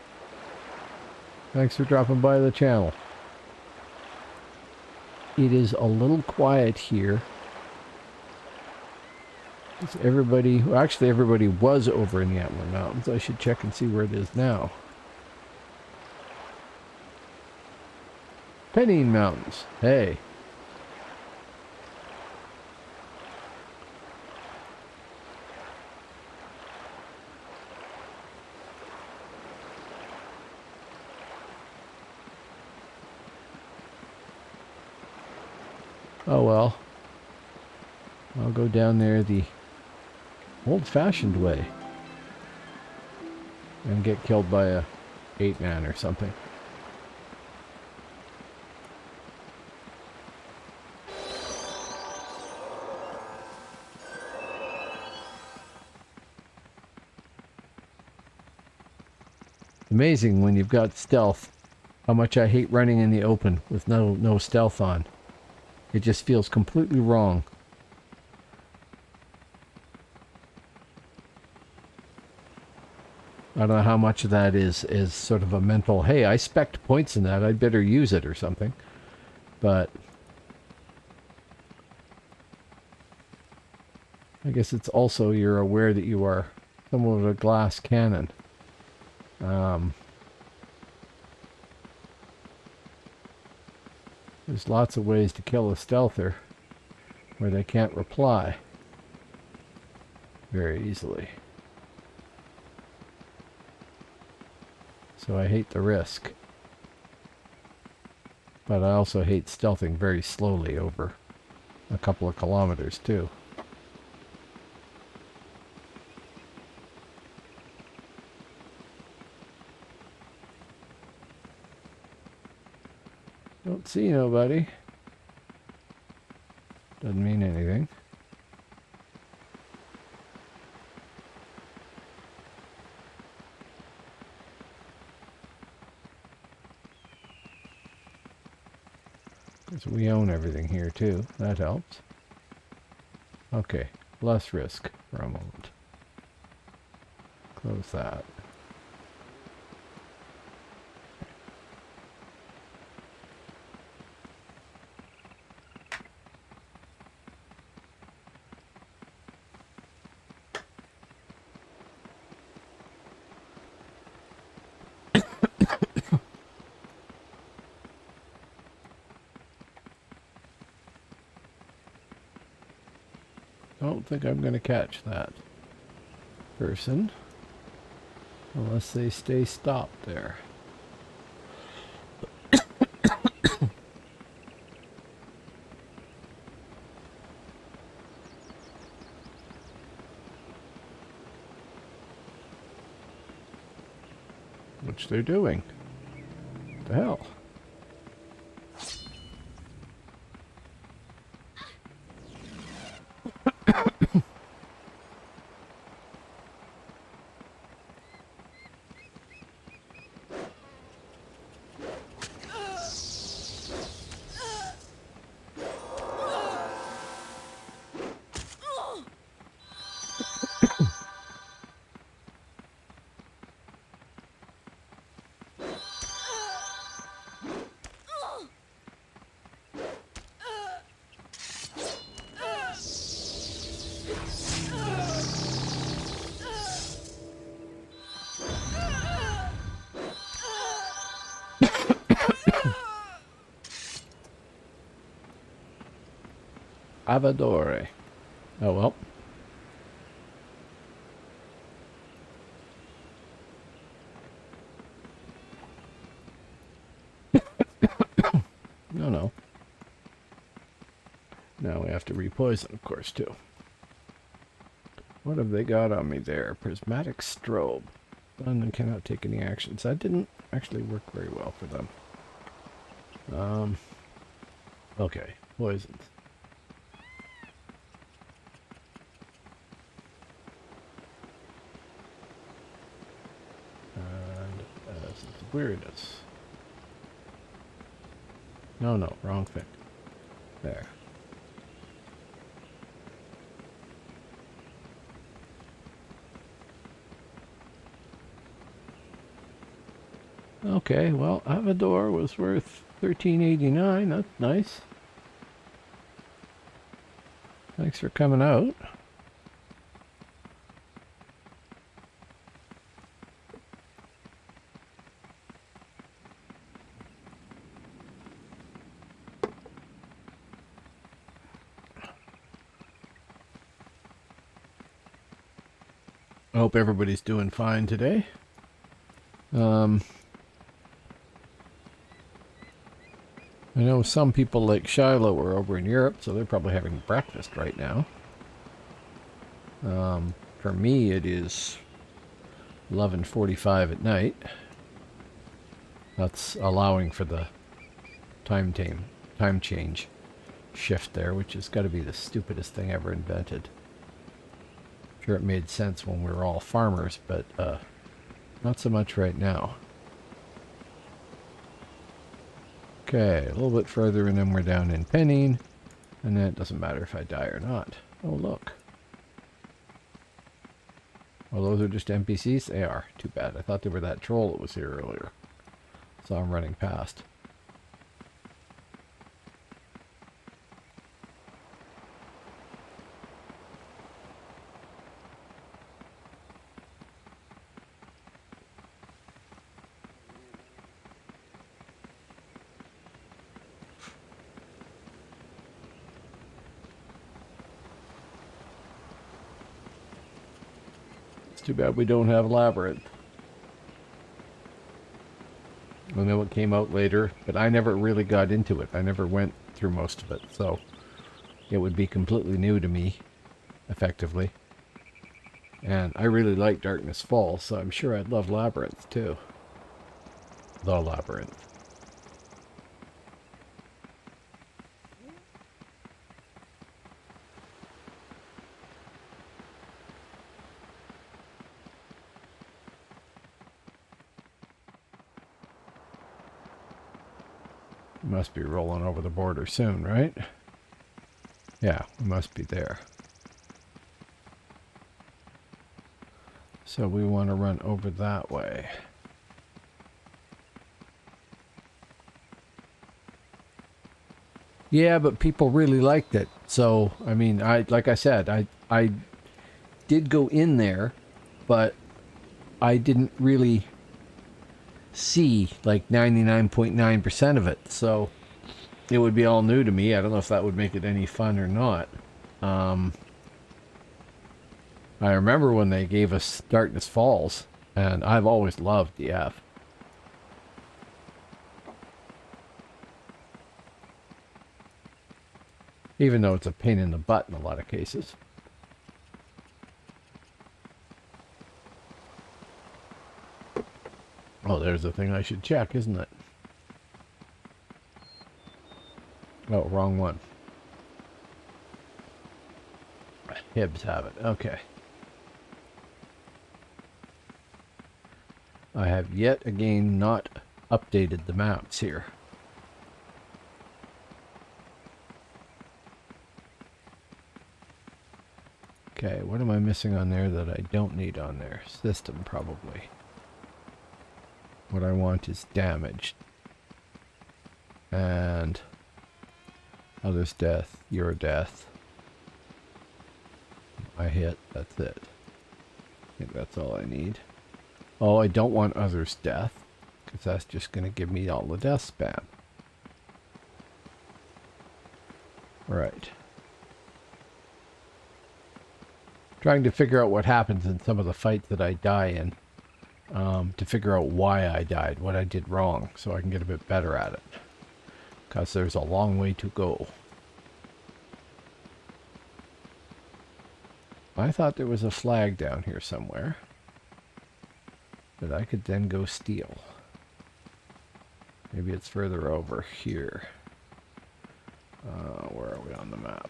Thanks for dropping by the channel. It is a little quiet here. It's everybody, well, actually everybody was over in the Antler Mountains. I should check and see where it is now. Pennine Mountains. Hey. Oh well. I'll go down there the old-fashioned way and get killed by a 8-man or something. Amazing when you've got stealth, how much I hate running in the open with no stealth on. It just feels completely wrong. I don't know how much of that is sort of a mental, hey, I spec'd points in that, I'd better use it or something. But I guess it's also you're aware that you are somewhat of a glass cannon. There's lots of ways to kill a stealther where they can't reply very easily. So I hate the risk. But I also hate stealthing very slowly over a couple of kilometers too. Don't see nobody. Doesn't mean anything. Because we own everything here too. That helps. Okay, less risk for a moment. Close that. don't think I'm going to catch that person unless they stay stopped there. Which they're doing. What the hell? Avadore. Oh well. No. Now we have to repoison, of course, too. What have they got on me there? Prismatic strobe. Stunned and cannot take any actions. That didn't actually work very well for them. Okay, poisons. And weirdness. No, wrong thing. There. Okay, well, Avador was worth $13.89. That's nice. Thanks for coming out. I hope everybody's doing fine today. I know some people like Shiloh are over in Europe, so they're probably having breakfast right now. For me, it is 11:45 at night. That's allowing for the time change shift there, which has got to be the stupidest thing ever invented. Sure, it made sense when we were all farmers, but not so much right now. Okay, a little bit further and then we're down in penning, and then it doesn't matter if I die or not. Oh, look. Oh, those are just NPCs? They are. Too bad. I thought they were that troll that was here earlier. So I'm running past. Too bad we don't have Labyrinth. I know it came out later, but I never really got into it. I never went through most of it, so it would be completely new to me, effectively. And I really like Darkness Falls, so I'm sure I'd love Labyrinth too. The Labyrinth. Must be rolling over the border soon, right? Yeah, we must be there. So we want to run over that way. Yeah, but people really liked it. So, I mean, like I said, I did go in there, but I didn't really see like 99.9% of it, so it would be all new to me. I don't know if that would make it any fun or not. I remember when they gave us Darkness Falls, and I've always loved DF. Even though it's a pain in the butt in a lot of cases. Oh, there's the thing I should check, isn't it? Oh, wrong one. Hibbs have it. Okay. I have yet again not updated the maps here. Okay, what am I missing on there that I don't need on there? System, probably. What I want is damaged. And others' death, your death. I hit, that's it. I think that's all I need. Oh, I don't want others' death, because that's just going to give me all the death spam. Right. Trying to figure out what happens in some of the fights that I die in. To figure out why I died, what I did wrong, so I can get a bit better at it. Because there's a long way to go. I thought there was a flag down here somewhere that I could then go steal. Maybe it's further over here. Where are we on the map?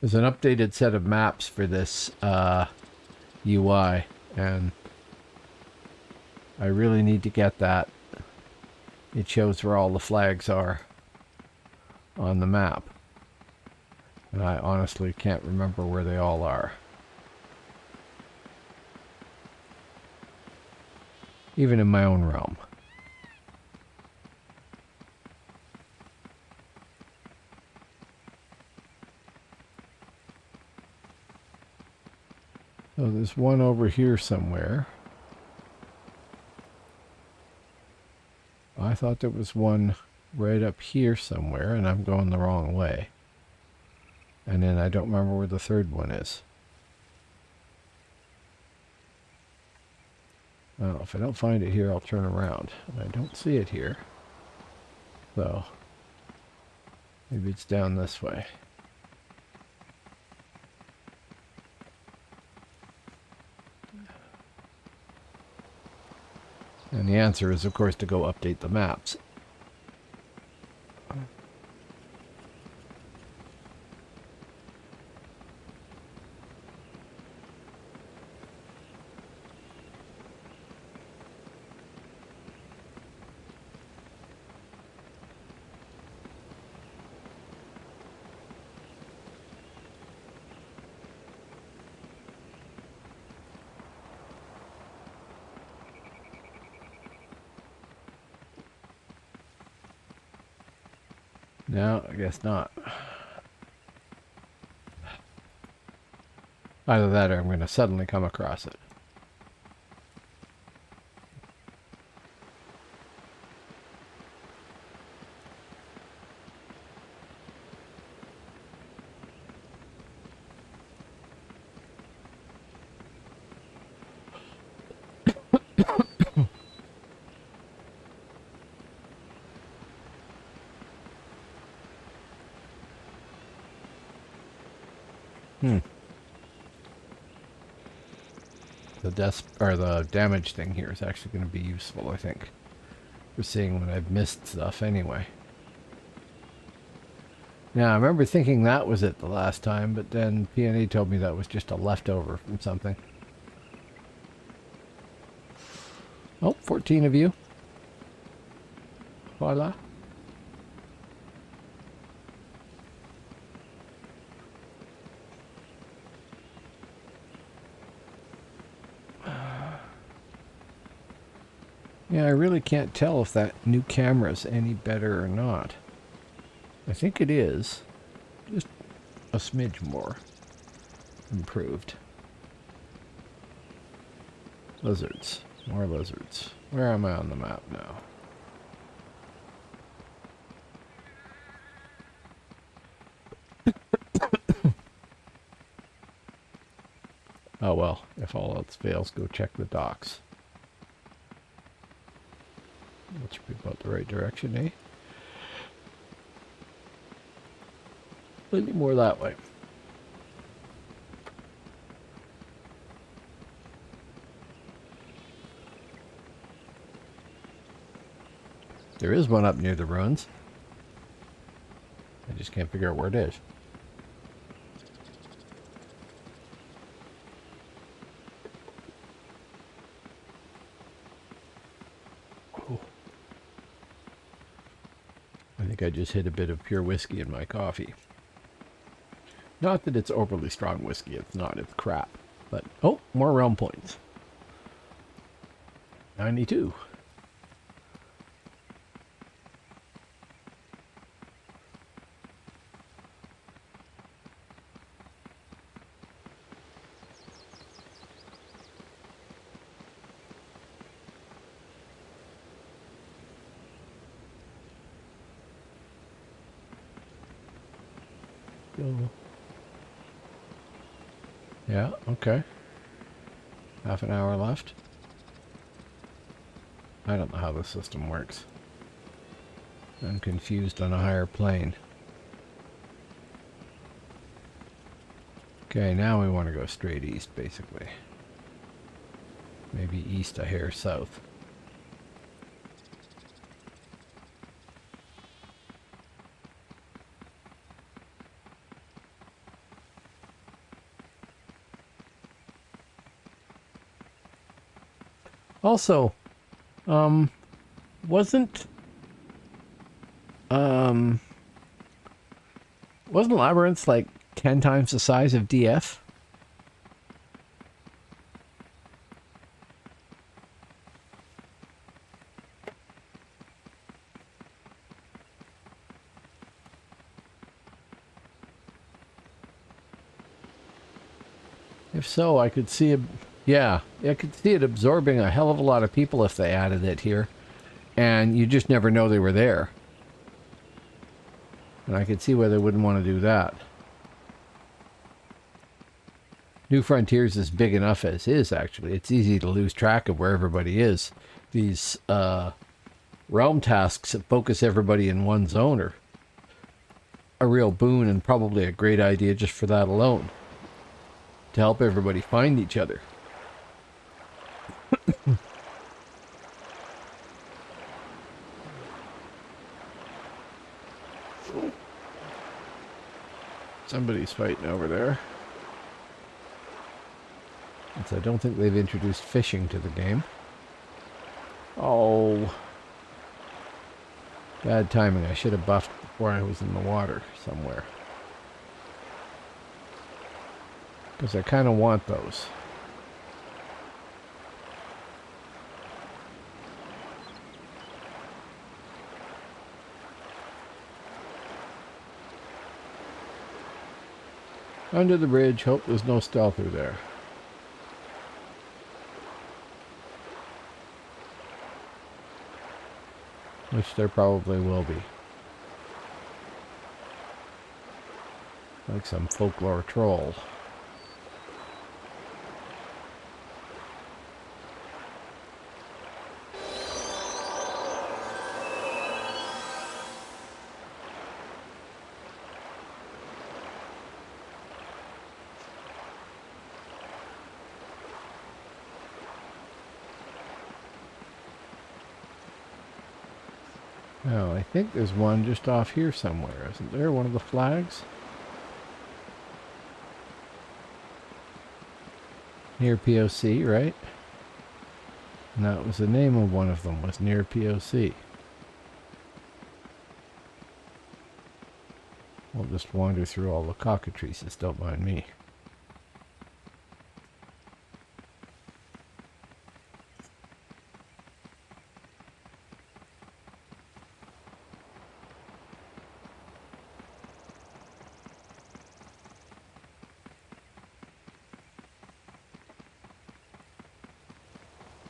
There's an updated set of maps for this UI, and I really need to get that. It shows where all the flags are on the map, and I honestly can't remember where they all are. Even in my own realm. So there's one over here somewhere. I thought there was one right up here somewhere, and I'm going the wrong way. And then I don't remember where the third one is. Well, if I don't find it here, I'll turn around. And I don't see it here. So, maybe it's down this way. And the answer is, of course, to go update the maps. No, I guess not. Either that or I'm going to suddenly come across it. The death or the damage thing here is actually going to be useful, I think, for seeing when I've missed stuff anyway. Now, I remember thinking that was it the last time, but then P&A told me that was just a leftover from something. Oh, 14 of you. Voila. Yeah, I really can't tell if that new camera's any better or not. I think it is. Just a smidge more improved. Lizards. More lizards. Where am I on the map now? Oh well, if all else fails, go check the docks. That should be about the right direction, eh? Plenty more that way. There is one up near the ruins. I just can't figure out where it is. Oh. I think I just hit a bit of pure whiskey in my coffee. Not that it's overly strong whiskey, it's not, it's crap. But, oh, more realm points. 92. Yeah, okay. Half an hour left. I don't know how the system works. I'm confused on a higher plane. Okay, now we want to go straight east, basically. Maybe east a hair south. Also, wasn't Labyrinth like 10 times the size of DF? If so, I could see it. Yeah, I could see it absorbing a hell of a lot of people if they added it here. And you just never know they were there. And I could see why they wouldn't want to do that. New Frontiers is big enough as is, actually. It's easy to lose track of where everybody is. These realm tasks that focus everybody in one zone are a real boon and probably a great idea just for that alone. To help everybody find each other. Somebody's fighting over there. So I don't think they've introduced fishing to the game. Oh. Bad timing. I should have buffed before I was in the water somewhere. Because I kind of want those. Under the bridge. Hope there's no stealth through there. Which there probably will be. Like some folklore troll. Oh, I think there's one just off here somewhere, isn't there? One of the flags? Near POC, right? And that was the name of one of them, was near POC. We'll just wander through all the cockatrices, don't mind me.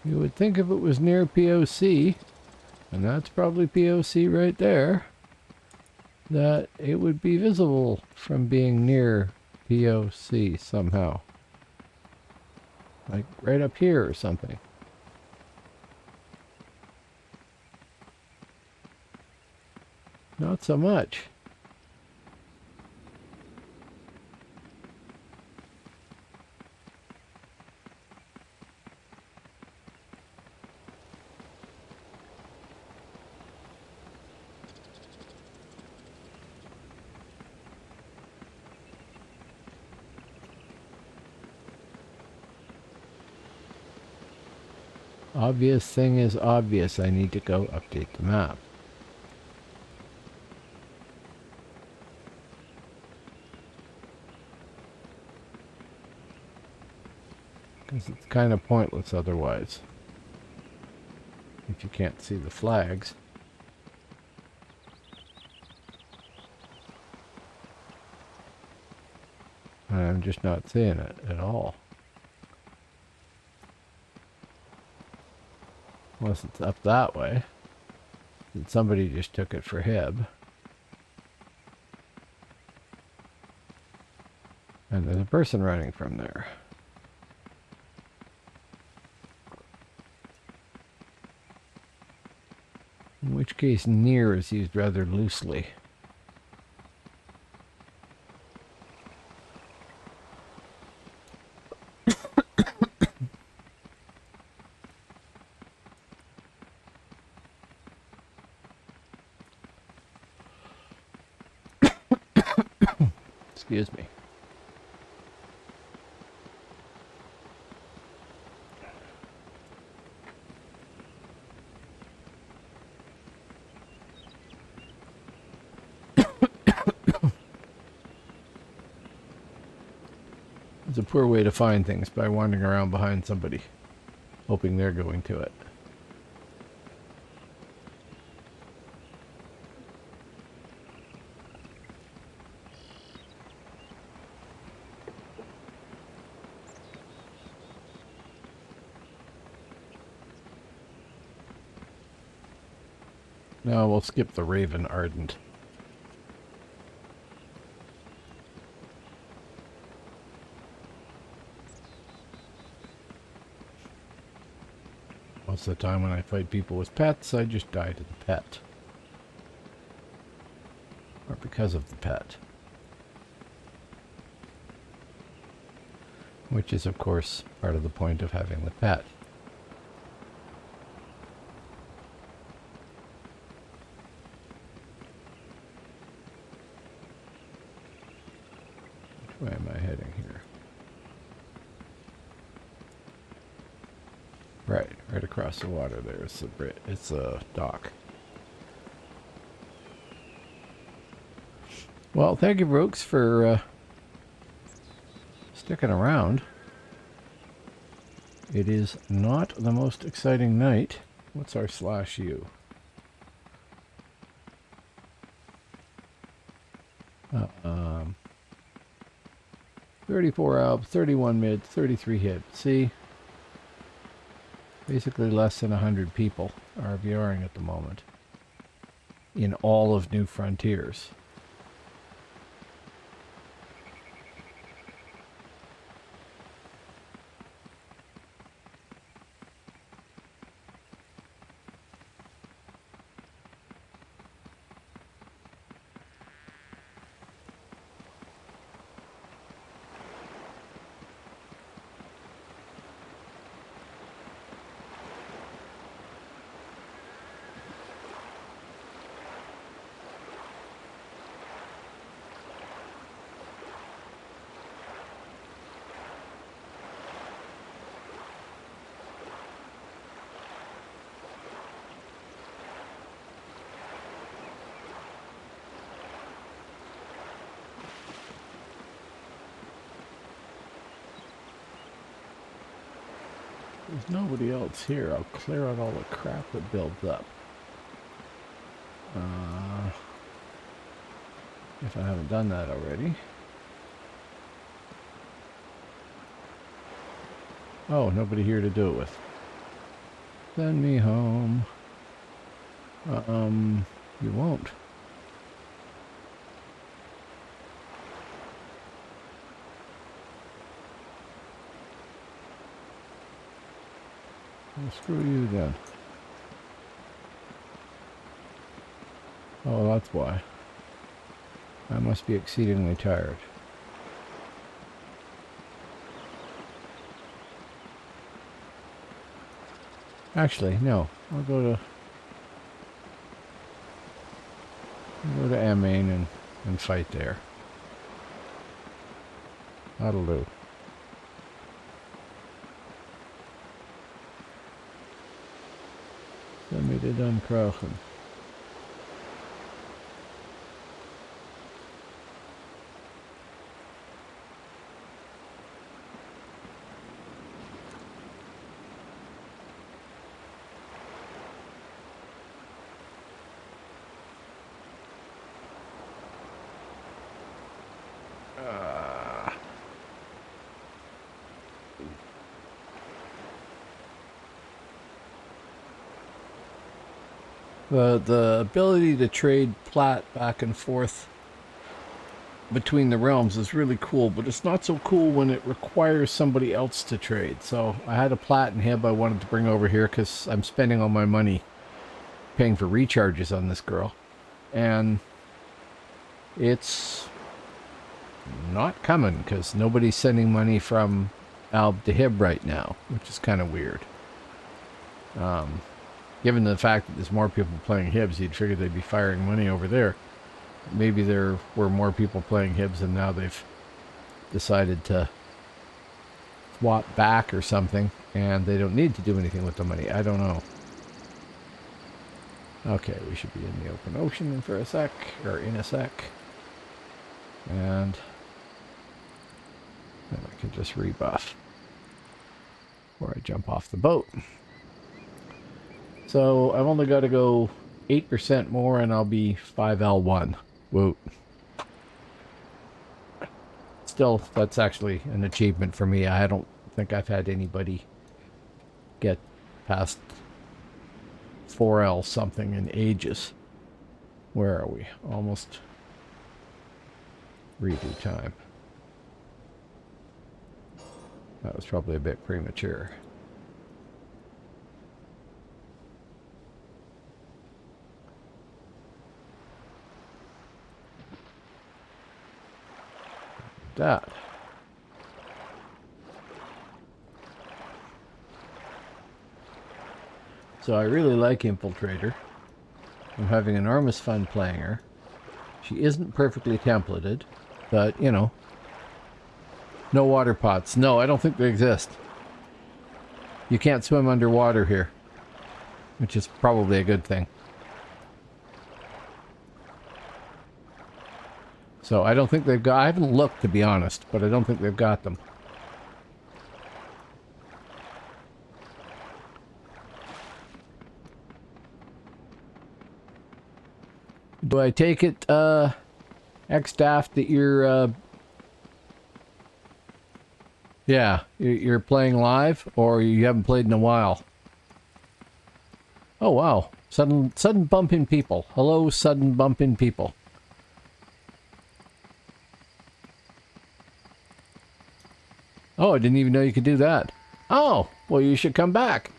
You would think if it was near POC, and that's probably POC right there, that it would be visible from being near POC somehow. Like right up here or something. Not so much. Obvious thing is obvious. I need to go update the map. Because it's kind of pointless otherwise. If you can't see the flags. And I'm just not seeing it at all. Unless it's up that way. And somebody just took it for Hib. And there's a person running from there. In which case, near is used rather loosely. Excuse me. It's a poor way to find things, by wandering around behind somebody, hoping they're going to it. No, we'll skip the Raven Ardent. Most of the time when I fight people with pets, I just die to the pet. Or because of the pet. Which is, of course, part of the point of having the pet. Which way am I heading here? Right across the water there. It's a dock. Well, thank you, Brooks, for sticking around. It is not the most exciting night. What's our /U? 34 alb, 31 mid, 33 hit. See? Basically less than 100 people are viewing at the moment. In all of New Frontiers. There's nobody else here. I'll clear out all the crap that builds up. If I haven't done that already. Oh, nobody here to do it with. Send me home. You won't. Well, screw you then. Oh, that's why. I must be exceedingly tired. Actually, no. I'll go to Amain and fight there. That'll do. Send me to Dunkirchen. The ability to trade plat back and forth between the realms is really cool, but it's not so cool when it requires somebody else to trade. So I had a plat and hib I wanted to bring over here because I'm spending all my money paying for recharges on this girl. And it's not coming because nobody's sending money from Alb to hib right now, which is kind of weird. Given the fact that there's more people playing hibs, you'd figure they'd be firing money over there. Maybe there were more people playing hibs and now they've decided to swap back or something and they don't need to do anything with the money. I don't know. Okay, we should be in the open ocean for a sec, or in a sec. And then I can just rebuff before I jump off the boat. So I've only got to go 8% more and I'll be 5L1. Whoa. Still, that's actually an achievement for me. I don't think I've had anybody get past 4L something in ages. Where are we? Almost redo time. That was probably a bit premature. That. So I really like Infiltrator. I'm having enormous fun playing her. She isn't perfectly templated, but you know. No water pots. No, I don't think they exist. You can't swim underwater here, which is probably a good thing. So I don't think they've got... I haven't looked, to be honest, but I don't think they've got them. Do I take it, X-Daft, that you're, yeah, you're playing live, or you haven't played in a while? Oh, wow. Sudden bump in people. Hello, sudden bump in people. Oh, I didn't even know you could do that. Oh, well, you should come back.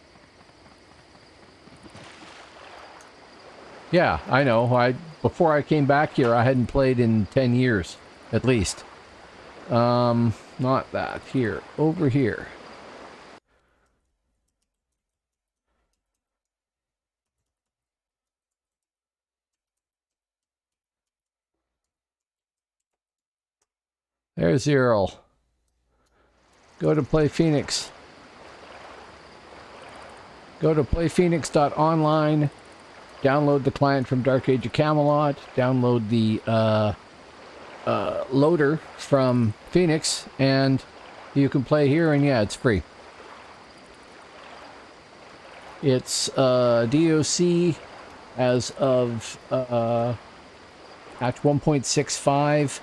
Yeah, I know. Before I came back here, I hadn't played in 10 years, at least. Not that. Here. Over here. There's the Earl. Go to Play Phoenix. Go to playphoenix.online. Download the client from Dark Age of Camelot. Download the loader from Phoenix, and you can play here, and yeah, it's free. It's DAOC as of patch 1.65,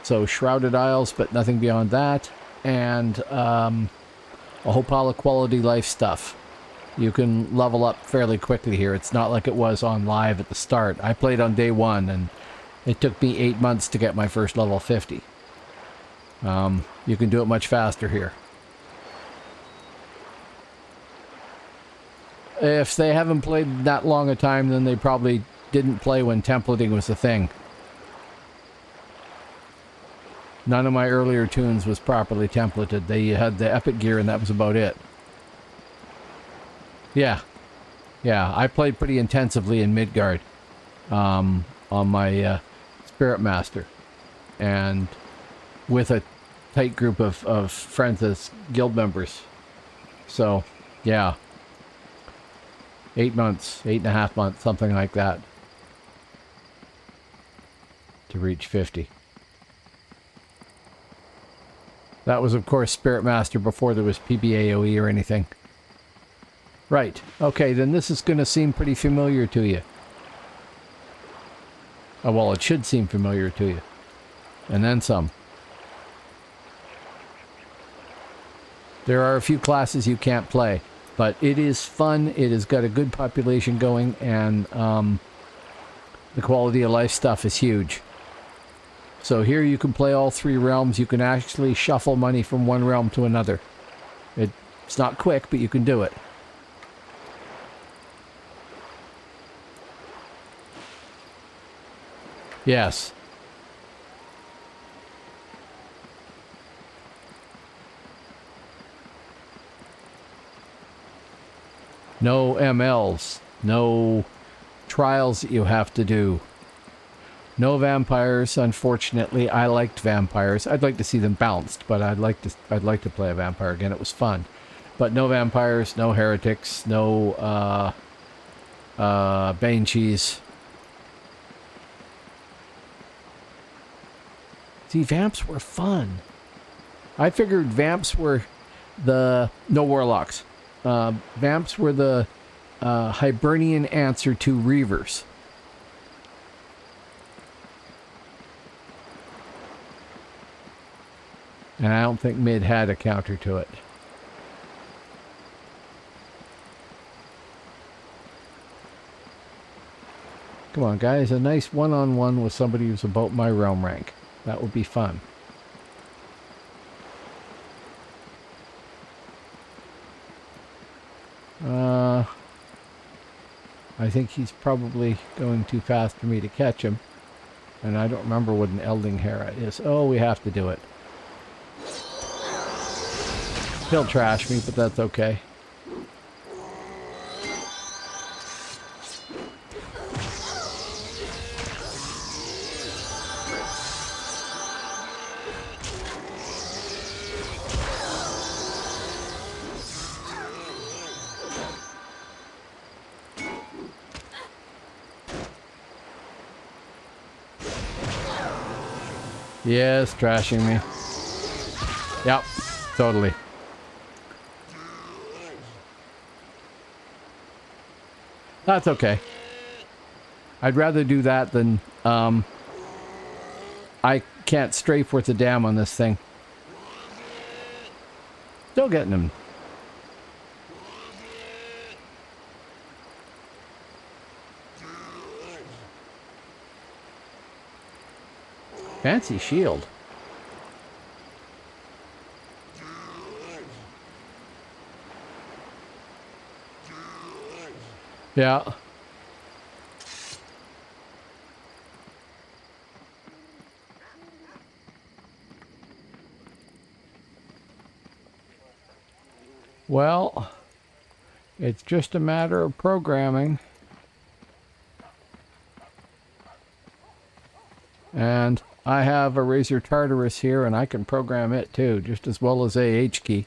so Shrouded Isles, but nothing beyond that, and a whole pile of quality life stuff. You can level up fairly quickly here. It's not like it was on live at the start. I played on day 1, and it took me 8 months to get my first level 50. You can do it much faster here. If they haven't played that long a time, then they probably didn't play when templating was a thing. None of my earlier tunes was properly templated. They had the epic gear and that was about it. Yeah. Yeah, I played pretty intensively in Midgard on my Spirit Master. And with a tight group of friends as guild members. So, yeah. 8 months, 8.5 months, something like that. To reach 50. That was, of course, Spirit Master before there was PBAOE or anything. Right. Okay, then this is going to seem pretty familiar to you. Oh, well, it should seem familiar to you. And then some. There are a few classes you can't play, but it is fun. It has got a good population going, and the quality of life stuff is huge. So here you can play all 3 realms. You can actually shuffle money from one realm to another. It's not quick, but you can do it. Yes. No MLs. No trials that you have to do. No vampires, unfortunately. I liked vampires. I'd like to see them bounced, but I'd like to play a vampire again. It was fun. But no vampires, no heretics, no banshees. See, vamps were fun. I figured vamps were the... No warlocks. Vamps were the Hibernian answer to reavers. And I don't think Mid had a counter to it. Come on, guys. A nice one-on-one with somebody who's about my realm rank. That would be fun. I think he's probably going too fast for me to catch him. And I don't remember what an Elding Hera is. Oh, we have to do it. He'll trash me, but that's okay. Yes, trashing me. Yep, totally. That's okay. I'd rather do that than, I can't strafe worth a damn on this thing. Still getting him. Fancy shield. Yeah. Well, it's just a matter of programming. And I have a Razor Tartarus here, and I can program it too, just as well as AH key.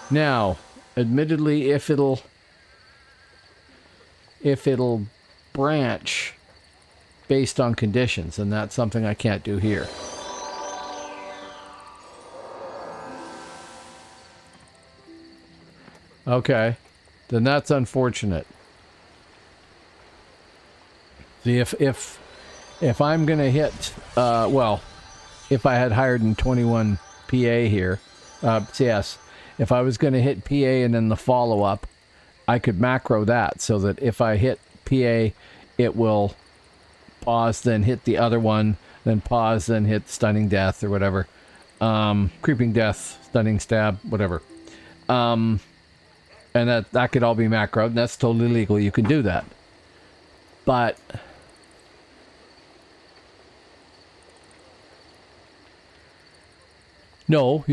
Now, admittedly, if it'll branch based on conditions, and that's something I can't do here. Okay. then that's unfortunate. See, if I'm gonna hit, well, if I had hired in 21 PA here, yes, if I was gonna hit PA and then the follow up, I could macro that so that if I hit PA, it will pause, then hit the other one, then pause, then hit stunning death or whatever. Creeping death, stunning stab, whatever. And that could all be macroed, and that's totally legal. You can do that. But no,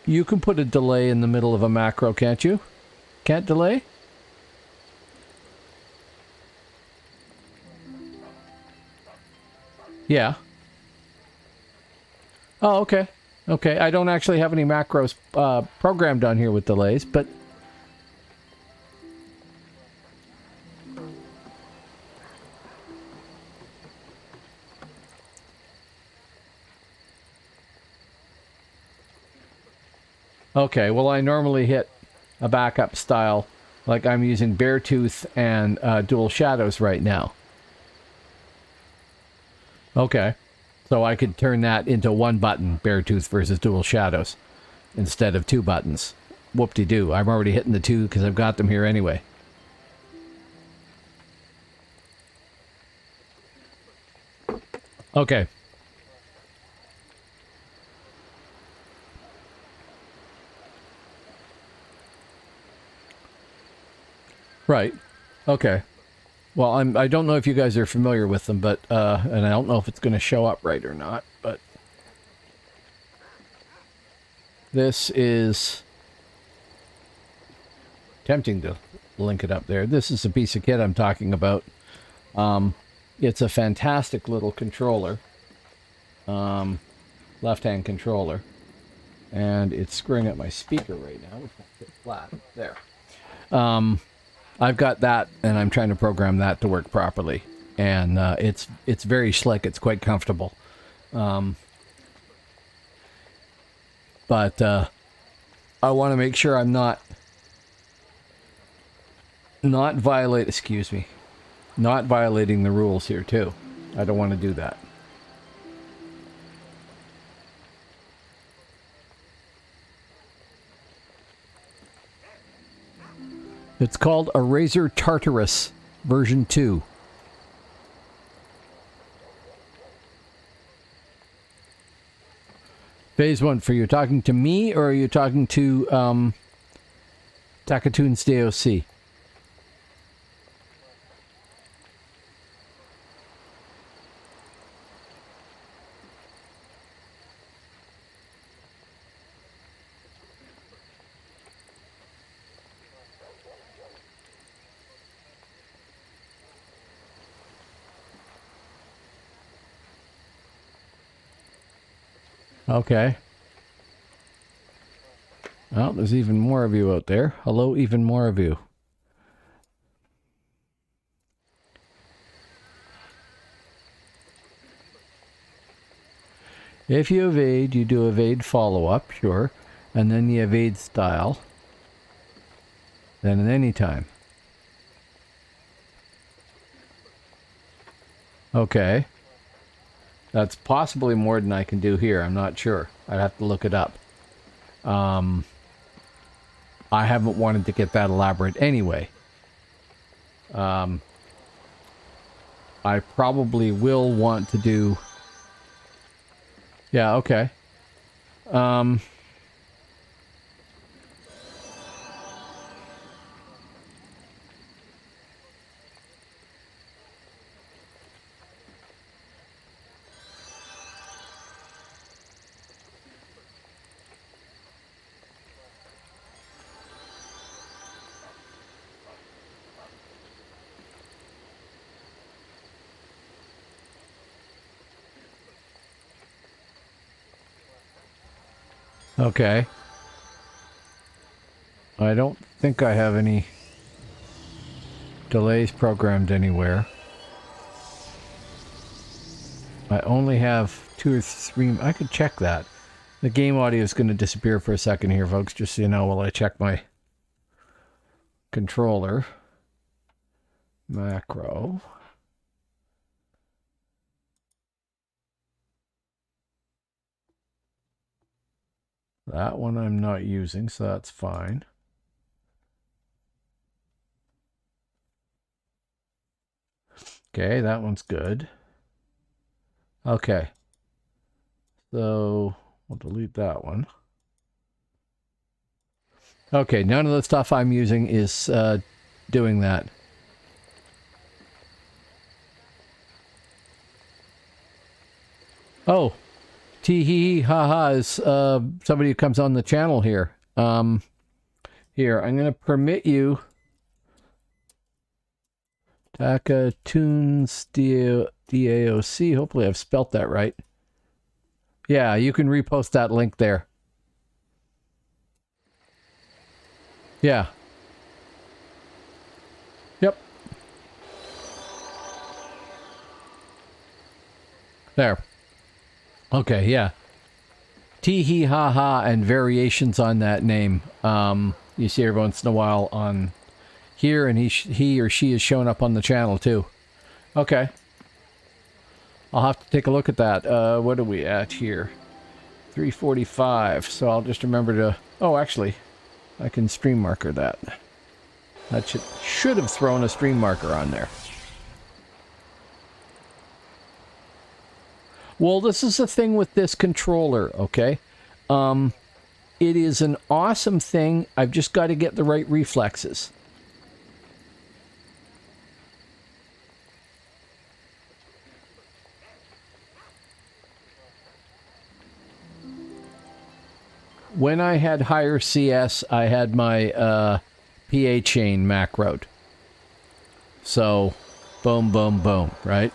you can put a delay in the middle of a macro, can't you? Can't delay? Yeah. Oh, okay. Okay, I don't actually have any macros programmed on here with delays, but... Okay, well, I normally hit a backup style, like I'm using Beartooth and Dual Shadows right now. Okay. So I could turn that into one button, Beartooth versus Dual Shadows, instead of two buttons. Whoop-de-doo. I'm already hitting the two because I've got them here anyway. Okay. Right. Okay. Well, I don't know if you guys are familiar with them, but and I don't know if it's going to show up right or not, but this is tempting to link it up there. This is a piece of kit I'm talking about. It's a fantastic little controller, left-hand controller, and it's screwing up my speaker right now, which is flat there. I've got that, and I'm trying to program that to work properly. And it's very slick. It's quite comfortable. But I want to make sure I'm not violating the rules here too. I don't want to do that. It's called a Razor Tartarus version 2. Phase 1, for you talking to me, or are you talking to Takatoon's DAOC? Okay. Well, there's even more of you out there. Hello, even more of you. If you evade, you do evade follow-up, sure. And then the evade style. Then at any time. Okay. That's possibly more than I can do here. I'm not sure. I'd have to look it up. I haven't wanted to get that elaborate anyway. I probably will want to do... Yeah, okay. Okay. I don't think I have any delays programmed anywhere. I only have 2 or 3... I could check that. The game audio is going to disappear for a second here, folks, just so you know, while I check my controller, macro. That one I'm not using, so that's fine. Okay, that one's good. Okay. So we'll delete that one. Okay, none of the stuff I'm using is doing that. Oh, tee hee ha ha is somebody who comes on the channel here. Here, I'm going to permit you. Taka Tunes DAOC. Hopefully I've spelt that right. Yeah, you can repost that link there. Yeah. Yep. There. Okay, yeah. Tee hee ha ha and variations on that name. You see every once in a while on here, and he or she is showing up on the channel too. Okay. I'll have to take a look at that. What are we at here? 3:45. So I'll just remember to... Oh, actually, I can stream marker that. That should have thrown a stream marker on there. Well, this is the thing with this controller, okay? It is an awesome thing. I've just got to get the right reflexes. When I had higher CS, I had my PA chain macroed. So, boom, boom, boom, right?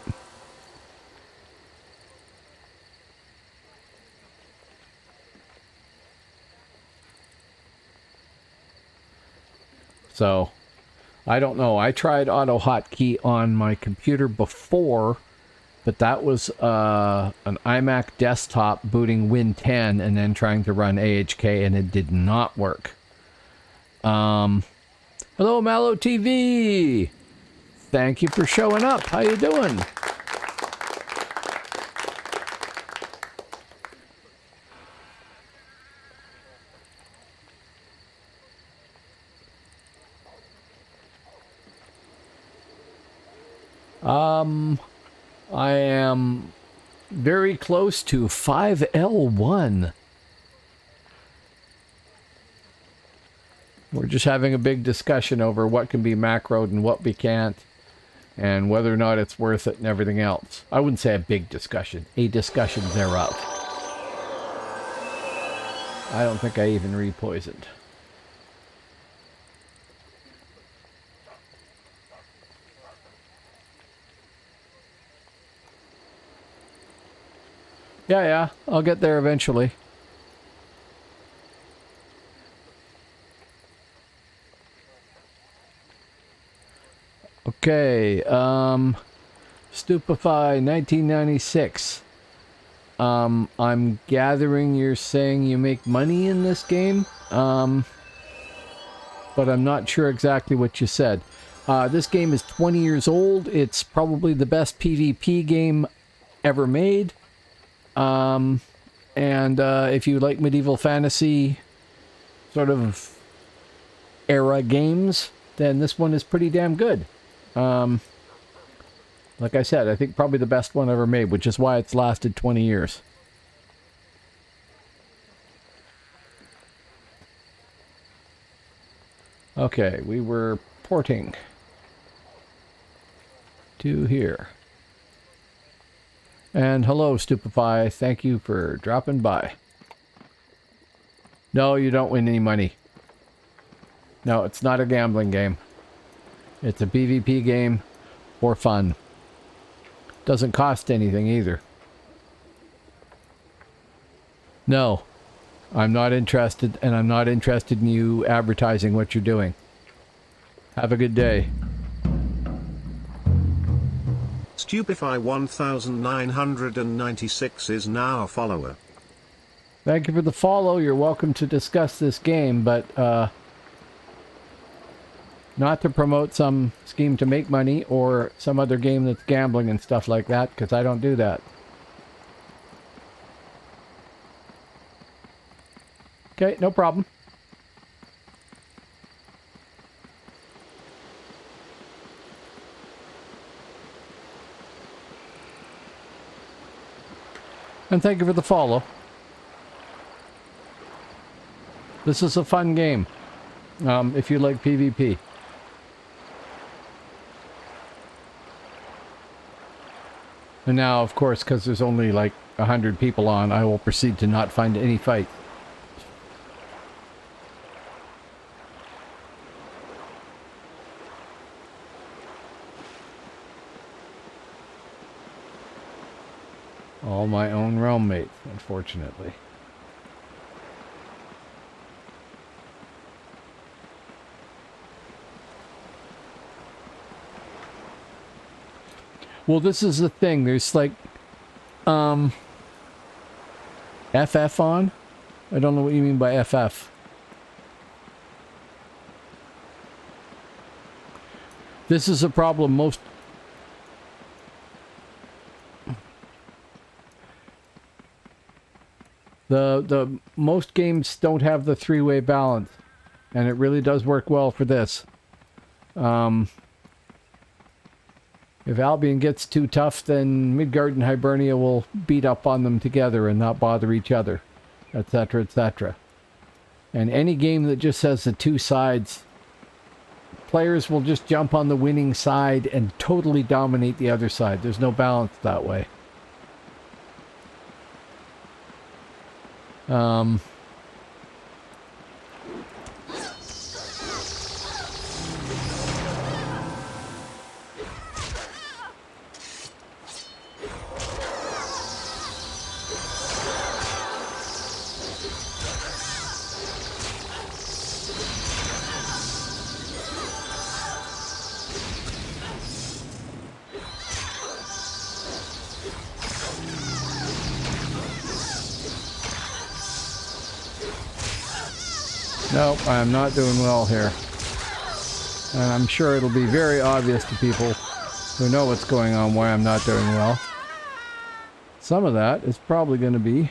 So, I don't know. I tried auto hotkey on my computer before, but that was an iMac desktop booting Win 10 and then trying to run AHK, and it did not work. Hello, Mallow TV! Thank you for showing up. How you doing? I am very close to 5L1. We're just having a big discussion over what can be macroed and what we can't, and whether or not it's worth it and everything else. I wouldn't say a big discussion, a discussion thereof. I don't think I even repoisoned. Yeah, I'll get there eventually. Okay, Stupefy 1996. I'm gathering you're saying you make money in this game, but I'm not sure exactly what you said. This game is 20 years old. It's probably the best PvP game ever made. And if you like medieval fantasy sort of era games, then this one is pretty damn good. Like I said, I think probably the best one ever made, which is why it's lasted 20 years. Okay, we were porting to here. And hello, Stupefy. Thank you for dropping by. No, you don't win any money. No, it's not a gambling game. It's a PvP game for fun. Doesn't cost anything either. No, I'm not interested, and I'm not interested in you advertising what you're doing. Have a good day. Stupefy 1996 is now a follower. Thank you for the follow. You're welcome to discuss this game, but Not to promote some scheme to make money or some other game that's gambling and stuff like that, because I don't do that. Okay, no problem. And thank you for the follow. This is a fun game, if you like PvP. And now, of course, because there's only like 100 people on, I will proceed to not find any fight. All my own realm mates, unfortunately. Well, this is the thing. There's like, FF on? I don't know what you mean by FF. This is a problem most... The most games don't have the three-way balance. And it really does work well for this. If Albion gets too tough, then Midgard and Hibernia will beat up on them together and not bother each other, etc., etc. And any game that just has the two sides, players will just jump on the winning side and totally dominate the other side. There's no balance that way. Nope, I'm not doing well here. And I'm sure it'll be very obvious to people who know what's going on why I'm not doing well. Some of that is probably going to be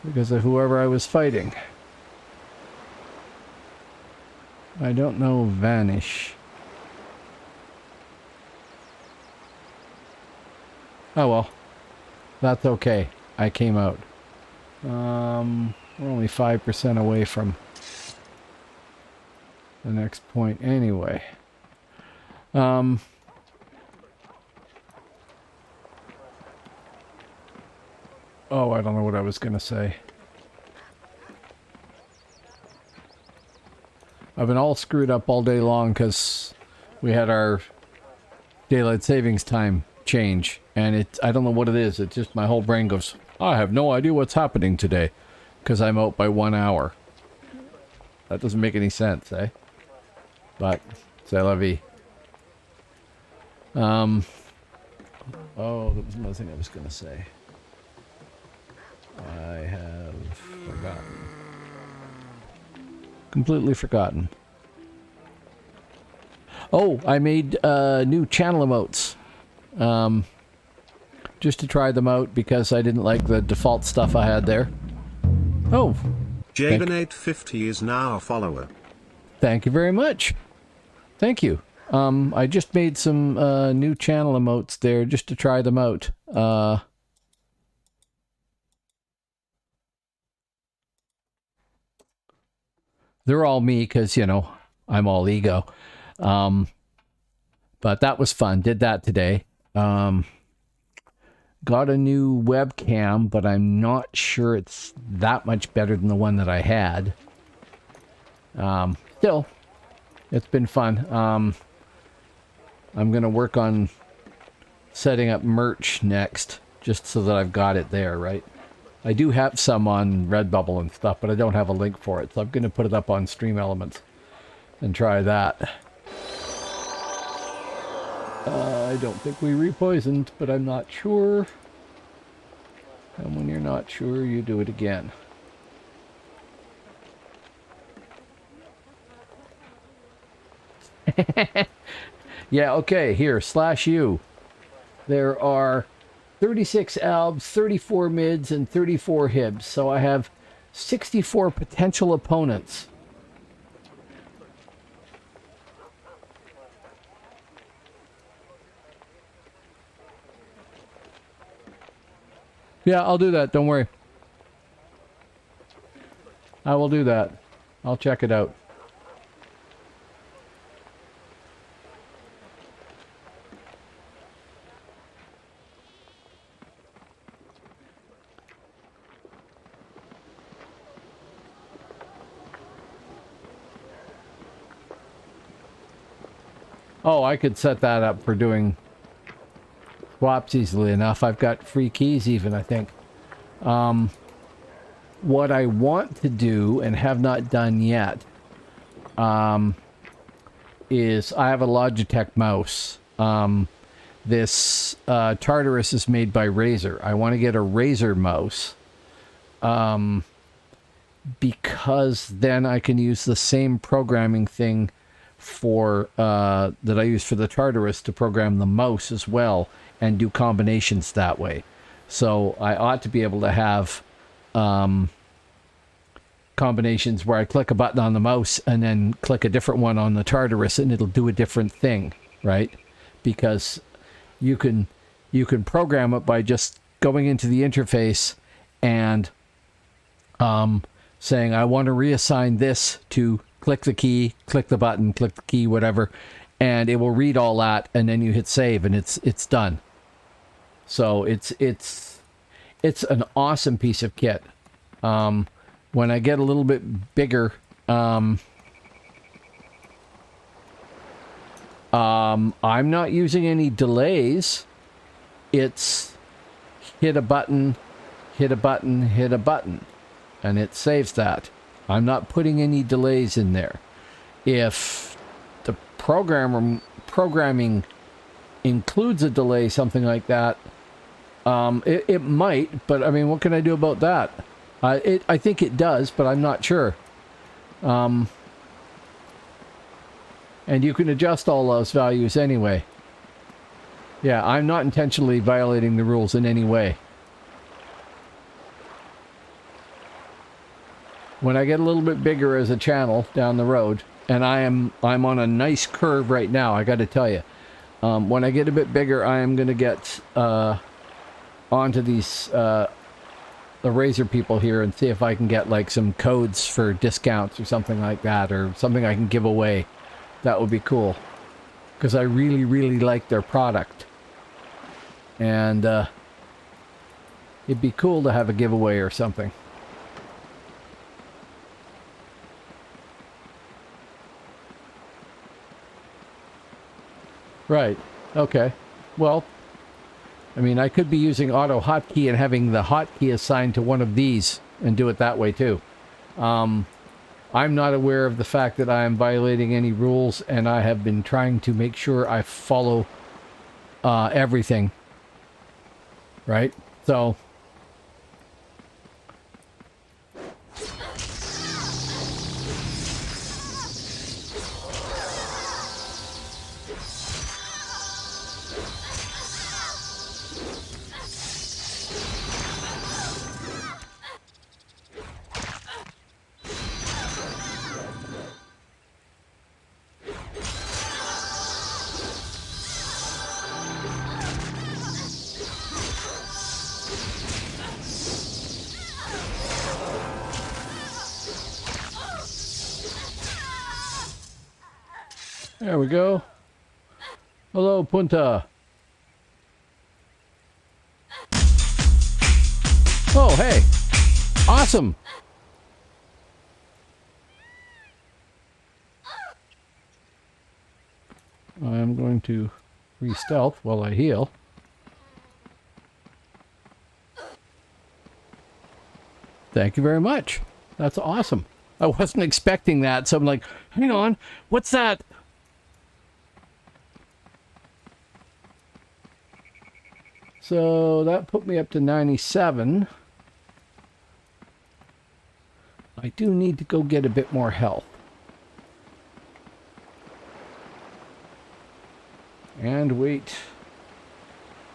because of whoever I was fighting. I don't know Vanish. Oh well. That's okay. I came out. We're only 5% away from the next point anyway. Oh, I don't know what I was going to say. I've been all screwed up all day long because we had our daylight savings time change. And I don't know what it is. It's just my whole brain goes, I have no idea what's happening today because I'm out by 1 hour. That doesn't make any sense, eh? But, c'est la vie. Oh, that was another thing I was going to say. I have forgotten. Completely forgotten. Oh, I made new channel emotes. Just to try them out because I didn't like the default stuff I had there. Oh. Jaden850 is now a follower. Thank you very much. Thank you. I just made some new channel emotes there just to try them out. They're all me because, you know, I'm all ego. But that was fun. Did that today. Got a new webcam, but I'm not sure it's that much better than the one that I had. Still, it's been fun. I'm going to work on setting up merch next, just so that I've got it there, right? I do have some on Redbubble and stuff, but I don't have a link for it, so I'm going to put it up on Stream Elements and try that. I don't think we repoisoned, but I'm not sure. And when you're not sure, you do it again. Yeah, okay, here, /U. There are 36 albs, 34 mids, and 34 hibs. So I have 64 potential opponents. Yeah, I'll do that. Don't worry. I will do that. I'll check it out. Oh, I could set that up for doing swaps easily enough. I've got free keys even, I think. What I want to do, and have not done yet, is I have a Logitech mouse. This Tartarus is made by Razer. I want to get a Razer mouse. Because then I can use the same programming thing for that I use for the Tartarus to program the mouse as well and do combinations that way. So I ought to be able to have combinations where I click a button on the mouse and then click a different one on the Tartarus and it'll do a different thing, right? Because you can program it by just going into the interface and saying I want to reassign this to click the key, click the button, click the key, whatever, and it will read all that, and then you hit save, and it's done. So it's an awesome piece of kit. When I get a little bit bigger, I'm not using any delays. It's hit a button, hit a button, hit a button, and it saves that. I'm not putting any delays in there. If the programming includes a delay, something like that, it might, but I mean, what can I do about that? I think it does, but I'm not sure. And you can adjust all those values anyway. Yeah, I'm not intentionally violating the rules in any way. When I get a little bit bigger as a channel down the road, and I'm on a nice curve right now, I got to tell you. When I get a bit bigger, I am going to get onto these the Razer people here and see if I can get like some codes for discounts or something like that, or something I can give away. That would be cool, because I really, really like their product, and it'd be cool to have a giveaway or something. Right. Okay. Well, I mean, I could be using auto hotkey and having the hotkey assigned to one of these and do it that way too. I'm not aware of the fact that I am violating any rules, and I have been trying to make sure I follow everything. Right? So... There we go. Hello, Punta. Oh, hey. Awesome. I'm going to re-stealth while I heal. Thank you very much. That's awesome. I wasn't expecting that, so I'm like, hang on, what's that? So that put me up to 97. I do need to go get a bit more health. And wait.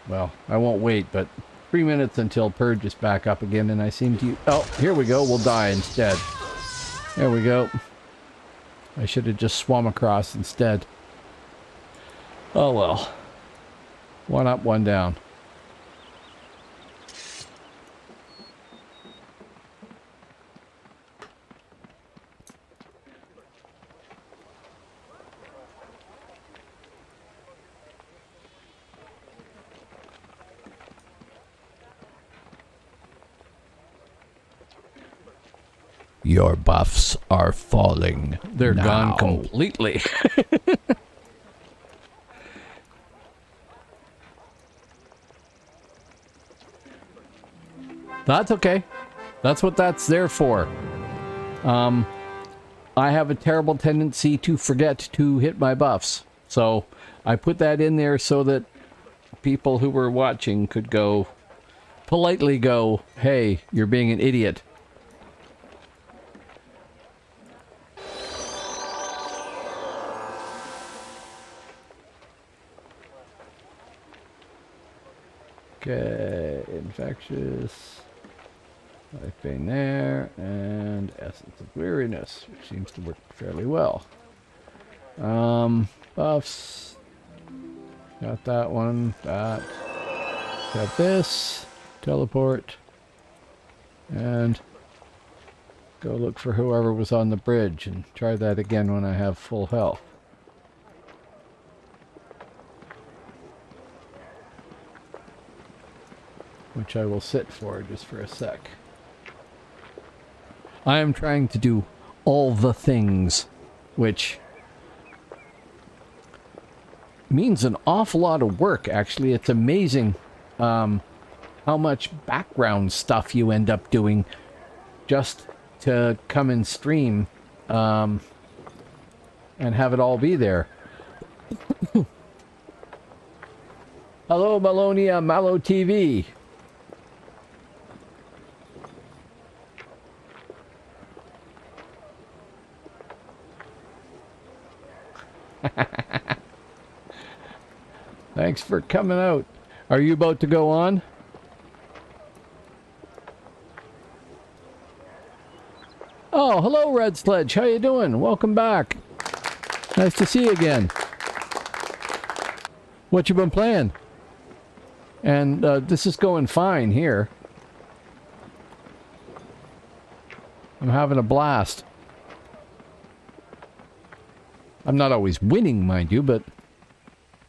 Well, I won't wait, but 3 minutes until Purge is back up again, and I seem to... Oh, here we go. We'll die instead. There we go. I should have just swum across instead. Oh well. One up, one down. Your buffs are falling. They're now. gone completely. That's okay. That's what that's there for. I have a terrible tendency to forget to hit my buffs. So I put that in there so that people who were watching could go, politely go, hey, you're being an idiot. Okay, infectious, life pain there, and essence of weariness, which seems to work fairly well. Buffs, got that one, that, got this, teleport, and go look for whoever was on the bridge, and try that again when I have full health. Which I will sit for just for a sec. I am trying to do all the things, which means an awful lot of work, actually. It's amazing how much background stuff you end up doing just to come and stream and have it all be there. Hello, Malonia Mallow TV. Thanks for coming out. Are you about to go on? Oh, hello, Red Sledge. How you doing? Welcome back. Nice to see you again. What you been playing? And this is going fine here. I'm having a blast. I'm not always winning, mind you, but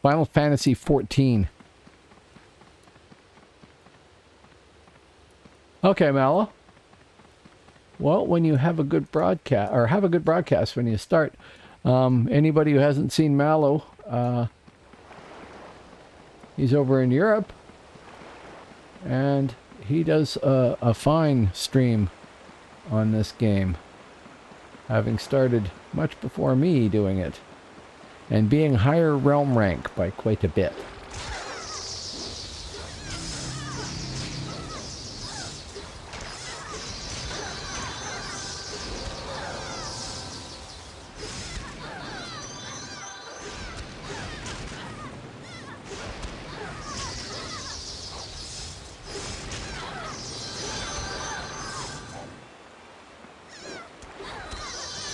Final Fantasy 14. Okay, Mallow. Well, when you have a good broadcast, or have a good broadcast when you start, anybody who hasn't seen Mallow, he's over in Europe, and he does a fine stream on this game, having started much before me doing it, and being higher realm rank by quite a bit.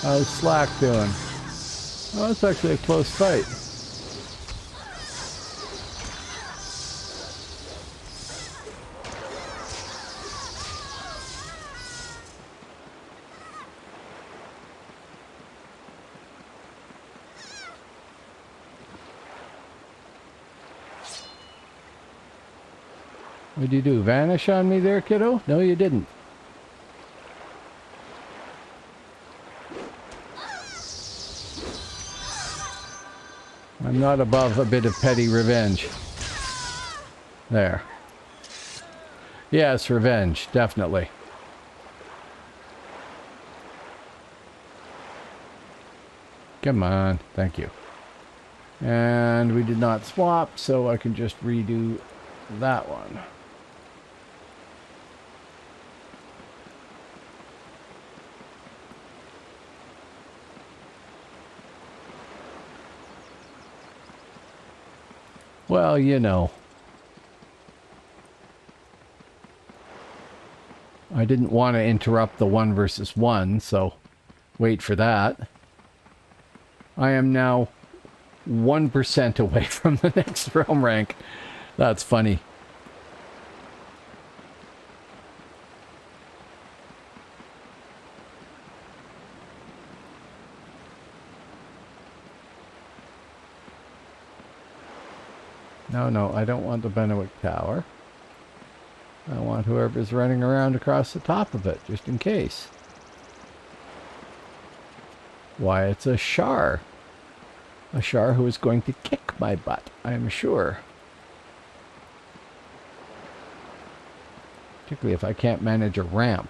How's Slack doing? Oh, it's actually a close fight. What'd you do? Vanish on me there, kiddo? No, you didn't. I'm not above a bit of petty revenge. There. Yes, revenge, definitely. Come on, thank you. And we did not swap, so I can just redo that one. Well, you know. I didn't want to interrupt the 1 versus 1, so wait for that. I am now 1% away from the next realm rank. That's funny. No, I don't want the Bennewick Tower. I want whoever's running around across the top of it, just in case. Why, it's a Shar. A Shar who is going to kick my butt, I'm sure. Particularly if I can't manage a ramp.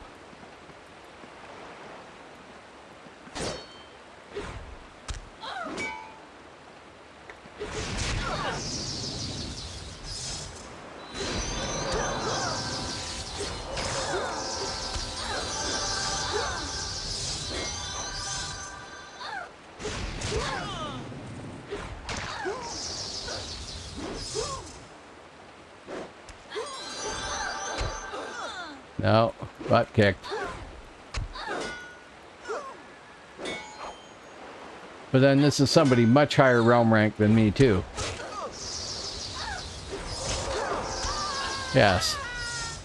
No, butt kicked. But then this is somebody much higher realm rank than me too. Yes.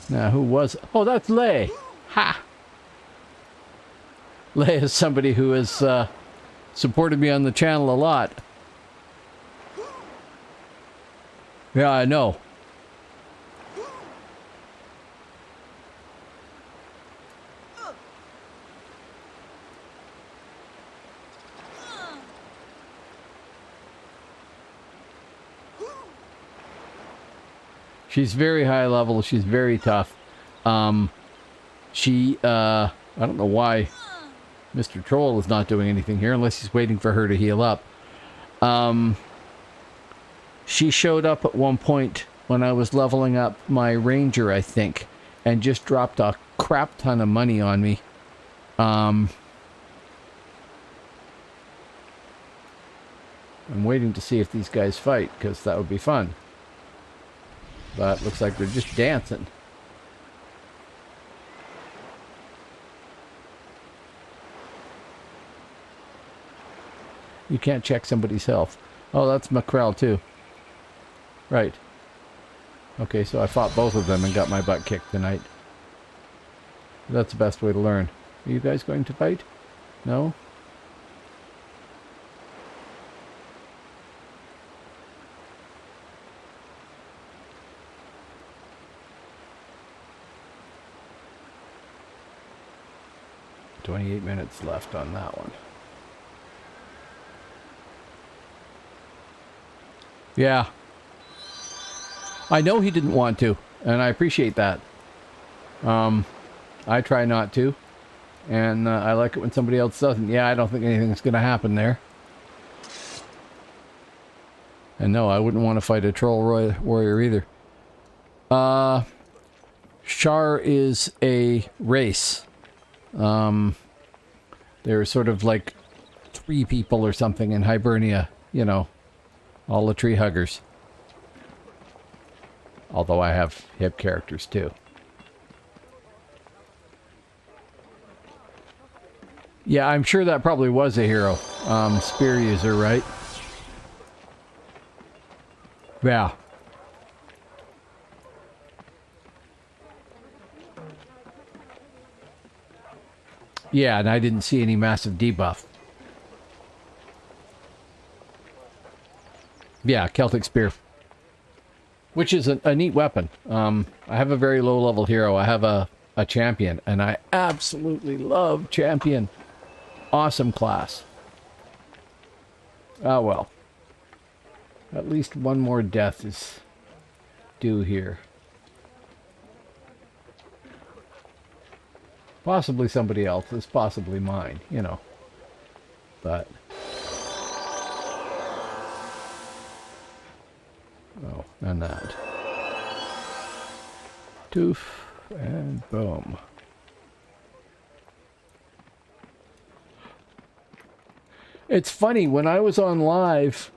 Now who was... Oh, that's Lei. Ha! Lei is somebody who has supported me on the channel a lot. Yeah, I know. She's very high level. She's very tough. I don't know why Mr. Troll is not doing anything here unless he's waiting for her to heal up. She showed up at one point when I was leveling up my ranger, I think, and just dropped a crap ton of money on me. I'm waiting to see if these guys fight, because that would be fun. But looks like they're just dancing. You can't check somebody's health. Oh, that's Mackrell too. Right. Okay, so I fought both of them and got my butt kicked tonight. That's the best way to learn. Are you guys going to fight? No? $28 minutes left on that one. Yeah. I know he didn't want to, and I appreciate that. I try not to, and I like it when somebody else doesn't. Yeah, I don't think anything's going to happen there. And no, I wouldn't want to fight a troll warrior either. Shar is a race. There's sort of like 3 people or something in Hibernia, you know, all the tree huggers. Although I have hip characters too. Yeah, I'm sure that probably was a hero. Spear user, right? Yeah. Yeah, and I didn't see any massive debuff. Yeah, Celtic Spear. Which is a neat weapon. I have a very low level hero. I have a champion, and I absolutely love champion. Awesome class. Ah, well. At least one more death is due here. Possibly somebody else's, possibly mine, you know. But... oh, and that. Toof, and boom. It's funny, when I was on live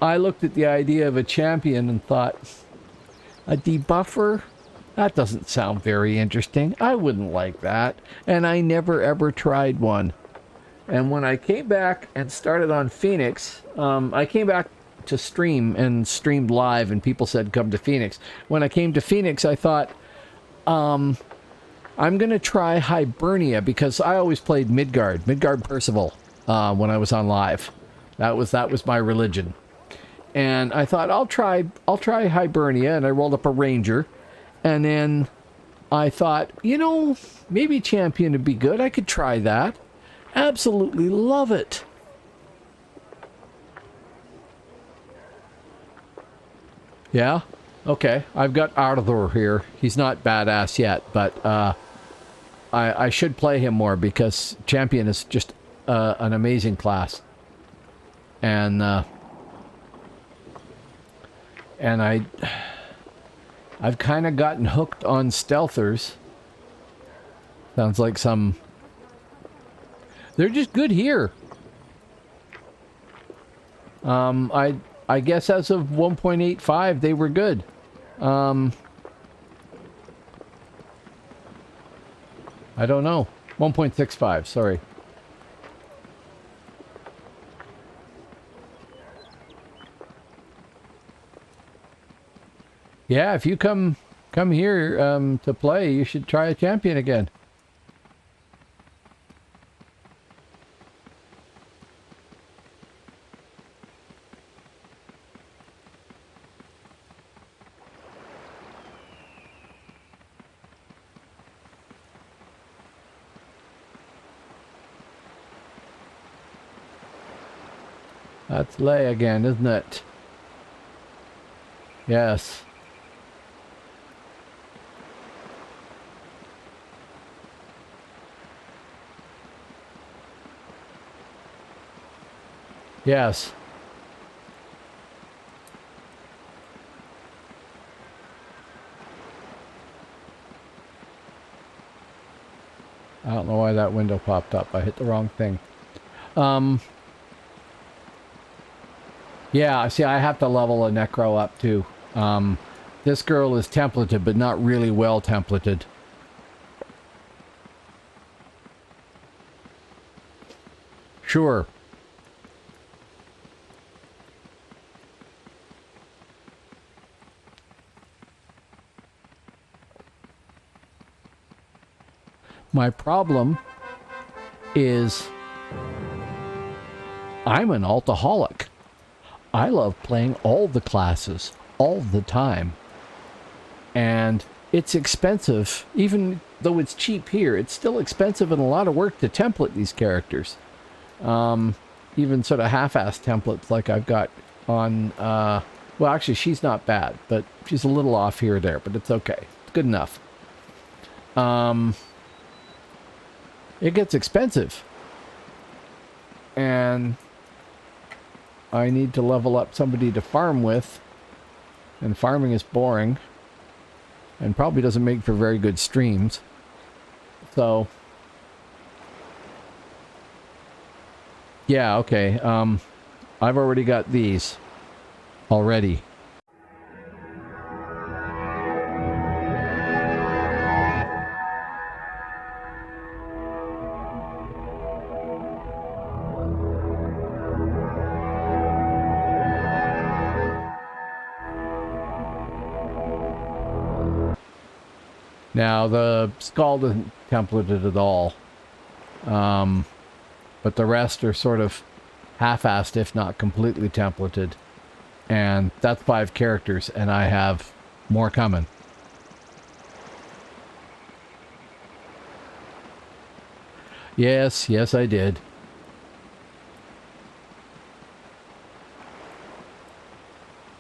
I looked at the idea of a champion and thought, a debuffer? That doesn't sound very interesting. I wouldn't like that. And I never ever tried one. And when I came back and started on Phoenix, I came back to stream and streamed live, and people said, come to Phoenix. When I came to Phoenix, I thought, I'm going to try Hibernia, because I always played Midgard Percival, when I was on live. That was my religion. And I thought, I'll try Hibernia, and I rolled up a Ranger. And then I thought, you know, maybe Champion would be good. I could try that. Absolutely love it. Yeah? Okay. I've got Arthur here. He's not badass yet, but I should play him more, because Champion is just an amazing class. And I've kind of gotten hooked on stealthers. Sounds like some... They're just good here. I guess as of 1.85, they were good. I don't know. 1.65, sorry. Yeah, if you come here to play, you should try a champion again. That's Lay again, isn't it? Yes. Yes. I don't know why that window popped up. I hit the wrong thing. Yeah, see, I have to level a Necro up too. This girl is templated, but not really well templated. Sure. My problem is I'm an altaholic. I love playing all the classes all the time. And it's expensive. Even though it's cheap here, it's still expensive and a lot of work to template these characters. Even sort of half-assed templates like I've got on... well, actually, she's not bad, but she's a little off here or there, but it's okay. It's good enough. It gets expensive. And I need to level up somebody to farm with. And farming is boring. And probably doesn't make for very good streams. So... yeah, okay. I've already got these. Already. Now, the Scald isn't templated at all. But the rest are sort of half-assed, if not completely templated. And that's 5 characters, and I have more coming. Yes, yes I did.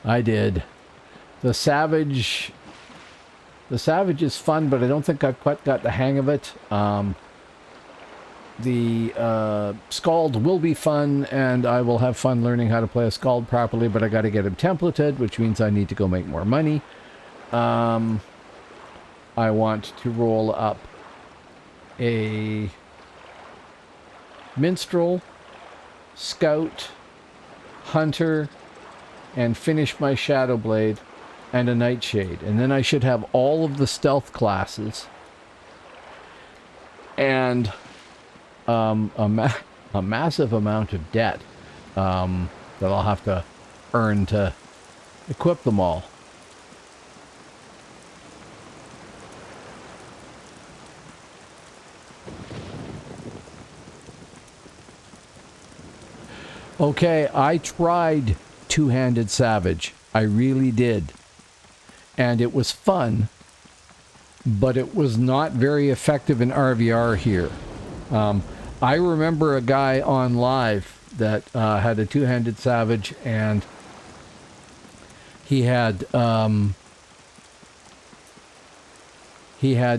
I did. The Savage is fun, but I don't think I've quite got the hang of it. The Scald will be fun, and I will have fun learning how to play a Scald properly, but I got to get him templated, which means I need to go make more money. I want to roll up a Minstrel, Scout, Hunter, and finish my Shadow Blade and a Nightshade. And then I should have all of the stealth classes and a massive amount of debt that I'll have to earn to equip them all. Okay, I tried Two-Handed Savage. I really did. And it was fun, but it was not very effective in RVR here. I remember a guy on live that had a Two-Handed Savage, and he had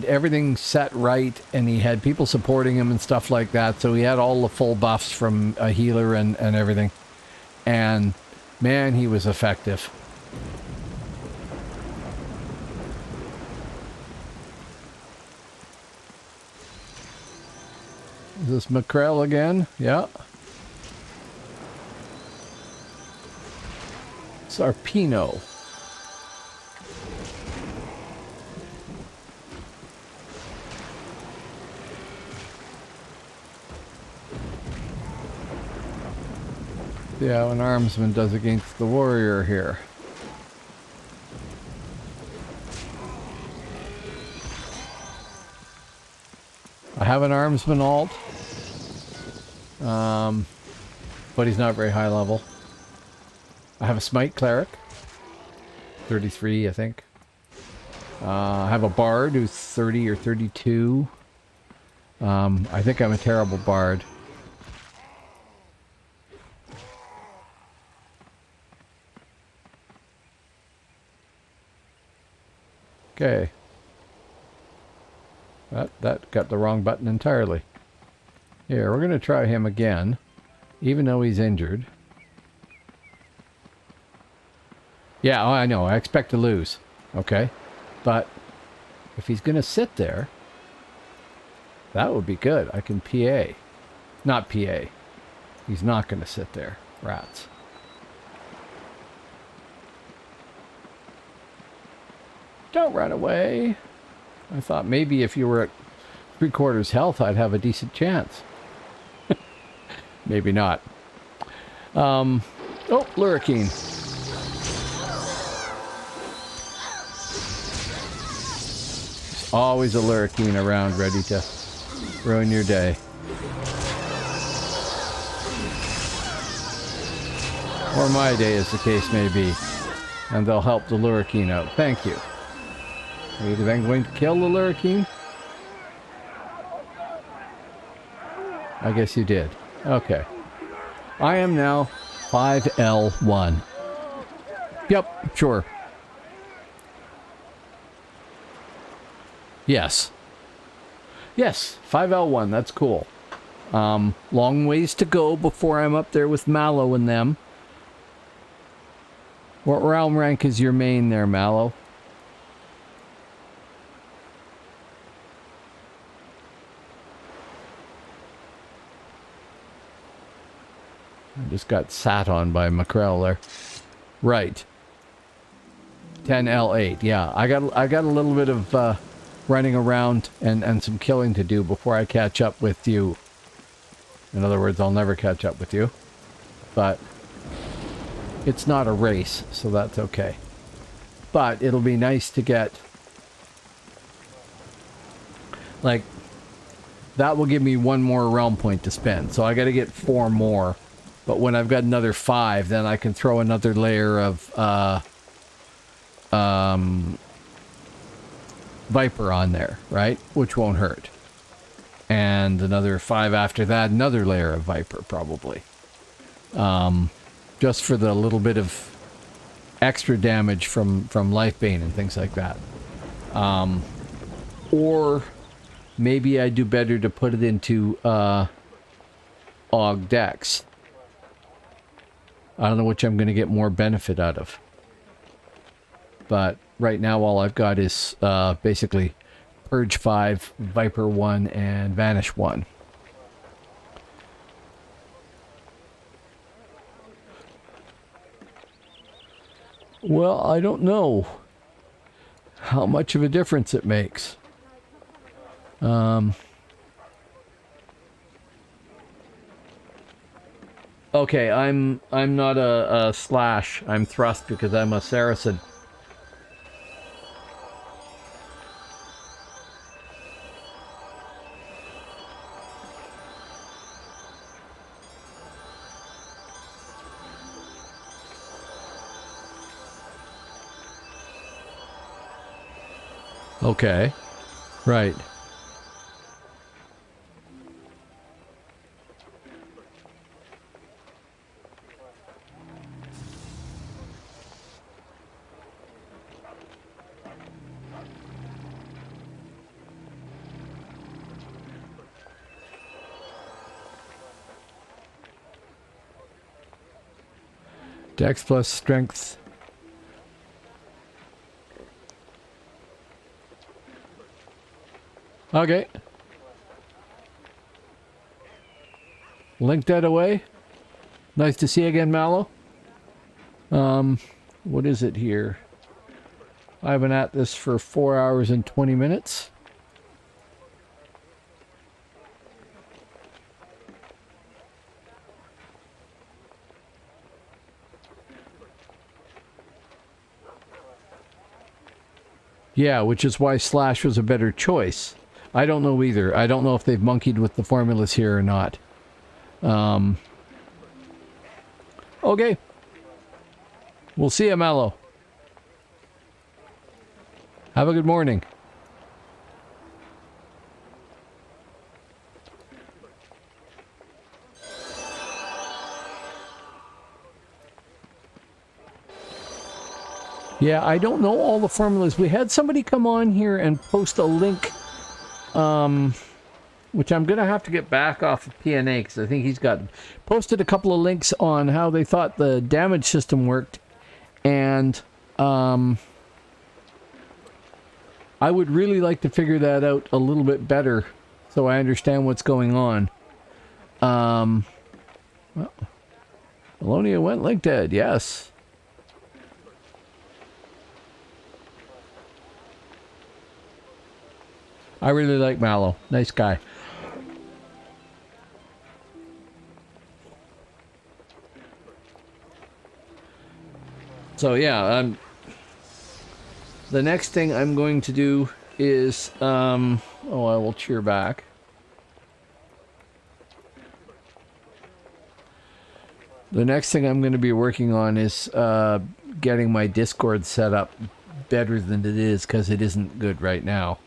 everything set right, and he had people supporting him and stuff like that, so he had all the full buffs from a healer and everything. And man, he was effective. Is this Mackerel again? Yeah. Sarpino. See how an armsman does against the warrior here. I have an armsman alt, but he's not very high level. I have a smite cleric, 33 I think. I have a bard who's 30 or 32. I think I'm a terrible bard. Okay. That got the wrong button entirely. Here, we're going to try him again, even though he's injured. Yeah, oh, I know. I expect to lose. Okay. But if he's going to sit there, that would be good. I can PA. Not PA. He's not going to sit there. Rats. Don't run away. I thought maybe if you were at 3/4 health, I'd have a decent chance. Maybe not. Oh, Lurricane. There's always a Lurricane around ready to ruin your day. Or my day, as the case may be. And they'll help the Lurricane out. Thank you. Are you then going to kill the Lurricane? I guess you did. Okay. I am now 5L1. Yep, sure. Yes. Yes, 5L1, that's cool. Long ways to go before I'm up there with Mallow and them. What realm rank is your main there, Mallow? I just got sat on by Mackerel there. Right. 10L8. Yeah, I got a little bit of running around and some killing to do before I catch up with you. In other words, I'll never catch up with you. But it's not a race, so that's okay. But it'll be nice to get, like, that will give me one more realm point to spend. So I got to get 4 more. But when I've got another 5, then I can throw another layer of Viper on there, right? Which won't hurt. And another 5 after that, another layer of Viper, probably. Just for the little bit of extra damage from Life Bane and things like that. Or maybe I do better to put it into Og Dex. I don't know which I'm going to get more benefit out of. But right now all I've got is basically Purge 5, Viper 1, and Vanish 1. Well, I don't know how much of a difference it makes. Okay, I'm not a slash. I'm thrust because I'm a Saracen. Okay. Right. Dex plus strength. Okay. Link that away. Nice to see you again, Mallow. What is it here? I've been at this for 4 hours and 20 minutes. Yeah, which is why Slash was a better choice. I don't know either. I don't know if they've monkeyed with the formulas here or not. Okay. We'll see you, Mallow. Have a good morning. Yeah, I don't know all the formulas. We had somebody come on here and post a link, which I'm going to have to get back off of PNA because I think he's posted a couple of links on how they thought the damage system worked. And I would really like to figure that out a little bit better so I understand what's going on. Well, Alonia went link dead, yes. I really like Mallow. Nice guy. So yeah, the next thing I'm going to do is, I will cheer back. The next thing I'm going to be working on is getting my Discord set up better than it is because it isn't good right now.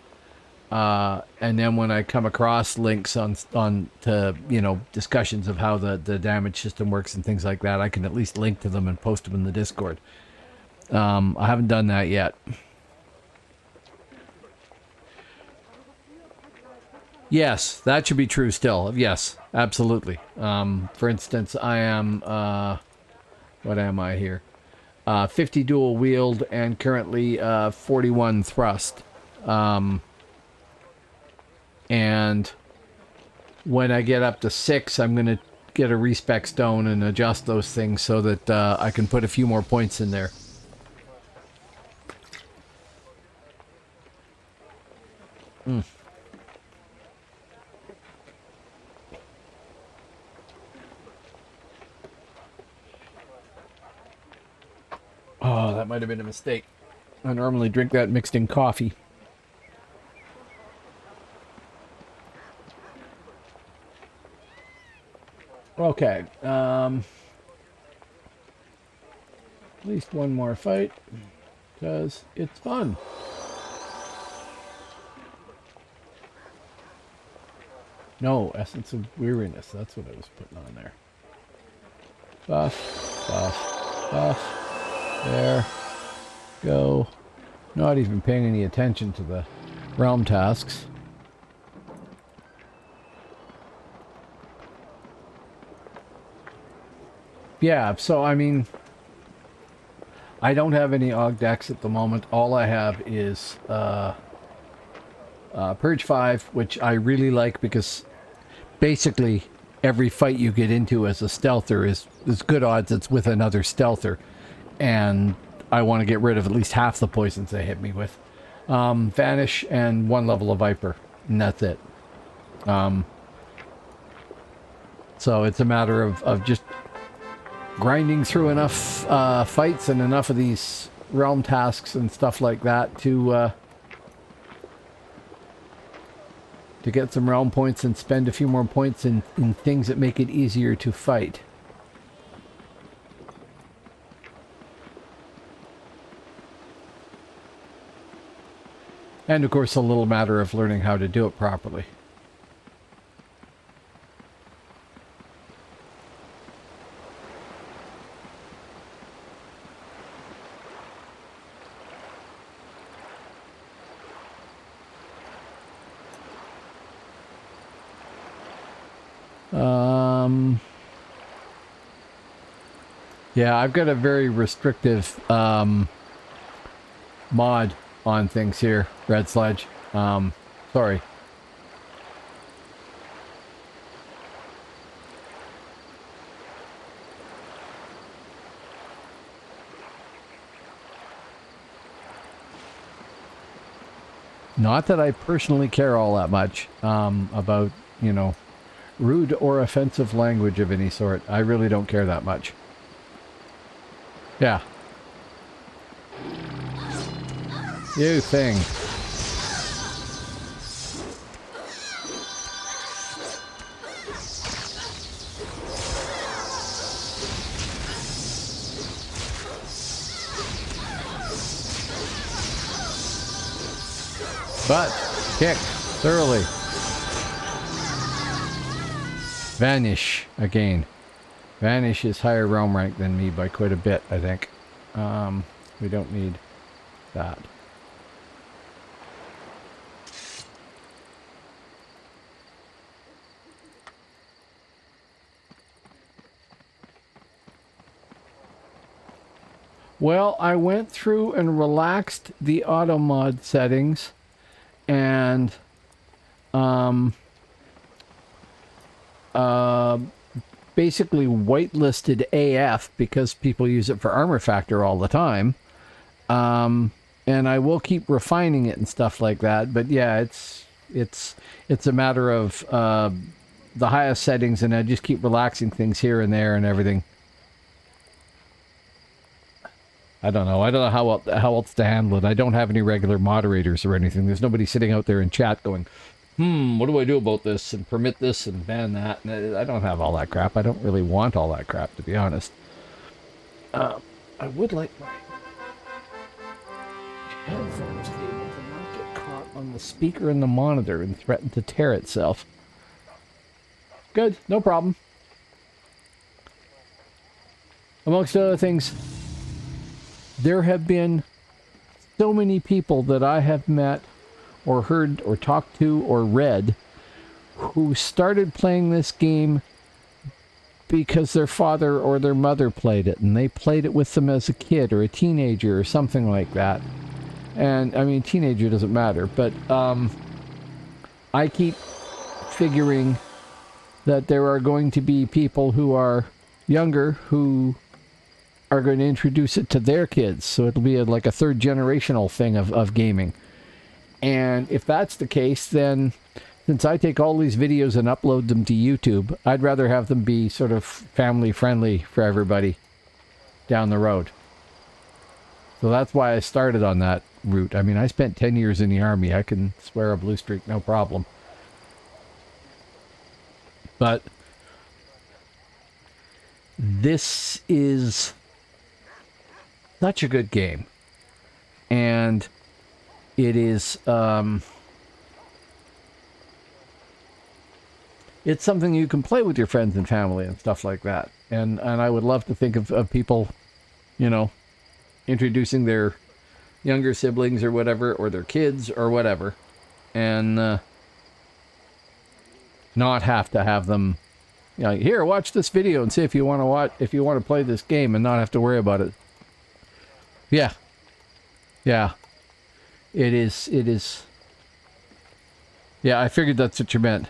And then when I come across links on to, you know, discussions of how the damage system works and things like that, I can at least link to them and post them in the Discord. I haven't done that yet. Yes, that should be true still. Yes, absolutely. For instance, I am, what am I here? 50 dual wield and currently 41 thrust. And when I get up to 6, I'm going to get a respec stone and adjust those things so that I can put a few more points in there. Oh, that might have been a mistake. I normally drink that mixed in coffee. Okay, at least one more fight, because it's fun. No, Essence of Weariness, that's what I was putting on there. Buff, buff, buff, there, go. Not even paying any attention to the realm tasks. Yeah, so I mean, I don't have any Aug decks at the moment. All I have is Purge 5, which I really like because basically every fight you get into as a stealther is good odds it's with another stealther. And I want to get rid of at least half the poisons they hit me with. Vanish and 1 level of Viper, and that's it. So it's a matter of just grinding through enough fights and enough of these realm tasks and stuff like that to get some realm points and spend a few more points in things that make it easier to fight. And of course a little matter of learning how to do it properly. Yeah, I've got a very restrictive mod on things here, Red Sledge. Sorry. Not that I personally care all that much about, you know, rude or offensive language of any sort. I really don't care that much. Yeah. You thing. But kick thoroughly. Vanish again. Vanish is higher realm rank than me by quite a bit, I think. We don't need that. Well, I went through and relaxed the auto mod settings and basically whitelisted AF because people use it for armor factor all the time. And I will keep refining it and stuff like that. But yeah, it's a matter of the highest settings, and I just keep relaxing things here and there and everything. I don't know how else to handle it. I don't have any regular moderators or anything. There's nobody sitting out there in chat going, what do I do about this and permit this and ban that? And I don't have all that crap. I don't really want all that crap, to be honest. I would like my headphones cable to not get caught on the speaker and the monitor and threaten to tear itself. Good, no problem. Amongst other things, there have been so many people that I have met or heard or talked to or read who started playing this game because their father or their mother played it, and they played it with them as a kid or a teenager or something like that. And I mean, teenager doesn't matter, but I keep figuring that there are going to be people who are younger who are going to introduce it to their kids, so it'll be like a third generational thing of gaming. And if that's the case, then since I take all these videos and upload them to YouTube, I'd rather have them be sort of family friendly for everybody down the road. So that's why I started on that route. I mean, I spent 10 years in the army. I can swear a blue streak, no problem. But this is such a good game, and it is it's something you can play with your friends and family and stuff like that, and I would love to think of people, you know, introducing their younger siblings or whatever, or their kids or whatever, and not have to have them, you know, here, watch this video and see if you want to play this game, and not have to worry about it. Yeah. Yeah. It is. Yeah, I figured that's what you meant.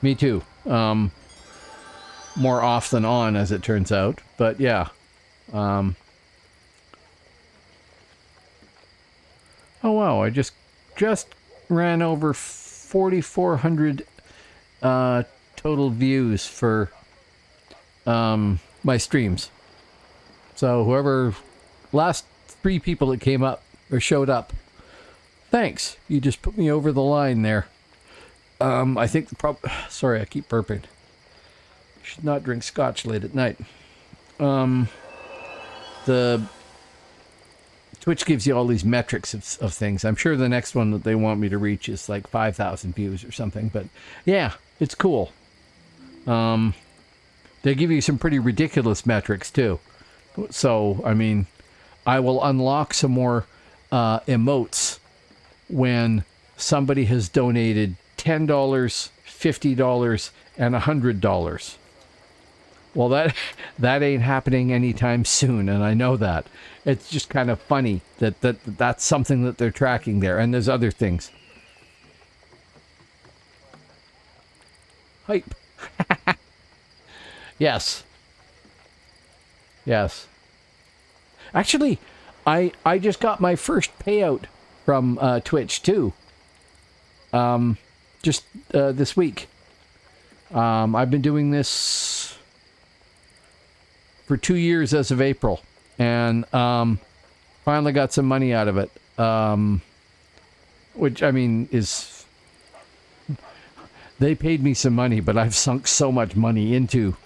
Me too. More off than on, as it turns out. But yeah. Oh wow, I just ran over 4,400 total views for my streams. So whoever, last 3 people that came up or showed up, thanks. You just put me over the line there. I think sorry, I keep burping. Should not drink scotch late at night. The Twitch gives you all these metrics of things. I'm sure the next one that they want me to reach is like 5,000 views or something. But yeah, it's cool. They give you some pretty ridiculous metrics too. So, I mean, I will unlock some more emotes when somebody has donated $10, $50, and $100. Well, that ain't happening anytime soon, and I know that. It's just kind of funny that's something that they're tracking there, and there's other things. Hype. Yes. Yes. Actually, I just got my first payout from Twitch too. Just this week. I've been doing this for 2 years as of April, and finally got some money out of it, which, I mean, is... They paid me some money, but I've sunk so much money into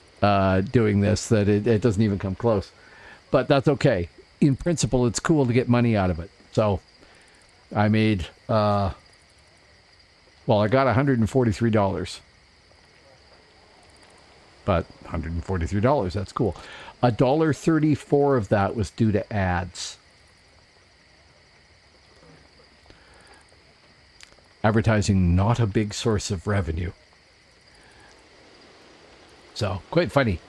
doing this that it doesn't even come close. But that's okay. In principle, it's cool to get money out of it. So I made, well, I got $143. But $143, that's cool. $1.34 of that was due to ads. Advertising, not a big source of revenue. So, quite funny.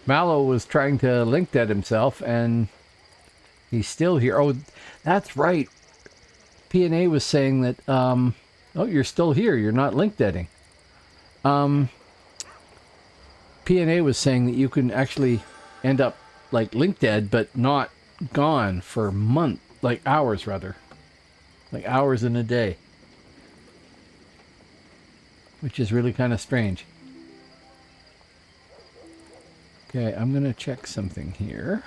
Mallow was trying to link that himself, and he's still here. Oh, that's right. P&A was saying that, oh, you're still here. You're not link deading. P&A was saying that you can actually end up like link dead, but not gone for months, like hours rather, like hours in a day, which is really kind of strange. Okay, I'm gonna check something here.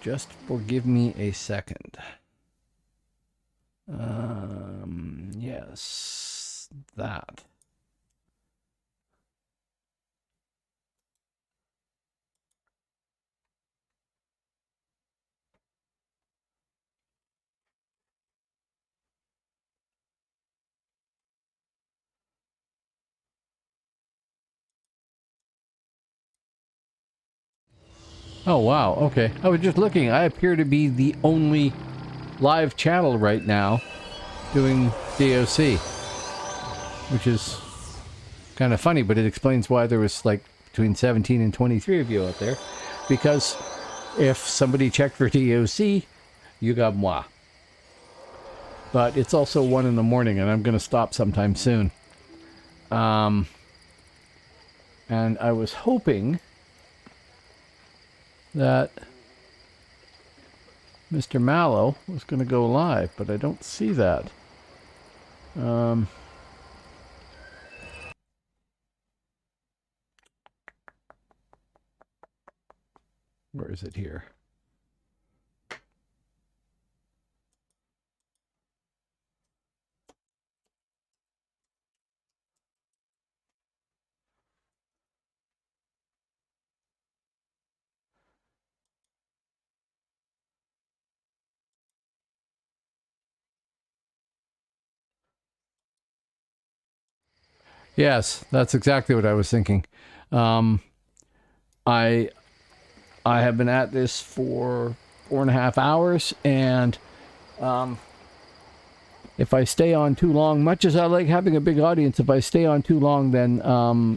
Just forgive me a second. Yes, that. Oh, wow. Okay. I was just looking. I appear to be the only live channel right now doing DAOC, which is kind of funny, but it explains why there was like between 17 and 23 of you out there. Because if somebody checked for DAOC, you got moi. But it's also 1 in the morning, and I'm going to stop sometime soon. And I was hoping that Mr. Mallow was going to go live, but I don't see that. Where is it here? Yes, that's exactly what I was thinking. I have been at this for 4.5 hours, and if I stay on too long, much as I like having a big audience, if I stay on too long, then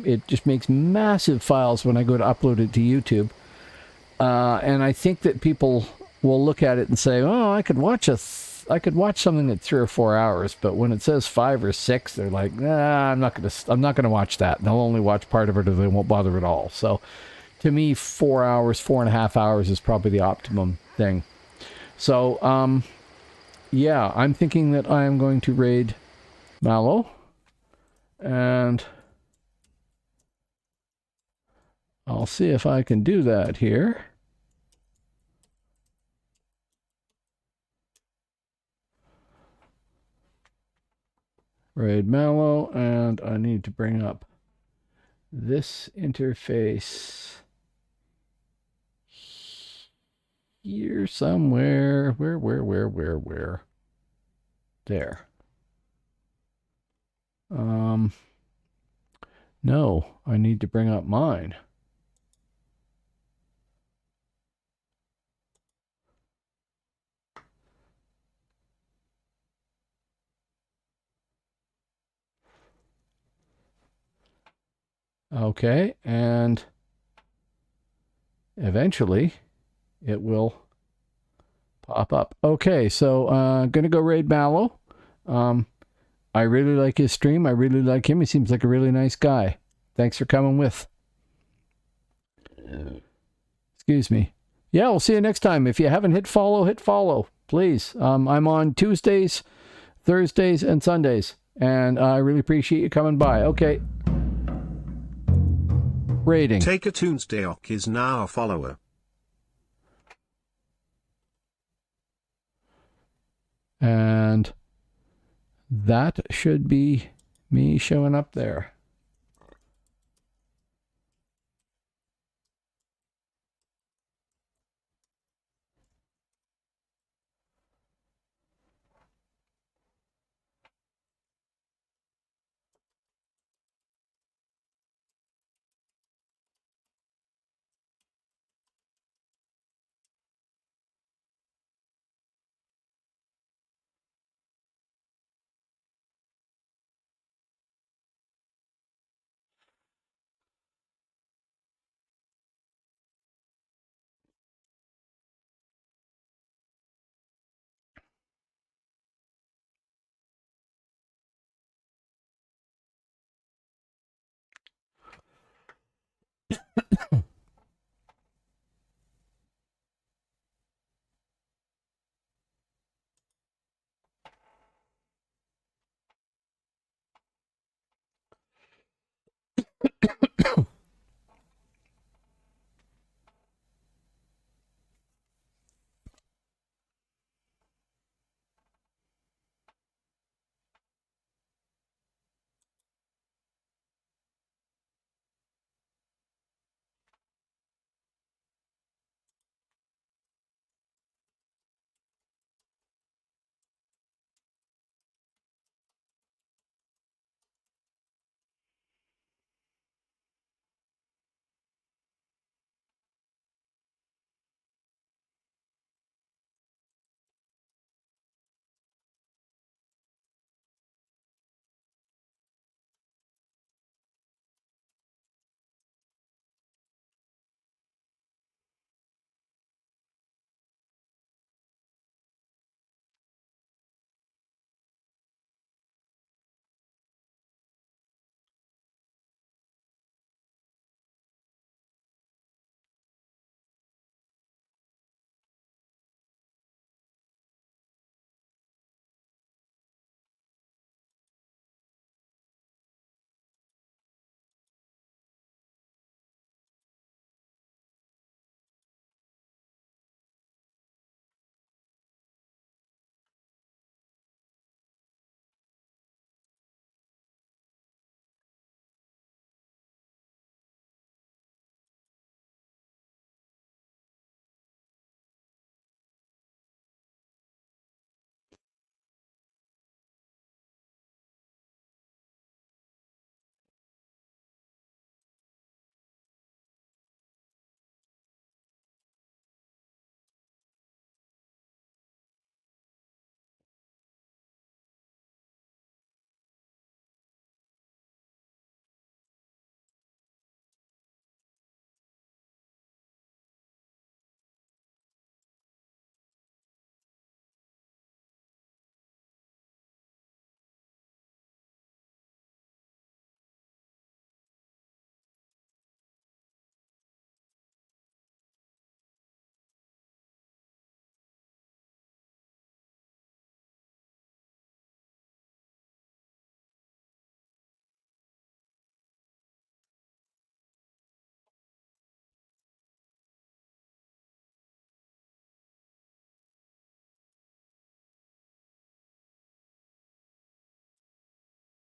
it just makes massive files when I go to upload it to YouTube. And I think that people will look at it and say, "Oh, I could watch something at 3 or 4 hours," but when it says 5 or 6, they're like, "Nah, I'm not gonna watch that." And they'll only watch part of it, or they won't bother at all. So, to me, 4 hours, 4.5 hours is probably the optimum thing. So, yeah, I'm thinking that I am going to raid Mallow. And I'll see if I can do that here. Raid Mallow, and I need to bring up this interface here somewhere. Where? There. No, I need to bring up mine. Okay, and eventually it will pop up. Okay, so I'm going to go raid Mallow. I really like his stream. I really like him. He seems like a really nice guy. Thanks for coming with. Excuse me. Yeah, we'll see you next time. If you haven't hit follow, please. I'm on Tuesdays, Thursdays, and Sundays. And I really appreciate you coming by. Okay. Rating. Take a Tunes DAOC is now a follower. And that should be me showing up there.